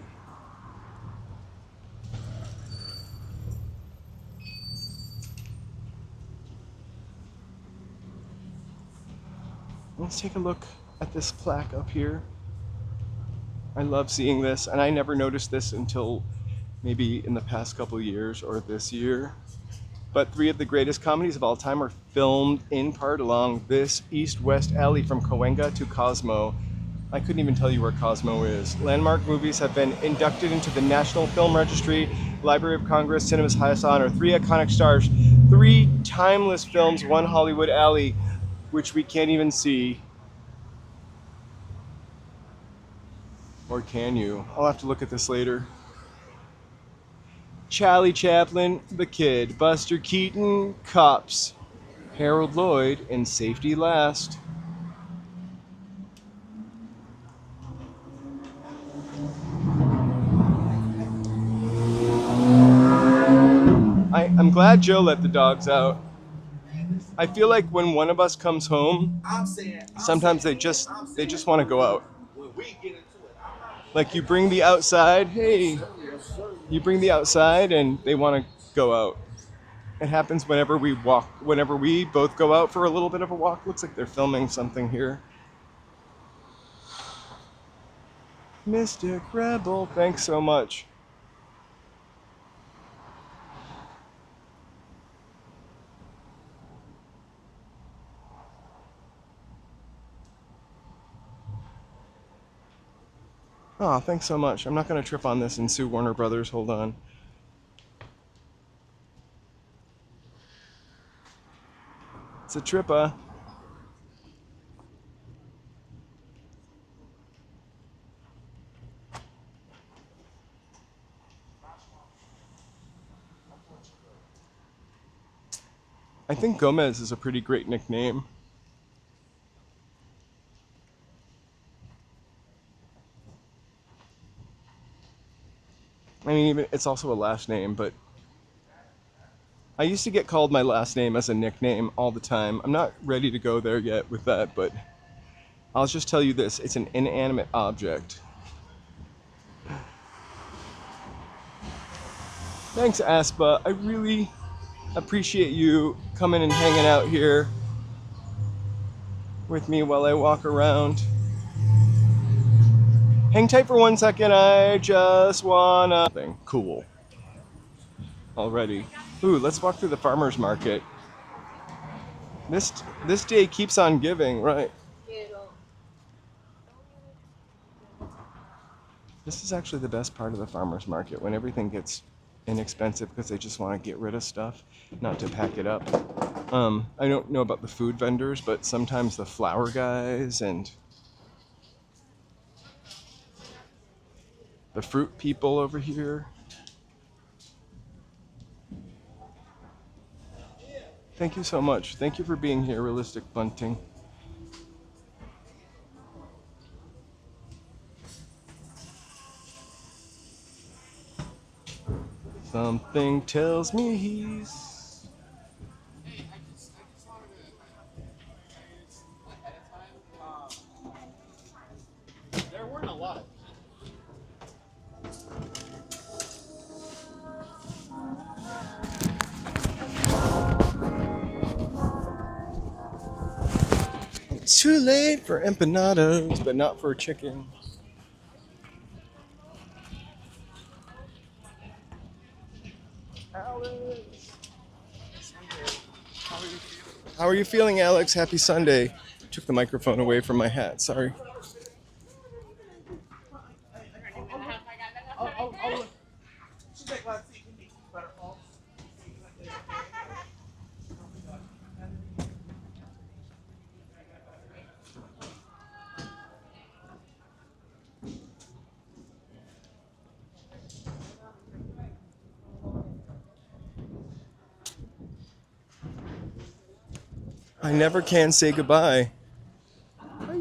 Let's take a look at this plaque up here. I love seeing this, and I never noticed this until maybe in the past couple years or this year. But 3 of the greatest comedies of all time are filmed in part along this east-west alley from Cahuenga to Cosmo. I couldn't even tell you where Cosmo is. Landmark movies have been inducted into the National Film Registry, Library of Congress, cinema's highest honor. 3 iconic stars, 3 timeless films, 1 Hollywood alley, which we can't even see. Or can you? I'll have to look at this later. Charlie Chaplin, The Kid. Buster Keaton, Cops. Harold Lloyd in Safety Last. I'm glad Joe let the dogs out. I feel like when one of us comes home, sometimes they just want to go out. Like you bring the outside, hey, you bring the outside and they want to go out. It happens whenever we walk, whenever we both go out for a little bit of a walk. Looks like they're filming something here. Mystic Rebel, thanks so much. Oh, thanks so much. I'm not going to trip on this and sue Warner Brothers. Hold on. It's a trippa. I think Gomez is a pretty great nickname. I mean, even it's also a last name, but I used to get called my last name as a nickname all the time. I'm not ready to go there yet with that, but I'll just tell you this, it's an inanimate object. Thanks, Aspa. I really appreciate you coming and hanging out here with me while I walk around. Hang tight for 1 second, I just wanna... Cool. Already. Ooh, let's walk through the farmer's market. This day keeps on giving, right? This is actually the best part of the farmer's market, when everything gets inexpensive because they just want to get rid of stuff, not to pack it up. I don't know about the food vendors, but sometimes the flower guys and the fruit people over here. Thank you so much. Thank you for being here, Realistic Bunting. Something tells me he's... Hey, I just wanted to ahead of time. There weren't a lot of It's too late for empanadas, but not for chicken. Alex! How are you feeling, Alex? Happy Sunday. Took the microphone away from my hat, sorry. I never can say goodbye. Bye.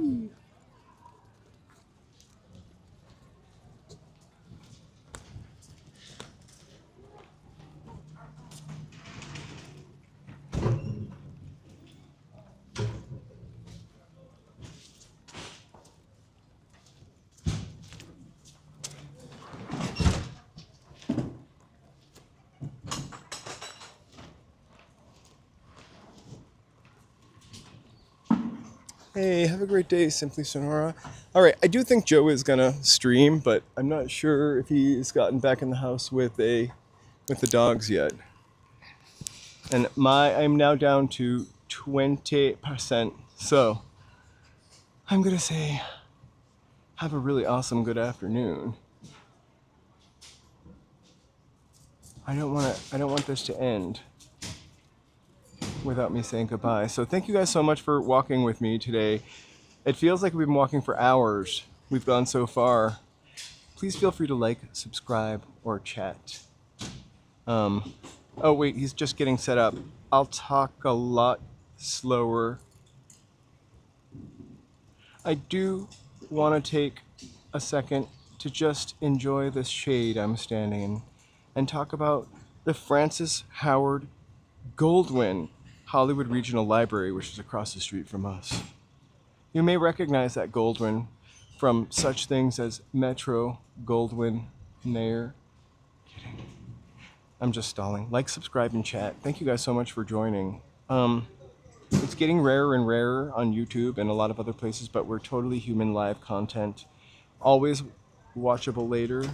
Hey, have a great day, Simply Sonora. All right, I do think Joe is gonna stream, but I'm not sure if he's gotten back in the house with the dogs yet. And I'm now down to 20%. So I'm gonna say, have a really awesome good afternoon. I don't want this to end without me saying goodbye. So thank you guys so much for walking with me today. It feels like we've been walking for hours. We've gone so far. Please feel free to like, subscribe, or chat. Oh wait, he's just getting set up. I'll talk a lot slower. I do want to take a second to just enjoy this shade I'm standing in and talk about the Francis Howard Goldwyn Hollywood Regional Library, which is across the street from us. You may recognize that Goldwyn from such things as Metro, Goldwyn, Mayer. Kidding. I'm just stalling. Like, subscribe, and chat. Thank you guys so much for joining. It's getting rarer and rarer on YouTube and a lot of other places, but we're totally human live content. Always watchable later.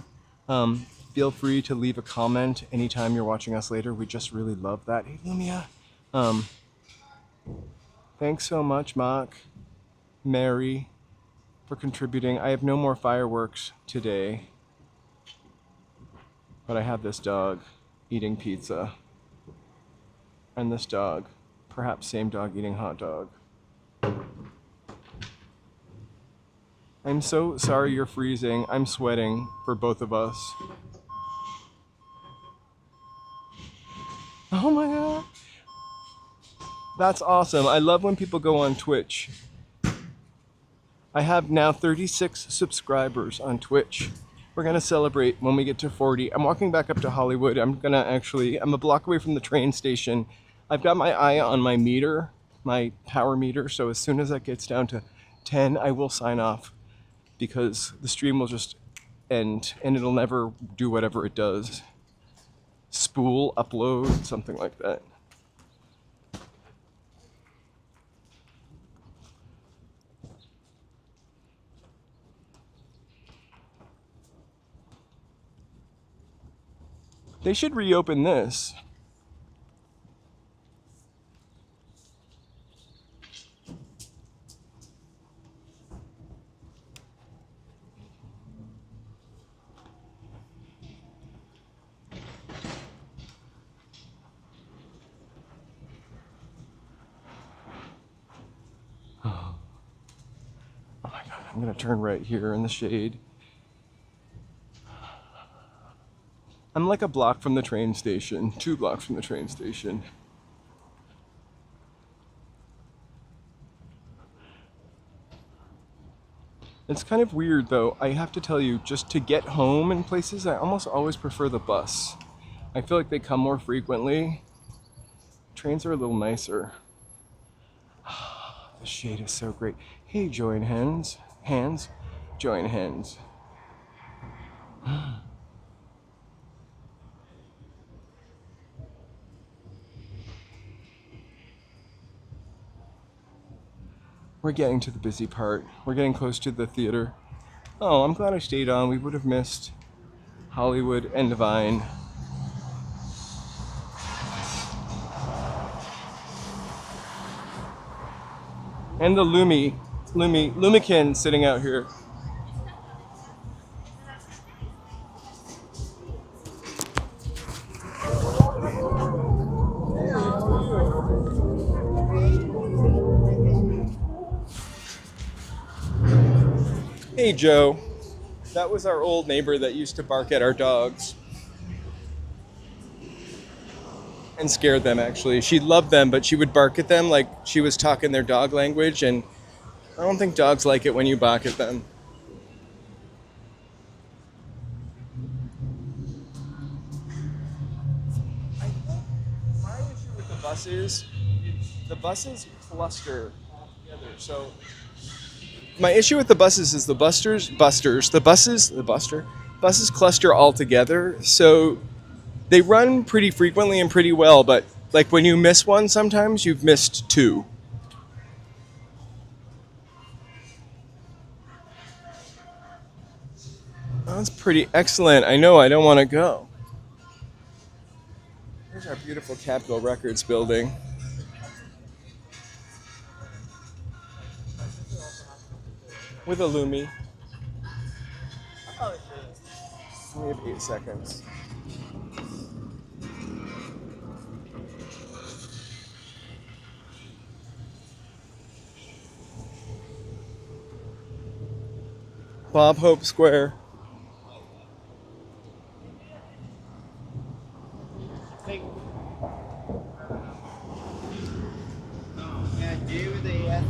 Feel free to leave a comment anytime you're watching us later. We just really love that. Hey, Lumia. Thanks so much, Mark, Mary, for contributing. I have no more fireworks today, but I have this dog eating pizza, and this dog, perhaps same dog eating hot dog. I'm so sorry you're freezing. I'm sweating for both of us. Oh my god. That's awesome. I love when people go on Twitch. I have now 36 subscribers on Twitch. We're gonna celebrate when we get to 40. I'm walking back up to Hollywood. I'm a block away from the train station. I've got my eye on my meter, my power meter, so as soon as that gets down to 10, I will sign off because the stream will just end and it'll never do whatever it does. Spool, upload, something like that. They should reopen this. Oh my God, I'm gonna turn right here in the shade. I'm like a block from the train station, 2 blocks from the train station. It's kind of weird though, I have to tell you, just to get home in places, I almost always prefer the bus. I feel like they come more frequently. Trains are a little nicer. The shade is so great. Hey, join hands. Join hands. We're getting to the busy part. We're getting close to the theater. Oh, I'm glad I stayed on. We would have missed Hollywood and Vine. And the Lumikin sitting out here. Hey Joe, that was our old neighbor that used to bark at our dogs. and scared them, actually. She loved them, but she would bark at them like she was talking their dog language, and I don't think dogs like it when you bark at them. I think my issue with the buses cluster together. So my issue with the buses is the buses cluster all together. So they run pretty frequently and pretty well, but like when you miss one, sometimes you've missed two. That's pretty excellent. I know, I don't want to go. Here's our beautiful Capitol Records building. With a Lumi. We have 8 seconds. Bob Hope Square. Yeah, J with the S.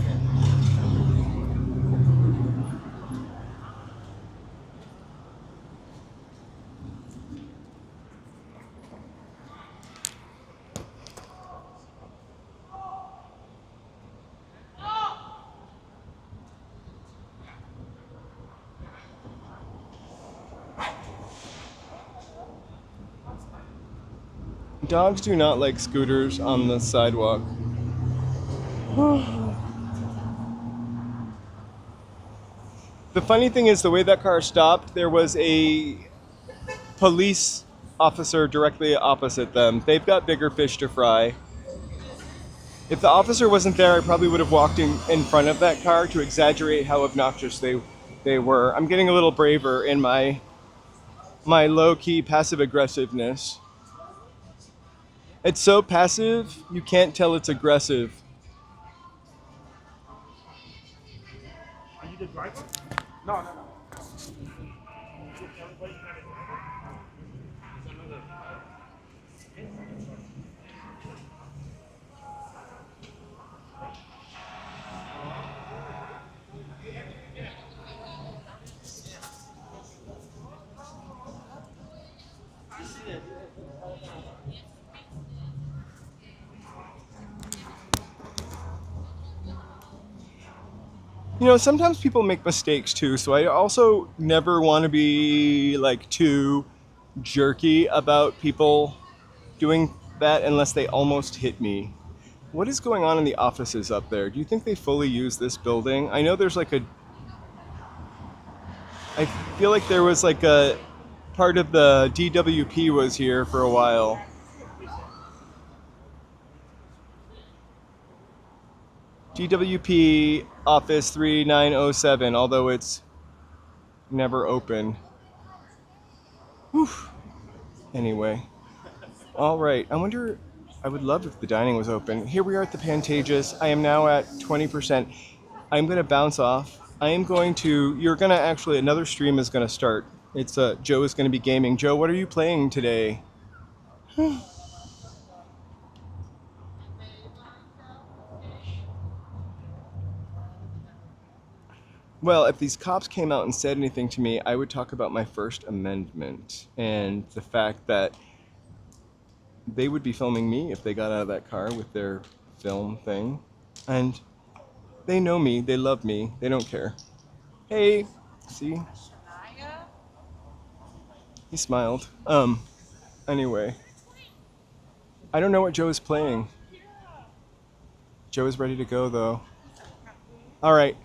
Dogs do not like scooters on the sidewalk. The funny thing is, the way that car stopped, there was a police officer directly opposite them. They've got bigger fish to fry. If the officer wasn't there, I probably would have walked in front of that car to exaggerate how obnoxious they were. I'm getting a little braver in my low-key passive aggressiveness. It's so passive, you can't tell it's aggressive. Are you the driver? No. You know, sometimes people make mistakes too, so I also never want to be like too jerky about people doing that unless they almost hit me. What is going on in the offices up there? Do you think they fully use this building? I know there's like I feel like there was like a part of the DWP was here for a while. DWP Office 3907, although it's never open. Whew. Anyway. All right. I would love if the dining was open. Here we are at the Pantages. I am now at 20%. I'm going to bounce off. Another stream is going to start. It's Joe is going to be gaming. Joe, what are you playing today? Well, if these cops came out and said anything to me, I would talk about my First Amendment and the fact that they would be filming me if they got out of that car with their film thing. And they know me, they love me, they don't care. Hey, see? He smiled. Anyway. I don't know what Joe is playing. Joe is ready to go though. All right.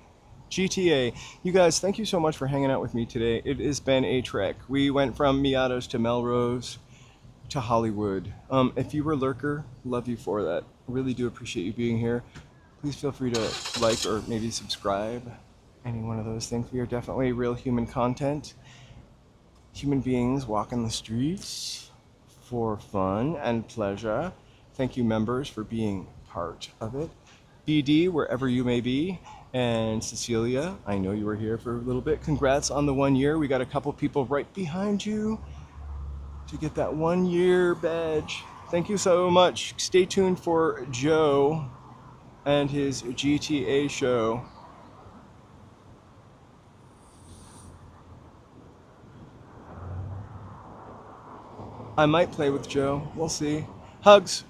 GTA. You guys, thank you so much for hanging out with me today. It has been a trek. We went from Miatas to Melrose to Hollywood. If you were a lurker, love you for that. Really do appreciate you being here. Please feel free to like or maybe subscribe. Any one of those things. We are definitely real human content. Human beings walking the streets for fun and pleasure. Thank you, members, for being part of it. BD, wherever you may be. And Cecilia, I know you were here for a little bit. Congrats on the 1 year. We got a couple people right behind you to get that 1 year badge. Thank you so much. Stay tuned for Joe and his GTA show. I might play with Joe. We'll see. Hugs.